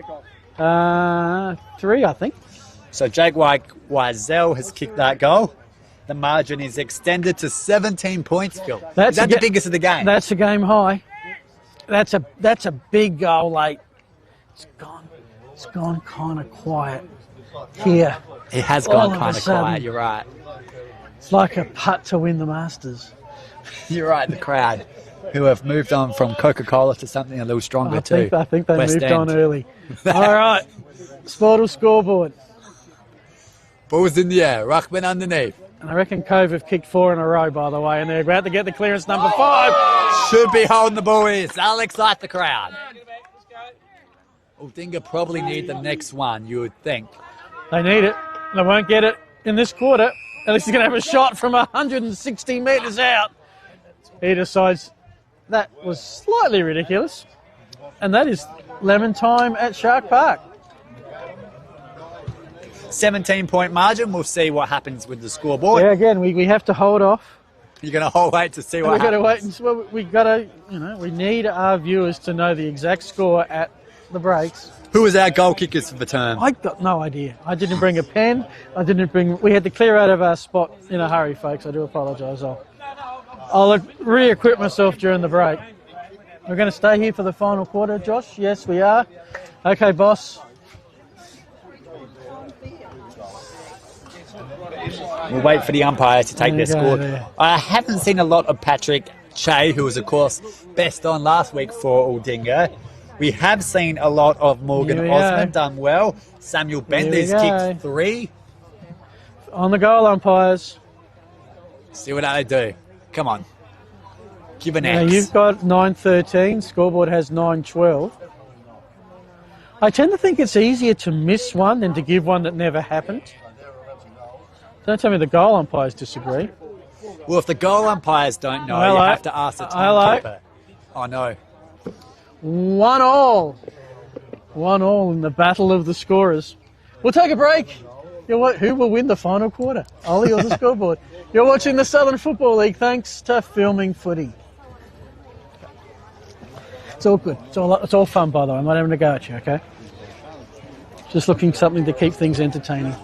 Speaker 1: 3, I think.
Speaker 2: So Jake Wiesel has kicked that goal. The margin is extended to 17 points, Phil. Is that the biggest of the game?
Speaker 1: That's a game high. That's a big goal late. It's gone kind of quiet here.
Speaker 2: It has
Speaker 1: all
Speaker 2: gone
Speaker 1: of a
Speaker 2: kind of
Speaker 1: sudden.
Speaker 2: quiet, you're right.
Speaker 1: It's like a putt to win the Masters.
Speaker 2: You're right, the crowd, who have moved on from Coca-Cola to something a little stronger too.
Speaker 1: I think they
Speaker 2: West
Speaker 1: moved
Speaker 2: End.
Speaker 1: on early. All right. Sportal scoreboard.
Speaker 2: Ball's in the air, Ruckman underneath.
Speaker 1: And I reckon Cove have kicked 4 in a row, by the way, and they're about to get the clearance number 5.
Speaker 2: Should be holding the ball is. That'll excite the crowd. Aldinga probably need the next one, you would think.
Speaker 1: They need it. They won't get it in this quarter. At least he's going to have a shot from 160 metres out. He decides that was slightly ridiculous. and that is lemon time at Shark Park.
Speaker 2: 17-point margin. We'll see what happens with the scoreboard.
Speaker 1: Yeah, again, we have to hold off.
Speaker 2: You're going to hold wait to see what
Speaker 1: We've got to
Speaker 2: happens.
Speaker 1: wait and we got to, we need our viewers to know the exact score at the breaks.
Speaker 2: Who was our goal kickers for the term?
Speaker 1: I got no idea. I didn't bring a pen. We had to clear out of our spot in a hurry, folks. I do apologise. I'll re-equip myself during the break. We're going to stay here for the final quarter, Josh. Yes, we are. Okay, boss.
Speaker 2: We'll wait for the umpires to take their score.
Speaker 1: There.
Speaker 2: I haven't seen a lot of Patrick Che, who was, of course, best on last week for Aldinga. We have seen a lot of Morgan Osmond done well. Samuel Bender's kicked 3.
Speaker 1: On the goal, umpires.
Speaker 2: See what they do. Come on. Give an
Speaker 1: Now,
Speaker 2: X.
Speaker 1: you've got 9-13. Scoreboard has 9-12. I tend to think it's easier to miss one than to give one that never happened. Don't tell me the goal umpires disagree.
Speaker 2: Well, if the goal umpires don't know,
Speaker 1: Hello.
Speaker 2: you have to ask the timekeeper. Oh, no.
Speaker 1: 1-1. 1-1 in the battle of the scorers. We'll take a break. Who will win the final quarter? Ollie or the scoreboard? You're watching the Southern Football League thanks to Filming Footy. It's all good. It's all fun, by the way. I'm not having a go at you, okay? Just looking for something to keep things entertaining.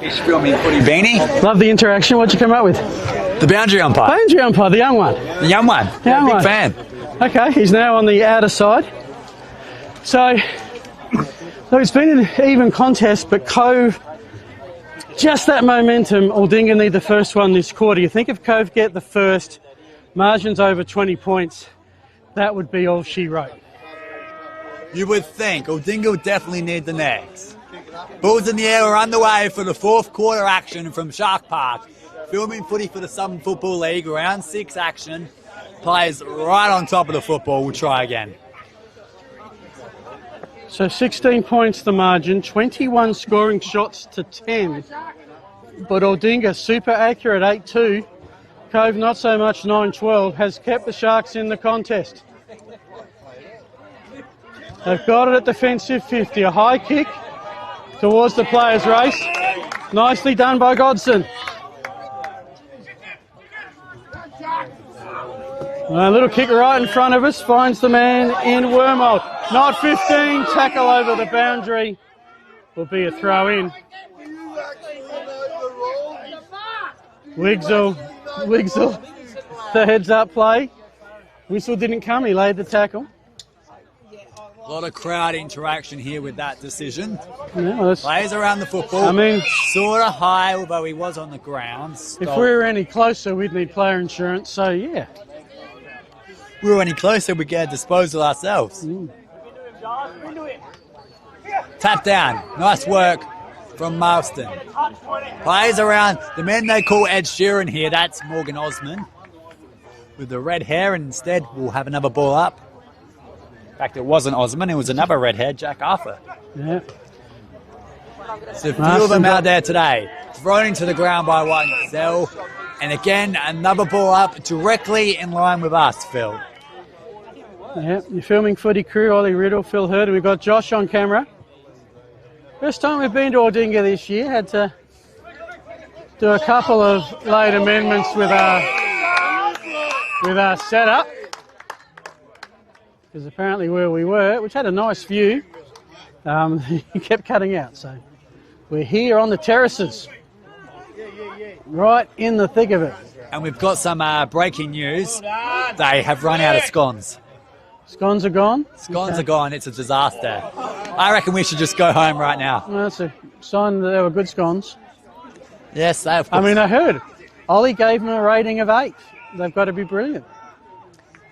Speaker 2: He's filming footy beanie.
Speaker 1: Love the interaction. What'd you come up with?
Speaker 2: The boundary umpire.
Speaker 1: Boundary umpire, the young one.
Speaker 2: The young one.
Speaker 1: Young
Speaker 2: Big
Speaker 1: one.
Speaker 2: fan.
Speaker 1: Okay, he's now on the outer side. So, look, it's been an even contest, but Cove, just that momentum. Aldinga need the first one this quarter. You think if Cove get the first, margins over 20 points, that would be all she wrote.
Speaker 2: You would think. Aldinga would definitely need the next. Bulls in the air are underway for the fourth quarter action from Shark Park. Filming footy for the Southern Football League, round 6 action. Players right on top of the football. We'll try again.
Speaker 1: So 16 points the margin, 21 scoring shots to 10. But Aldinga super accurate, 8-2. Cove not so much, 9-12, has kept the Sharks in the contest. They've got it at defensive 50, a high kick towards the players' race. Nicely done by Godson. A little kick right in front of us, finds the man in Wormald. Not 15, tackle over the boundary. Will be a throw in. Wigzell, the heads up play. Whistle didn't come, he laid the tackle.
Speaker 2: A lot of crowd interaction here with that decision.
Speaker 1: Yeah, well,
Speaker 2: Players around the football.
Speaker 1: I mean,
Speaker 2: sort of high, although he was on the ground.
Speaker 1: if we were any closer, we'd need player insurance, so yeah.
Speaker 2: If we were any closer, we'd get a disposal ourselves. Tap down. Nice work from Marston. Players around. The man they call Ed Sheeran here, that's Morgan Osman. With the red hair, and instead we'll have another ball up. In fact, it wasn't Osman, it was another red hair, Jack Arthur.
Speaker 1: Yeah.
Speaker 2: So a few of them out there today. Thrown into the ground by one Zell. And again, another ball up directly in line with us, Phil.
Speaker 1: Yeah, you're filming footy crew, Ollie Riddle, Phil Hurd, we've got Josh on camera. First time we've been to Aldinga this year, had to do a couple of late amendments with our setup. Because apparently where we were, which had a nice view, he kept cutting out. So we're here on the terraces, right in the thick of it.
Speaker 2: And we've got some breaking news. They have run out of scones.
Speaker 1: Scones are gone?
Speaker 2: Scones are gone. It's a disaster. I reckon we should just go home right now.
Speaker 1: Well, that's a sign that they were good scones.
Speaker 2: Yes, they have.
Speaker 1: I mean, I heard Ollie gave them a rating of 8. They've got to be brilliant.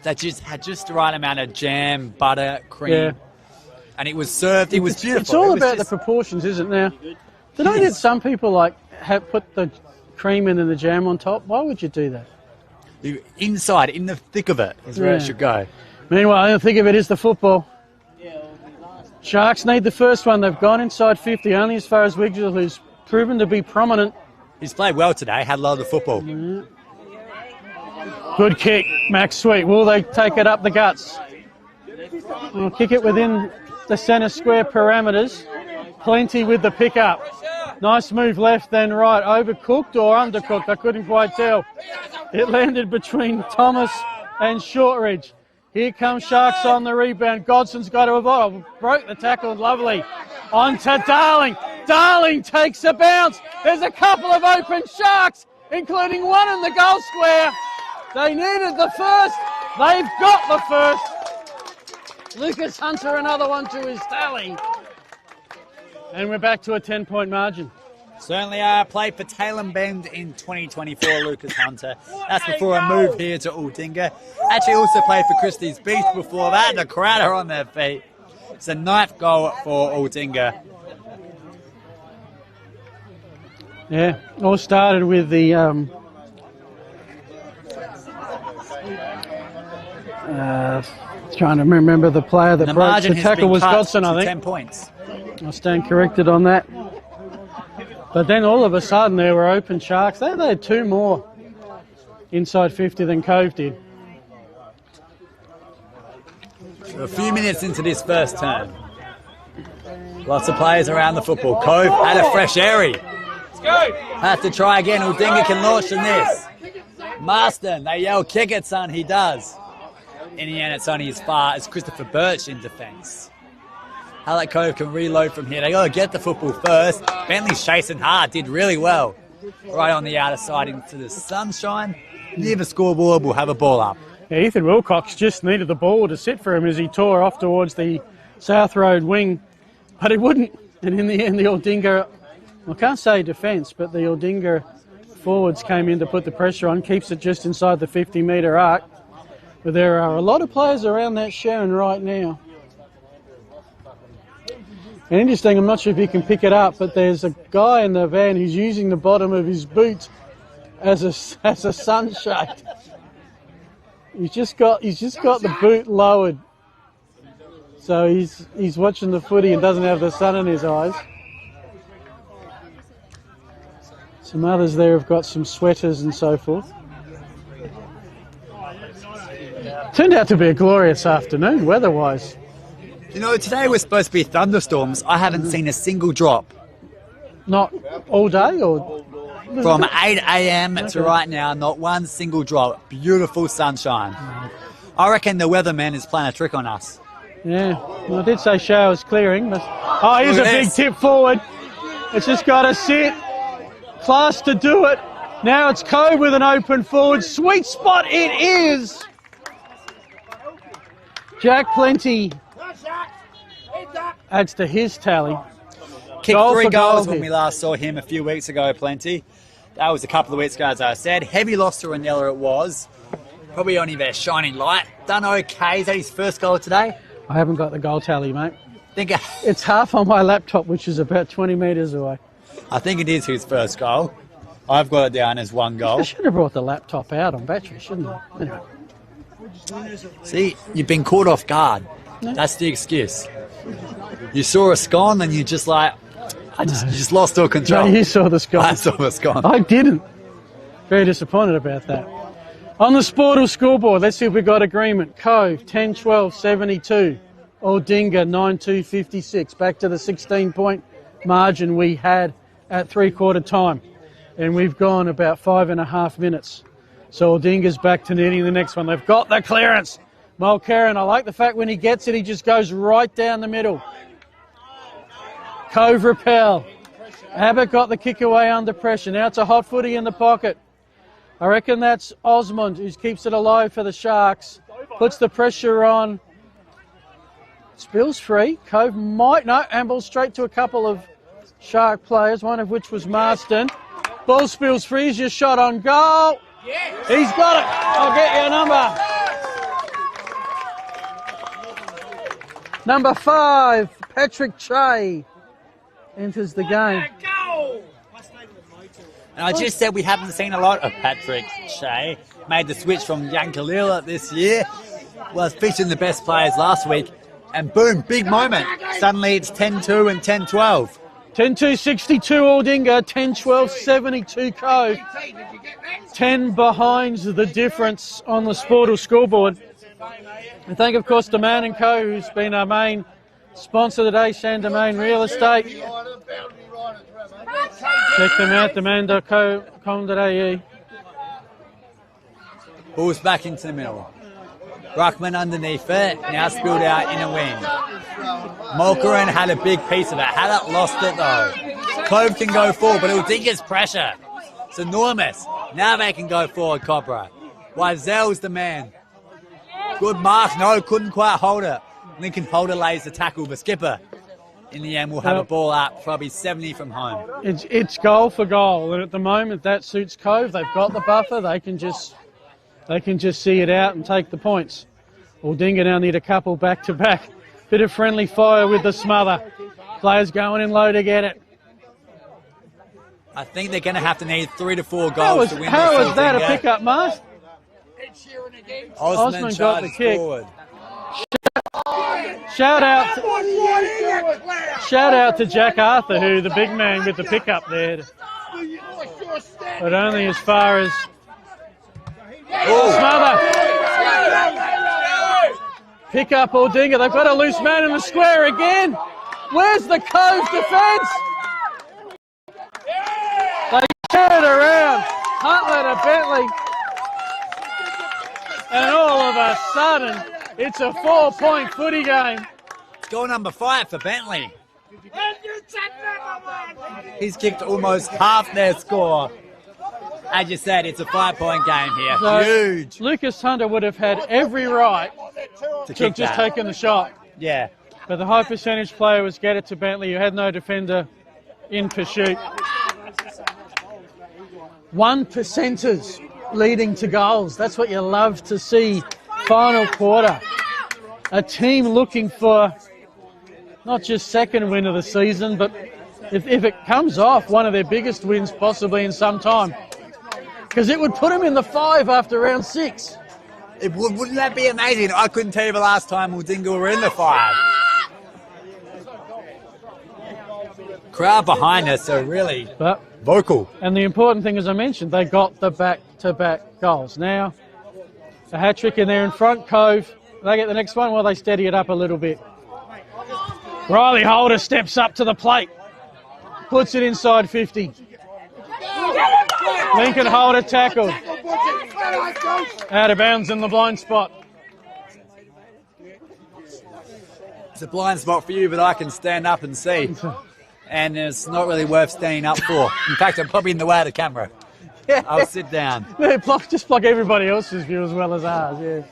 Speaker 2: They just had just the right amount of jam, butter, cream.
Speaker 1: Yeah.
Speaker 2: And it was served. It was beautiful.
Speaker 1: It's all about the proportions, isn't it? Now, did I get some people like put the cream in and the jam on top? Why would you do that?
Speaker 2: Inside, in the thick of it, is where it should go.
Speaker 1: Meanwhile, the thick of it is the football. Sharks need the first one. They've gone inside 50, only as far as Wigzell, who's proven to be prominent.
Speaker 2: He's played well today, had a lot of the football.
Speaker 1: Yeah. Good kick, Max Sweet. Will they take it up the guts? We'll kick it within the centre square parameters. Plenty with the pick-up. Nice move left, then right. Overcooked or undercooked, I couldn't quite tell. It landed between Thomas and Shortridge. Here comes Sharks on the rebound. Godson's got to avoid. Broke the tackle, lovely. On to Darling. Darling takes a bounce. There's a couple of open Sharks, including one in the goal square. They needed the first. They've got the first. Lucas Hunter, another one to his tally. And we're back to a 10-point margin.
Speaker 2: Certainly played for Taylor Bend in 2024, Lucas Hunter. That's before a move here to Aldinga. Actually also played for Christie's Beach before that. The crowd are on their feet. It's a 9th goal for Aldinga.
Speaker 1: Yeah, all started with the trying to remember the player that broke the tackle was Godson, I think.
Speaker 2: 10 points.
Speaker 1: I'll stand corrected on that. But then all of a sudden there were open Sharks. They had 2 more inside 50 than Cove did.
Speaker 2: So a few minutes into this first term. Lots of players around the football. Cove had a fresh airy. Let's go. Have to try again. Aldinga can launch in this. Marston, they yell, kick it, son. He does. In the end, it's only as far as Christopher Birch in defence. how that Cove can reload from here. They got to get the football first. Bentley's chasing hard, did really well. Right on the outer side into the sunshine. Near the scoreboard, we'll have a ball up.
Speaker 1: Yeah, Ethan Wilcox just needed the ball to sit for him as he tore off towards the South Road wing, but it wouldn't. And in the end, the Aldinga, I can't say defence, but the Aldinga forwards came in to put the pressure on, keeps it just inside the 50-metre arc. But there are a lot of players around that Sharon right now. And interesting, I'm not sure if you can pick it up, but there's a guy in the van who's using the bottom of his boot as a sunshade. He's just got the boot lowered, so he's watching the footy and doesn't have the sun in his eyes. Some others there have got some sweaters and so forth. Turned out to be a glorious afternoon, weather-wise.
Speaker 2: You know, today was supposed to be thunderstorms. I haven't seen a single drop.
Speaker 1: Not all day, or?
Speaker 2: From 8 a.m. to right now, not one single drop. Beautiful sunshine. I reckon the weatherman is playing a trick on us.
Speaker 1: Yeah, well, I did say showers clearing, but... Oh, here's a big tip forward. It's just got to sit. Class to do it. Now it's Cove with an open forward. Sweet spot it is. Jack Plenty adds to his tally.
Speaker 2: Kicked
Speaker 1: Goal
Speaker 2: 3
Speaker 1: for
Speaker 2: goals
Speaker 1: goal
Speaker 2: when we last saw him a few weeks ago, Plenty. That was a couple of weeks ago, as I said. Heavy loss to Ranella it was. Probably only their shining light. Done okay. Is that his first goal today?
Speaker 1: I haven't got the goal tally, mate. It's half on my laptop, which is about 20 metres away.
Speaker 2: I think it is his first goal. I've got it down as 1 goal.
Speaker 1: I should have brought the laptop out on battery, shouldn't I? Anyway.
Speaker 2: See, you've been caught off guard. No. That's the excuse. You saw a scone and you just like, you just lost all control.
Speaker 1: No, you saw the scone.
Speaker 2: I saw the scone.
Speaker 1: I didn't. Very disappointed about that. On the Sportal scoreboard, let's see if we got agreement. Cove, 10-12-72. Aldinga, 9-2-56. Back to the 16-point margin we had at three-quarter time. And we've gone about 5.5 minutes. So Aldinga's back to needing the next one. They've got the clearance. Mulcairn, I like the fact when he gets it, he just goes right down the middle. Cove repel. Abbott got the kick away under pressure. Now it's a hot footy in the pocket. I reckon that's Osmond who keeps it alive for the Sharks. Puts the pressure on. Spills free. Cove might, no, handball straight to a couple of Shark players, one of which was Marston. Ball spills free. Here's your shot on goal. He's got it. I'll get you a number. Number 5, Patrick Che enters the game.
Speaker 2: And I just said we haven't seen a lot of Patrick Che. Made the switch from Yankalila this year. Was featuring the best players last week. And boom, big moment. Suddenly it's 10-2 and 10-12.
Speaker 1: 10-2-62 Aldinga, 10-12-72 Cove. 10 behind the difference on the Sportal scoreboard. And thank, of course, Domain & Co, who's been our main sponsor today, San Domain Real Estate. Check them out, domain.com.au.
Speaker 2: Ball's back into the middle. Ruckman underneath it, now spilled out in a wing. Mulcairn had a big piece of it. Hadn't lost it though. Cove can go forward, but Aldinga's pressure. It's enormous. Now they can go forward, Cobra. Wizel's the man. Good mark, no, couldn't quite hold it. Lincoln Holder lays the tackle, the skipper. In the end, we'll have a ball up, probably 70 from home.
Speaker 1: It's goal for goal, and at the moment that suits Cove. They've got the buffer. They can just see it out and take the points. Aldinga now need a couple back-to-back. Bit of friendly fire with the smother. Players going in low to get it.
Speaker 2: I think they're going to have to need 3 to 4 goals to win this.
Speaker 1: How was that a pick-up, Mast?
Speaker 2: Osman got the kick. Forward.
Speaker 1: Shout out to Jack Arthur, who the big man with the pickup there. But only as far as smother. Pick up Aldinga. They've got a loose man in the square again. Where's the Cove defence? They turn it around. Huntler to Bentley. And all of a sudden, it's a 4-point footy game.
Speaker 2: Goal number 5 for Bentley. He's kicked almost half their score. As you said, it's a 5-point game here.
Speaker 1: So
Speaker 2: Huge.
Speaker 1: Lucas Hunter would have had every right
Speaker 2: To
Speaker 1: to have just taken the shot.
Speaker 2: Yeah.
Speaker 1: But the high percentage player was get it to Bentley, who had no defender in pursuit. 1%ers leading to goals. That's what you love to see. Final quarter. A team looking for not just second win of the season, but if it comes off, one of their biggest wins possibly in some time. Because it would put them in the 5 after round 6.
Speaker 2: Wouldn't that be amazing? I couldn't tell you the last time Aldinga were in the 5. Crowd behind us are really vocal.
Speaker 1: And the important thing, as I mentioned, they got the back-to-back goals. Now, a hat-trick in there in front, Cove. They get the next one while they steady it up a little bit. Riley Holder steps up to the plate. Puts it inside 50. Lincoln Holder tackled. Out of bounds in the blind spot.
Speaker 2: It's a blind spot for you, but I can stand up and see. And it's not really worth standing up for. In fact, I'm probably in the way of the camera. I'll sit down.
Speaker 1: Yeah, just block everybody else's view as well as ours, yeah.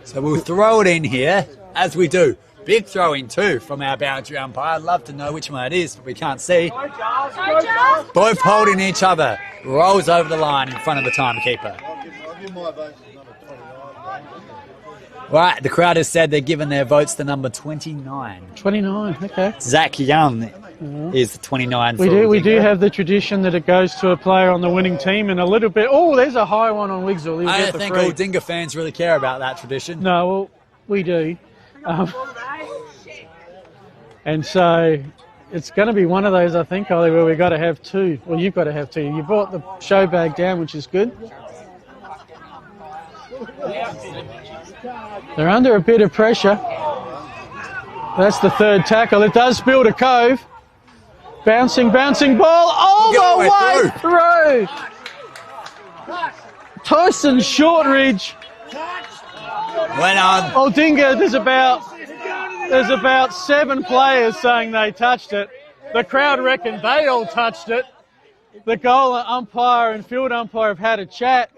Speaker 2: So we'll throw it in here, as we do. Big throw in too from our boundary umpire. I'd love to know which one it is, but we can't see. Both holding each other. Rolls over the line in front of the timekeeper. Right, the crowd has said they're giving their votes to number 29.
Speaker 1: 29, okay.
Speaker 2: Zach Young is the 29.
Speaker 1: We do have the tradition that it goes to a player on the winning team, and a little bit. Oh, there's a high one on Wigzell.
Speaker 2: I don't think Aldinga fans really care about that tradition.
Speaker 1: No, well, we do. And so it's going to be one of those, I think, Ollie, where we've got to have 2. Well, you've got to have 2. You brought the show bag down, which is good. They're under a bit of pressure. That's the 3rd tackle. It does spill to Cove. Bouncing ball all the way through. Tyson Shortridge.
Speaker 2: Went on.
Speaker 1: Aldinga, there's about 7 players saying they touched it. The crowd reckon they all touched it. The goal umpire and field umpire have had a chat.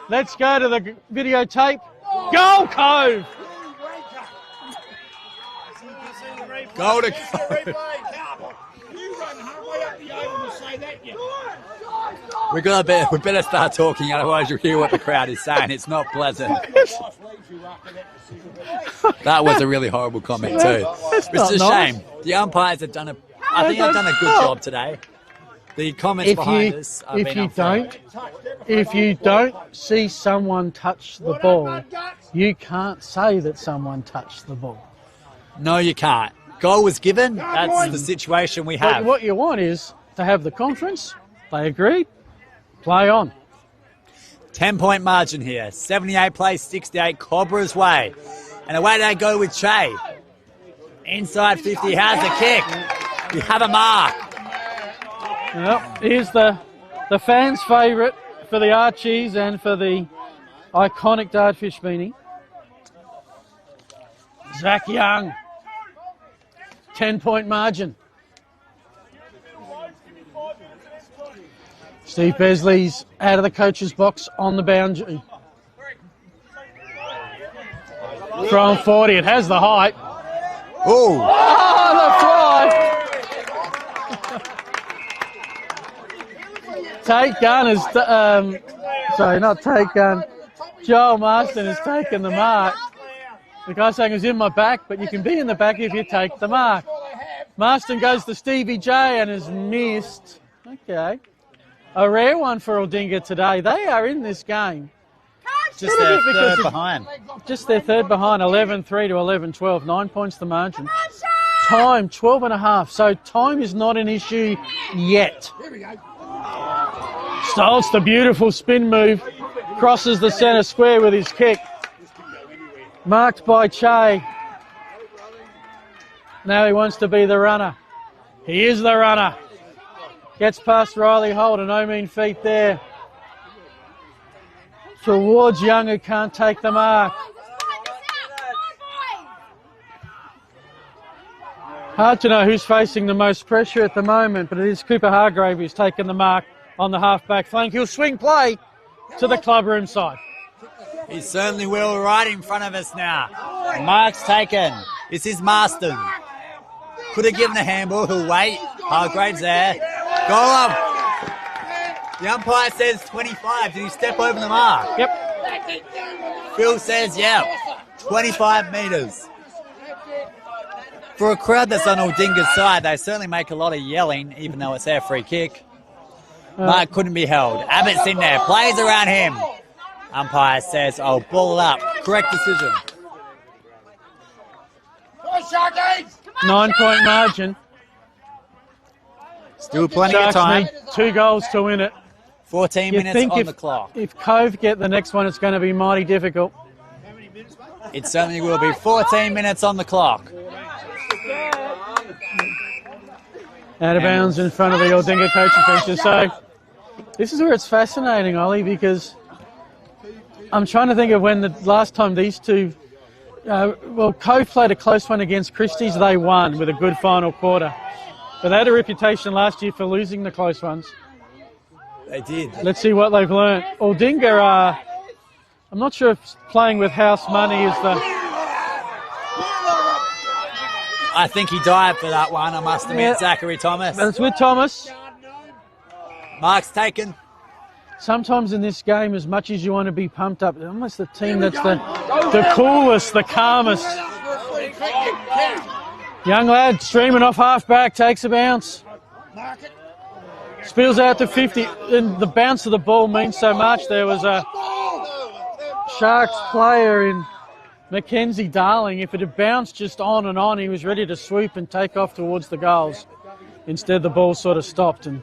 Speaker 1: Let's go to the videotape. Goal, Cove!
Speaker 2: Goal to Cove. We better start talking, otherwise you'll hear what the crowd is saying. It's not pleasant. That was a really horrible comment too. It's a shame. The umpires have done I think they've done a good job today. The comments behind us have been unfair.
Speaker 1: If you don't see someone touch the ball, you can't say that someone touched the ball.
Speaker 2: No, you can't. Goal was given. That's the situation we have.
Speaker 1: But what you want is to have the conference. They agreed. Play on.
Speaker 2: 10-point margin here. 78 plays 68. Cobra's way. And away they go with Che. Inside 50 has a kick. We have a mark.
Speaker 1: Well, here's the fans' favourite for the Archies and for the iconic Dartfish beanie. Zach Young. 10-point margin. Steve Besley's out of the coach's box on the boundary. From 40, it has the height.
Speaker 2: Oh,
Speaker 1: the fly. Tate Gunn is, sorry, not Tate Gunn. Joel Marston has taken the mark. The guy saying it was in my back, but you can be in the back if you take the mark. Marston goes to Stevie J and has missed. Okay. A rare one for Aldinga today. They are in this game.
Speaker 2: Just their third behind.
Speaker 1: Just their third behind, 11-3 to 11-12. 9 points the margin. Time, 12 and a half. So time is not an issue yet. Stoltz, the beautiful spin move. Crosses the centre square with his kick. Marked by Che. Now he wants to be the runner. He is the runner. Gets past Riley Holder. No mean feat there. towards Young, who can't take the mark. Hard to know who's facing the most pressure at the moment, but it is Cooper Hargrave who's taken the mark on the half-back flank. He'll swing play to the clubroom side.
Speaker 2: He certainly will, right in front of us now. Mark's taken. This is Marston. Could have given a handball. He'll wait. Hargrave's there. Goal up. The umpire says 25. Did he step over the mark?
Speaker 1: Yep.
Speaker 2: Phil says, yeah, 25 metres. For a crowd that's on Aldinga's side, they certainly make a lot of yelling, even though it's their free kick. Mark couldn't be held. Abbott's in there. Plays around him. Umpire says, oh, ball up. Correct decision.
Speaker 1: 9-point margin.
Speaker 2: Still plenty
Speaker 1: Sharks
Speaker 2: of time.
Speaker 1: need 2 goals to win it.
Speaker 2: 14 minutes on the clock.
Speaker 1: If Cove get the next one, it's going to be mighty difficult.
Speaker 2: It certainly will be. 14 minutes on the clock.
Speaker 1: Out of bounds in front of the Aldinga coaching benches. So this is where it's fascinating, Ollie, because I'm trying to think of when the last time these two... Cove played a close one against Christie's. They won with a good final quarter. But they had a reputation last year for losing the close ones.
Speaker 2: They did.
Speaker 1: Let's see what they've learned. Aldinga, I'm not sure if playing with house money is the...
Speaker 2: I think he died for that one, I must admit, Zachary Thomas.
Speaker 1: But it's with Thomas.
Speaker 2: Mark's taken.
Speaker 1: Sometimes in this game, as much as you want to be pumped up, almost the team that's the coolest, the calmest. Young lad streaming off half-back, takes a bounce. Spills out to 50, and the bounce of the ball means so much. There was a Sharks player in Mackenzie Darling. If it had bounced just on and on, he was ready to swoop and take off towards the goals. Instead, the ball sort of stopped, and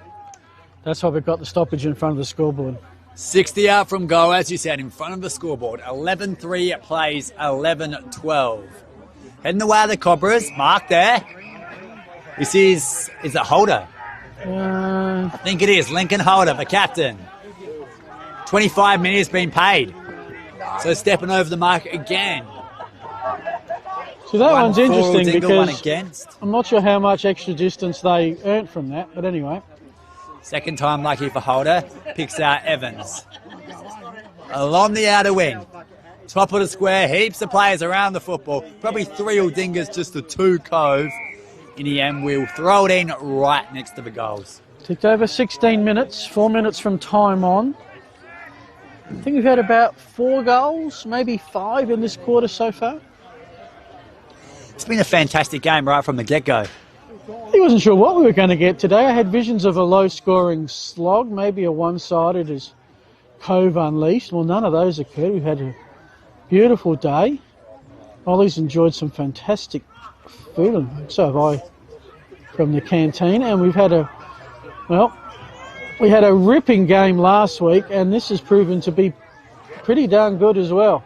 Speaker 1: that's why we've got the stoppage in front of the scoreboard.
Speaker 2: 60 out from goal, as you said, in front of the scoreboard. 11-3 plays 11-12. Heading the way of the Cobras. Mark there. This is it Holder? I think it is. Lincoln Holder, the captain. 25 minutes been paid. So stepping over the mark again.
Speaker 1: So that one's interesting because
Speaker 2: against.
Speaker 1: I'm not sure how much extra distance they earned from that, but anyway.
Speaker 2: Second time lucky for Holder. Picks out Evans. Along the outer wing. Top of the square. Heaps of players around the football. Probably 3 Aldingas, just the 2 Cove. In the end, we'll throw it in right next to the goals.
Speaker 1: Ticked over 16 minutes. 4 minutes from time on. I think we've had about 4 goals, maybe 5 in this quarter so far.
Speaker 2: It's been a fantastic game right from the get-go.
Speaker 1: I wasn't sure what we were going to get today. I had visions of a low-scoring slog, maybe a one-sided as Cove unleashed. Well, none of those occurred. We've had a beautiful day. Ollie's enjoyed some fantastic food, and so have I, from the canteen. And we've had we had a ripping game last week, and this has proven to be pretty darn good as well.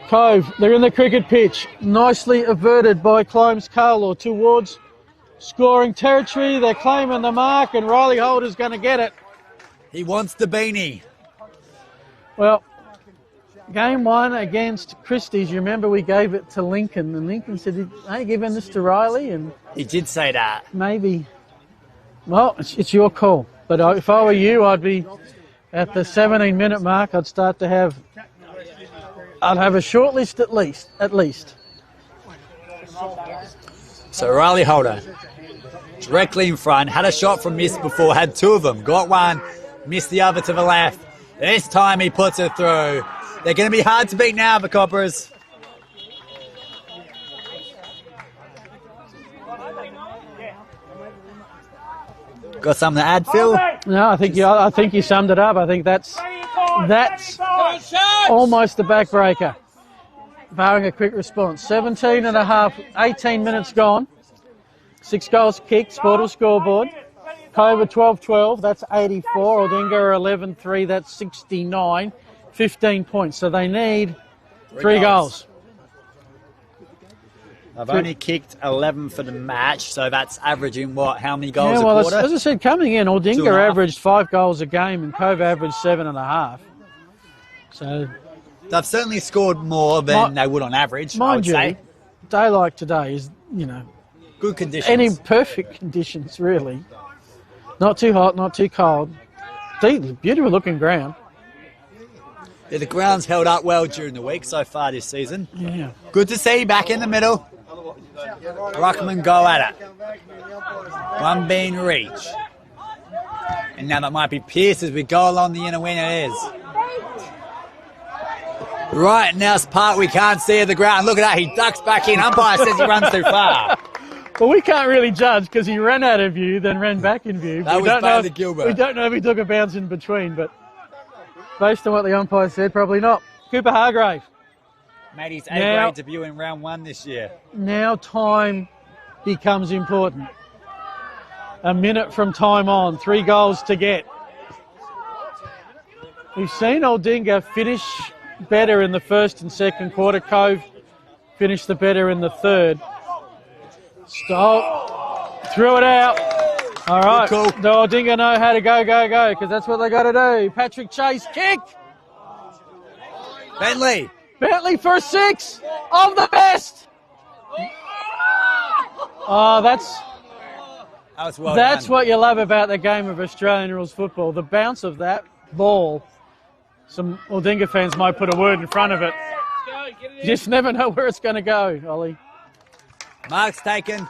Speaker 1: Cove, they're in the cricket pitch. Nicely averted by Climbs Carlaw towards scoring territory. They're claiming the mark, and Riley Holder's going to get it.
Speaker 2: He wants the beanie.
Speaker 1: Well, game 1 against Christie's, you remember we gave it to Lincoln, and Lincoln said, "Hey, giving this to Riley?" And
Speaker 2: he did say that.
Speaker 1: Maybe. Well, it's your call. But if I were you, I'd be at the 17-minute mark. I'd have a short list at least.
Speaker 2: So Riley Holder, directly in front, had a shot from miss before, had 2 of them, got one, missed the other to the left. This time he puts it through. They're going to be hard to beat now, the Coppers. Got something to add, Phil?
Speaker 1: No, I think you summed it up. I think that's almost the backbreaker, barring a quick response. 17 and a half, 18 minutes gone. 6 goals kicked, Sportal scoreboard. Cove 12-12, that's 84. Aldinga 11-3, that's 69. 15 points, so they need 3 goals.
Speaker 2: I've only kicked 11 for the match, so that's averaging what? How many goals
Speaker 1: Yeah, well,
Speaker 2: a quarter?
Speaker 1: as I said, coming in, Aldinga
Speaker 2: 2.5.
Speaker 1: averaged 5 goals a game and Cove averaged 7.5. So,
Speaker 2: They've certainly scored more than they would on average, I would
Speaker 1: mind you,
Speaker 2: say.
Speaker 1: a day like today is,
Speaker 2: Good conditions.
Speaker 1: any perfect conditions, really. Not too hot, not too cold. Beautiful looking ground.
Speaker 2: Yeah, the ground's held up well during the week so far this season.
Speaker 1: Yeah.
Speaker 2: Good to see back in the middle. Ruckman go at it. One being reach. And now that might be Pierce as we go along the inner wing. It is. Right, now it's part we can't see of the ground. Look at that, he ducks back in. Umpire says he runs too far.
Speaker 1: Well, we can't really judge because he ran out of view, then ran back in view.
Speaker 2: That was Bailey Gilbert.
Speaker 1: We don't know if he took a bounce in between, but based on what the umpire said, probably not. Cooper Hargrave.
Speaker 2: Made his A-grade debut in round 1 this year.
Speaker 1: Now time becomes important. A minute from time on, 3 goals to get. We've seen Aldinga finish better in the first and second quarter. Cove finished the better in the third. Stop. Threw it out. All right.
Speaker 2: Cool.
Speaker 1: Do Aldinga know how to go, because that's what they got to do. Patrick Chase kick. Bentley for a 6 of the best. Oh, that's what you love about the game of Australian rules football. The bounce of that ball. Some Aldinga fans might put a word in front of it. You just never know where it's going to go, Ollie.
Speaker 2: Mark's taken.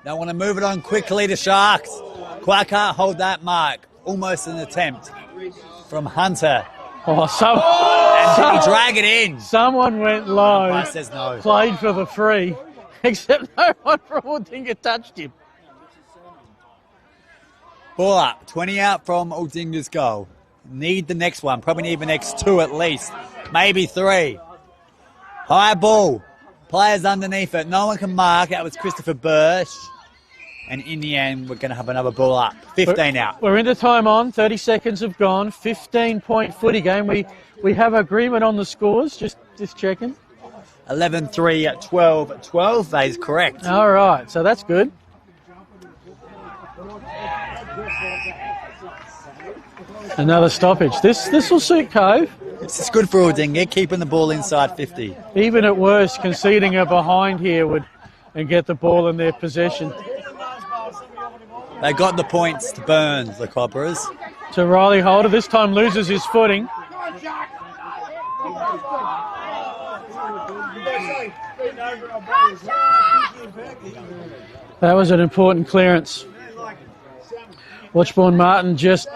Speaker 2: Don't want to move it on quickly to Sharks. Quite can't hold that mark. Almost an attempt from Hunter.
Speaker 1: Oh,
Speaker 2: and did he drag it in?
Speaker 1: Someone went low.
Speaker 2: Umpire says no.
Speaker 1: Played for the free, except no one from Aldinga touched him.
Speaker 2: Ball up. 20 out from Aldinga's goal. Need the next one. Probably need the next 2 at least. Maybe 3. High ball. Players underneath it. No one can mark. That was Christopher Bursch. And in the end, we're going to have another ball up. 15 out.
Speaker 1: We're into time on. 30 seconds have gone. 15-point footy game. We have agreement on the scores. Just checking.
Speaker 2: 11-3, 12-12. That is correct.
Speaker 1: All right. So that's good. Another stoppage. This will suit Cove.
Speaker 2: This is good for Aldinga, keeping the ball inside 50.
Speaker 1: Even at worst, conceding a behind here and get the ball in their possession.
Speaker 2: They got the points to Burns, the Cobras.
Speaker 1: To Riley Holder, this time loses his footing. That was an important clearance. Watchborn Martin just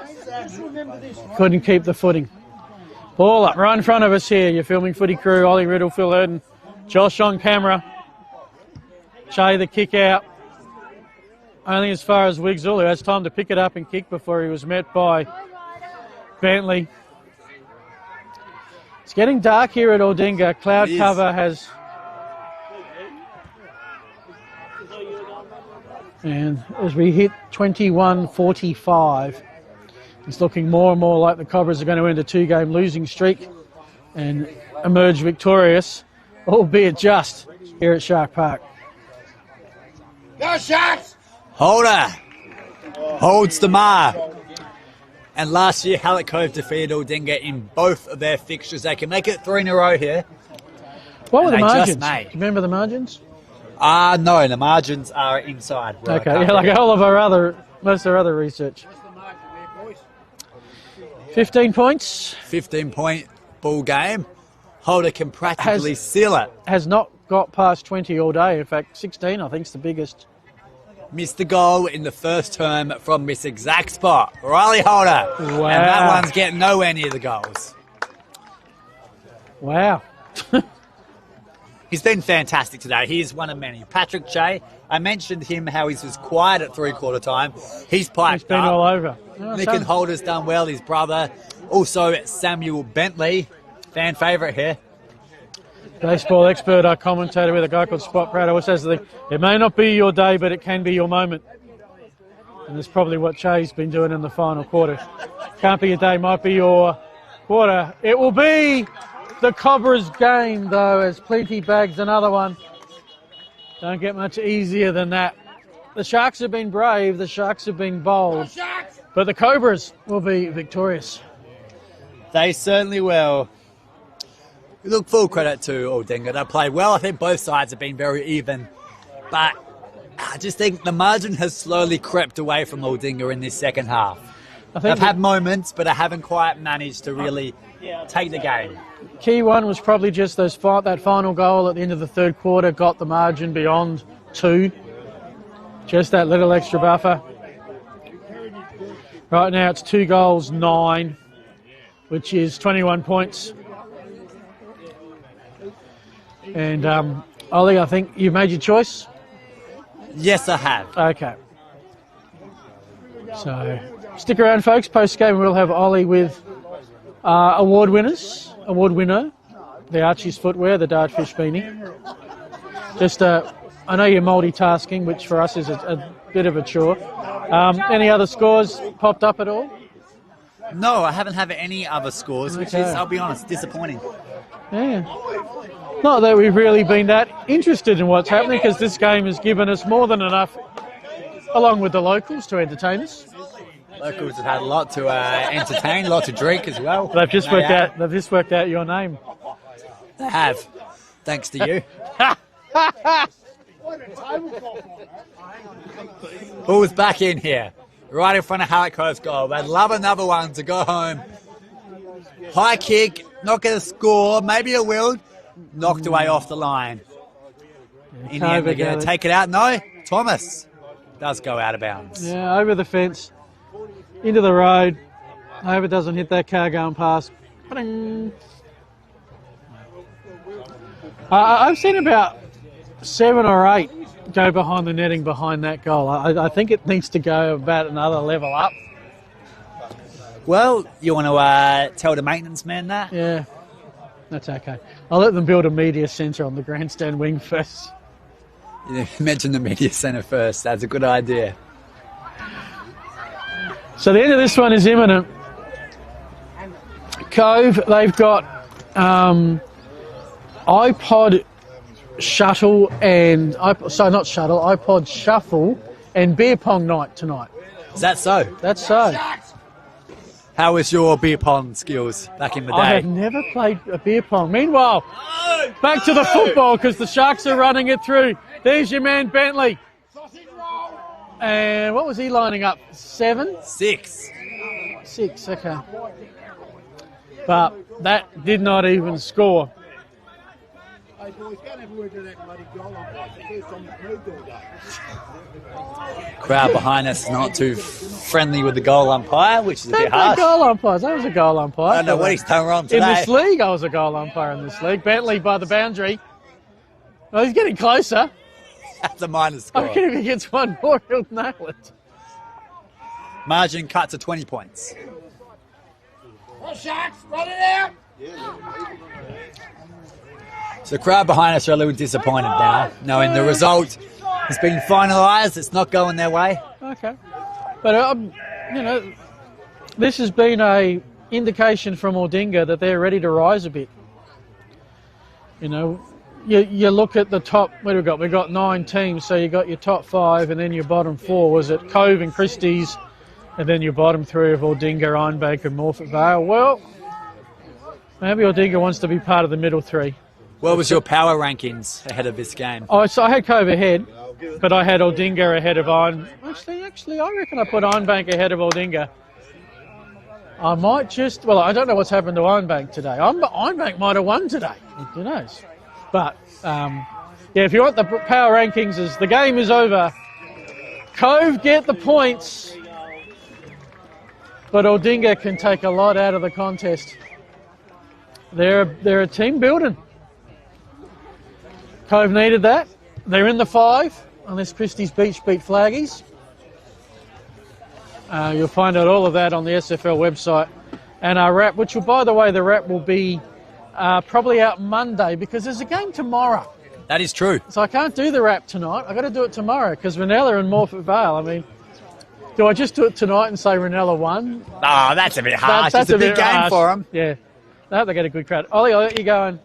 Speaker 1: couldn't keep the footing. Ball up right in front of us here. Your filming footy crew, Ollie Riddle, Phil Erden, Josh on camera. Che the kick out. Only as far as Wigzall, who has time to pick it up and kick before he was met by Bentley. It's getting dark here at Aldinga. Cloud cover has... And as we hit 21:45, it's looking more and more like the Cobras are going to end a 2-game losing streak and emerge victorious, albeit just here at Shark Park.
Speaker 3: Go Sharks!
Speaker 2: Holder holds the mark. And last year, Hallett Cove defeated Aldinga in both of their fixtures. They can make it 3 in a row here.
Speaker 1: What were the margins?
Speaker 2: Do you
Speaker 1: remember the margins?
Speaker 2: No, the margins are inside.
Speaker 1: Okay, yeah, like all of most of our other research. 15 points.
Speaker 2: 15-point ball game. Holder can practically seal it.
Speaker 1: Has not got past 20 all day. In fact, 16 I think is the biggest.
Speaker 2: Missed the goal in the first term from this exact spot. Riley Holder.
Speaker 1: Wow.
Speaker 2: And that one's getting nowhere near the goals.
Speaker 1: Wow.
Speaker 2: He's been fantastic today. He's one of many. Patrick Che, I mentioned him how he was quiet at 3/4 time. He's piped
Speaker 1: He's been
Speaker 2: up.
Speaker 1: all over. Oh,
Speaker 2: Nick and Holder's done well, his brother. Also Samuel Bentley, fan favourite here.
Speaker 1: Baseball expert, our commentator with a guy called Spot Pratt always says it may not be your day, but it can be your moment. And that's probably what Che's been doing in the final quarter. Can't be your day, might be your quarter. It will be the Cobras game, though, as Plenty bags another one. Don't get much easier than that. The Sharks have been brave, the Sharks have been bold, but the Cobras will be victorious.
Speaker 2: They certainly will. Look, full credit to Aldinga. They played well. I think both sides have been very even. But I just think the margin has slowly crept away from Aldinga in this second half. They've had moments, but they haven't quite managed to really take the game.
Speaker 1: Key one was probably just that final goal at the end of the third quarter got the margin beyond 2. Just that little extra buffer. Right now it's 2 goals, 9, which is 21 points. And Ollie, I think you've made your choice?
Speaker 2: Yes, I have.
Speaker 1: Okay. So stick around, folks. Post-game we'll have Ollie with award winner, the Archie's footwear, the Dartfish beanie. Just, I know you're multitasking, which for us is a bit of a chore. Any other scores popped up at all?
Speaker 2: No, I haven't had any other scores, which is, I'll be honest, disappointing.
Speaker 1: Yeah. Not that we've really been that interested in what's happening, because this game has given us more than enough, along with the locals, to entertain us.
Speaker 2: Locals have had a lot to entertain, a lot to drink as well.
Speaker 1: They've just worked out your name.
Speaker 2: They have, thanks to you. Who's back in here? Right in front of Harriet Cove's goal. They'd love another one to go home. High kick, not going to score. Maybe it will. Knocked away off the line. In the end, they're going to take it out. No, Thomas does go out of bounds.
Speaker 1: Yeah, over the fence, into the road. I hope it doesn't hit that car going past. I've seen about 7 or 8 go behind the netting behind that goal. I think it needs to go about another level up.
Speaker 2: Well, you want to tell the maintenance man that?
Speaker 1: Yeah, that's okay. I'll let them build a media centre on the grandstand wing first.
Speaker 2: You mentioned the media centre first. That's a good idea.
Speaker 1: So the end of this one is imminent. Cove, they've got iPod Shuttle and iPod Shuffle and beer pong night tonight.
Speaker 2: Is that so?
Speaker 1: That's so.
Speaker 2: How was your beer pong skills back in the day?
Speaker 1: I have never played a beer pong. Meanwhile, back to the football because the Sharks are running it through. There's your man Bentley. And what was he lining up? 7?
Speaker 2: 6.
Speaker 1: 6, okay. But that did not even score.
Speaker 2: Crowd behind us not too friendly with the goal umpire, which is a bit harsh.
Speaker 1: Goal umpires. That was a goal umpire.
Speaker 2: I don't know what he's done wrong today.
Speaker 1: In this league, I was a goal umpire in this league. Bentley by the boundary. Well, he's getting closer.
Speaker 2: That's a minus score.
Speaker 1: I reckon if he gets one more, he'll nail it.
Speaker 2: Margin cut to 20 points.
Speaker 3: Sharks, run it out!
Speaker 2: So the crowd behind us are a little disappointed now, knowing the result has been finalised. It's not going their way.
Speaker 1: Okay. But, this has been a indication from Aldinga that they're ready to rise a bit. You know, you look at the top, what have we got? We've got 9 teams, so you got your top 5 and then your bottom 4. Was it Cove and Christie's, and then your bottom 3 of Aldinga, Ironbank and Morfett Vale? Well, maybe Aldinga wants to be part of the middle 3.
Speaker 2: What was your power rankings ahead of this game?
Speaker 1: Oh, so I had Cove ahead, but I had Aldinga ahead of Iron. Actually, I reckon I put Ironbank ahead of Aldinga. I might just, I don't know what's happened to Ironbank today. Ironbank might have won today. Who knows? But, if you want the power rankings, the game is over. Cove get the points, but Aldinga can take a lot out of the contest. They're a team building. Cove needed that. They're in the 5, unless Christie's Beach beat Flaggies. You'll find out all of that on the SFL website. And our wrap, which will, by the way, the wrap will be probably out Monday because there's a game tomorrow.
Speaker 2: That is true.
Speaker 1: So I can't do the wrap tonight. I've got to do it tomorrow because Ranella and Morfett Vale, I mean, do I just do it tonight and say Ranella won?
Speaker 2: Oh, that's a bit harsh. It's a big game for them.
Speaker 1: Yeah. I hope they get a good crowd. Ollie, I'll let you go and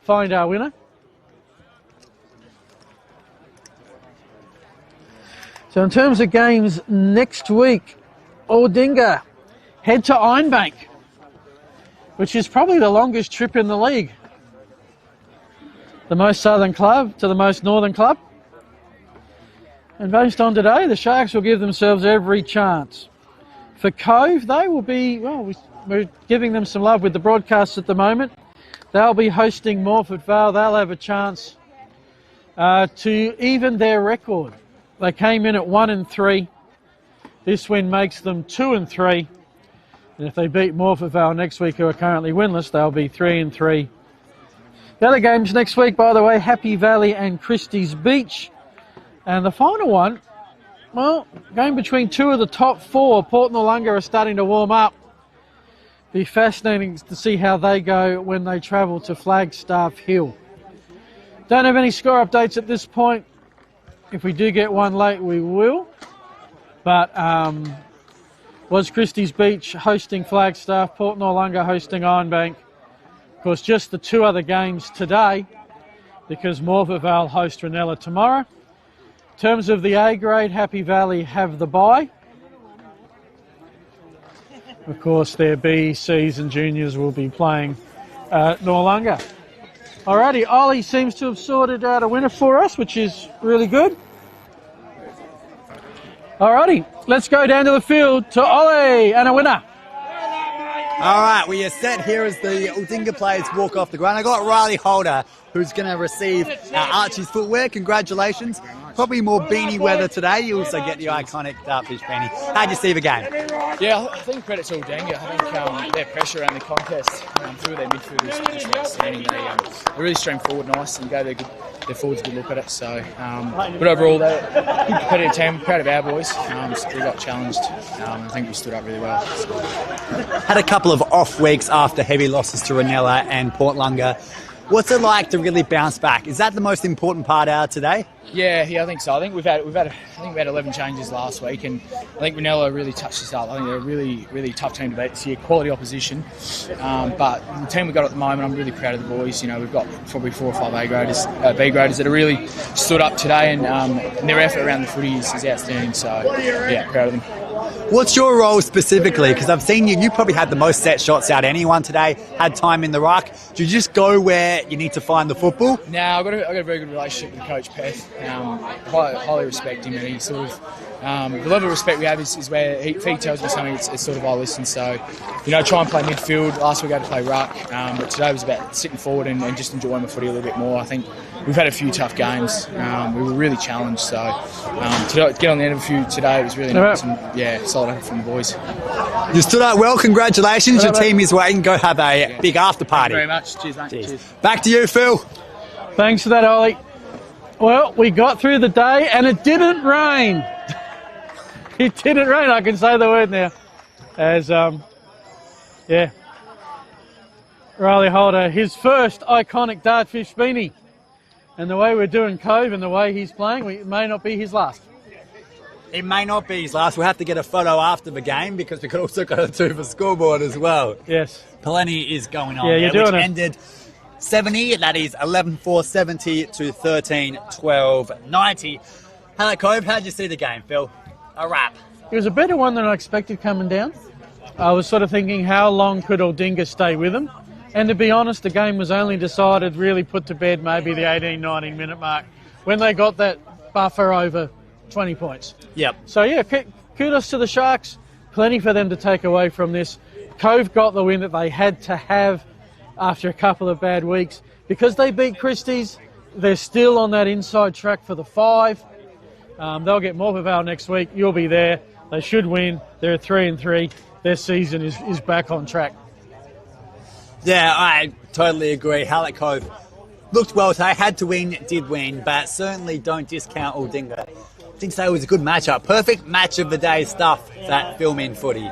Speaker 1: find our winner. So in terms of games next week, Aldinga head to Ironbank, which is probably the longest trip in the league. The most southern club to the most northern club. And based on today, the Sharks will give themselves every chance. For Cove, they will be, well, we're giving them some love with the broadcasts at the moment. They'll be hosting Morford Vale. They'll have a chance to even their record. They came in at 1-3. This win makes them 2-3. And if they beat Morford Vale next week, who are currently winless, they'll be 3-3. The other games next week, by the way, Happy Valley and Christie's Beach. And the final one, well, going between two of the top four. Port Noarlunga are starting to warm up. Be fascinating to see how they go when they travel to Flagstaff Hill. Don't have any score updates at this point. If we do get one late, we will. But was Christie's Beach hosting Flagstaff, Port Noarlunga hosting Ironbank. Of course, just the two other games today, because Morford Vale host Ranella tomorrow. In terms of the A grade, Happy Valley have the bye. Of course, their B, Cs and juniors will be playing Noarlunga. Alrighty, Ollie seems to have sorted out a winner for us, which is really good. Alrighty, let's go down to the field to Ollie and a winner.
Speaker 2: All right, we are set here as the Aldinga players walk off the ground. I got Riley Holder, who's going to receive Archie's footwear. Congratulations. Probably more beanie weather today. You also get the iconic Dartfish beanie. How'd you see the game?
Speaker 4: Yeah, I think credit to Aldinga. I think their pressure around the contest through their midfield is just outstanding. They really stream forward nice and gave their forwards a good look at it. So, but overall, they're a good competitive team. Proud of our boys. We got challenged. I think we stood up really well. So.
Speaker 2: Had a couple of off weeks after heavy losses to Ranella and Port Noarlunga. What's it like to really bounce back? Is that the most important part out today?
Speaker 4: Yeah, I think so. I think we had 11 changes last week, and I think Ranella really touched us up. I think they're a really tough team to beat this year, quality opposition. But the team we've got at the moment, I'm really proud of the boys. You know, we've got probably 4 or 5 B graders that have really stood up today, and their effort around the footy is outstanding. So yeah, proud of them.
Speaker 2: What's your role specifically? Because I've seen you probably had the most set shots out of anyone today, had time in the ruck. Do you just go where you need to find the football?
Speaker 4: No, I've got a very good relationship with Coach Peth. Highly respect him, and he sort of, the level of respect we have is where if he tells me something, it's sort of I listen. So, you know, try and play midfield. Last week I had to play ruck, but today was about sitting forward and just enjoying the footy a little bit more. I think we've had a few tough games. We were really challenged, so to get on the end of a few today, it was really nice. And, yeah, solid effort from the boys.
Speaker 2: You stood up well. Congratulations. Your team is waiting. Go have a big after party.
Speaker 4: Thank you very much. Cheers, mate. Cheers.
Speaker 2: Back to you, Phil.
Speaker 1: Thanks for that, Ollie. Well, we got through the day and it didn't rain. It didn't rain, I can say the word now. As, yeah, Riley Holder, his first iconic Dartfish beanie. And the way we're doing Cove and the way he's playing, it may not be his last.
Speaker 2: It may not be his last. We'll have to get a photo after the game because we could also go to the scoreboard as well.
Speaker 1: Yes.
Speaker 2: Plenty is going on
Speaker 1: yeah,
Speaker 2: there,
Speaker 1: you're doing
Speaker 2: which
Speaker 1: it.
Speaker 2: ended 70, that is 11-4-70 to 13-12-90. Hello, Cove. How'd you see the game, Phil? A wrap.
Speaker 1: It was a better one than I expected coming down. I was sort of thinking, how long could Aldinga stay with them? And to be honest, the game was only decided, really put to bed, maybe the 18-19 minute mark, when they got that buffer over 20 points.
Speaker 2: Yep.
Speaker 1: So, yeah, kudos to the Sharks. Plenty for them to take away from this. Cove got the win that they had to have after a couple of bad weeks. Because they beat Christie's, they're still on that inside track for the 5. They'll get Morford Vale next week. You'll be there. They should win. They're 3-3. Their season is back on track.
Speaker 2: Yeah, I totally agree. Hallett Cove looked well today, had to win, did win, but certainly don't discount Aldinga. I think today was a good matchup. Perfect match of the day stuff, that film in footy.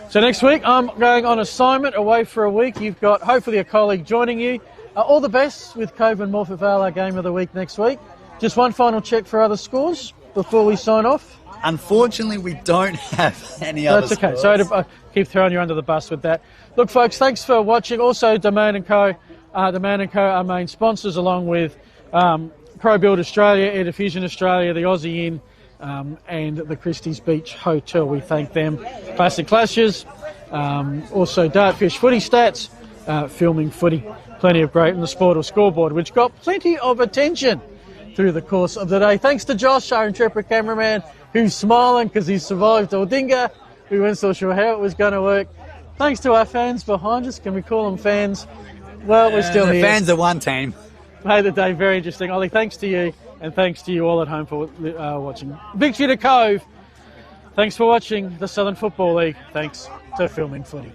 Speaker 1: So next week, I'm going on assignment away for a week. You've got hopefully a colleague joining you. All the best with Cove and Morford Vale, our game of the week next week. Just one final check for other scores before we sign off.
Speaker 2: Unfortunately, we don't have any other
Speaker 1: That's okay.
Speaker 2: scores.
Speaker 1: So I keep throwing you under the bus with that. Look, folks, thanks for watching. Also, Domain & Co. Domain & Co. are main sponsors, along with Pro Build Australia, Air Diffusion Australia, the Aussie Inn, and the Christie's Beach Hotel. We thank them. Classic Clashes, also Dartfish Footy Stats, Filming Footy. Plenty of great in the Sport or Scoreboard, which got plenty of attention through the course of the day. Thanks to Josh, our intrepid cameraman, who's smiling because he survived Aldinga. We weren't so sure how it was going to work. Thanks to our fans behind us. Can we call them fans? Well, we're still
Speaker 2: the
Speaker 1: here.
Speaker 2: fans are one team.
Speaker 1: Made the day very interesting. Ollie, thanks to you, and thanks to you all at home for watching. Victory to Cove. Thanks for watching the Southern Football League. Thanks to Filming Footy.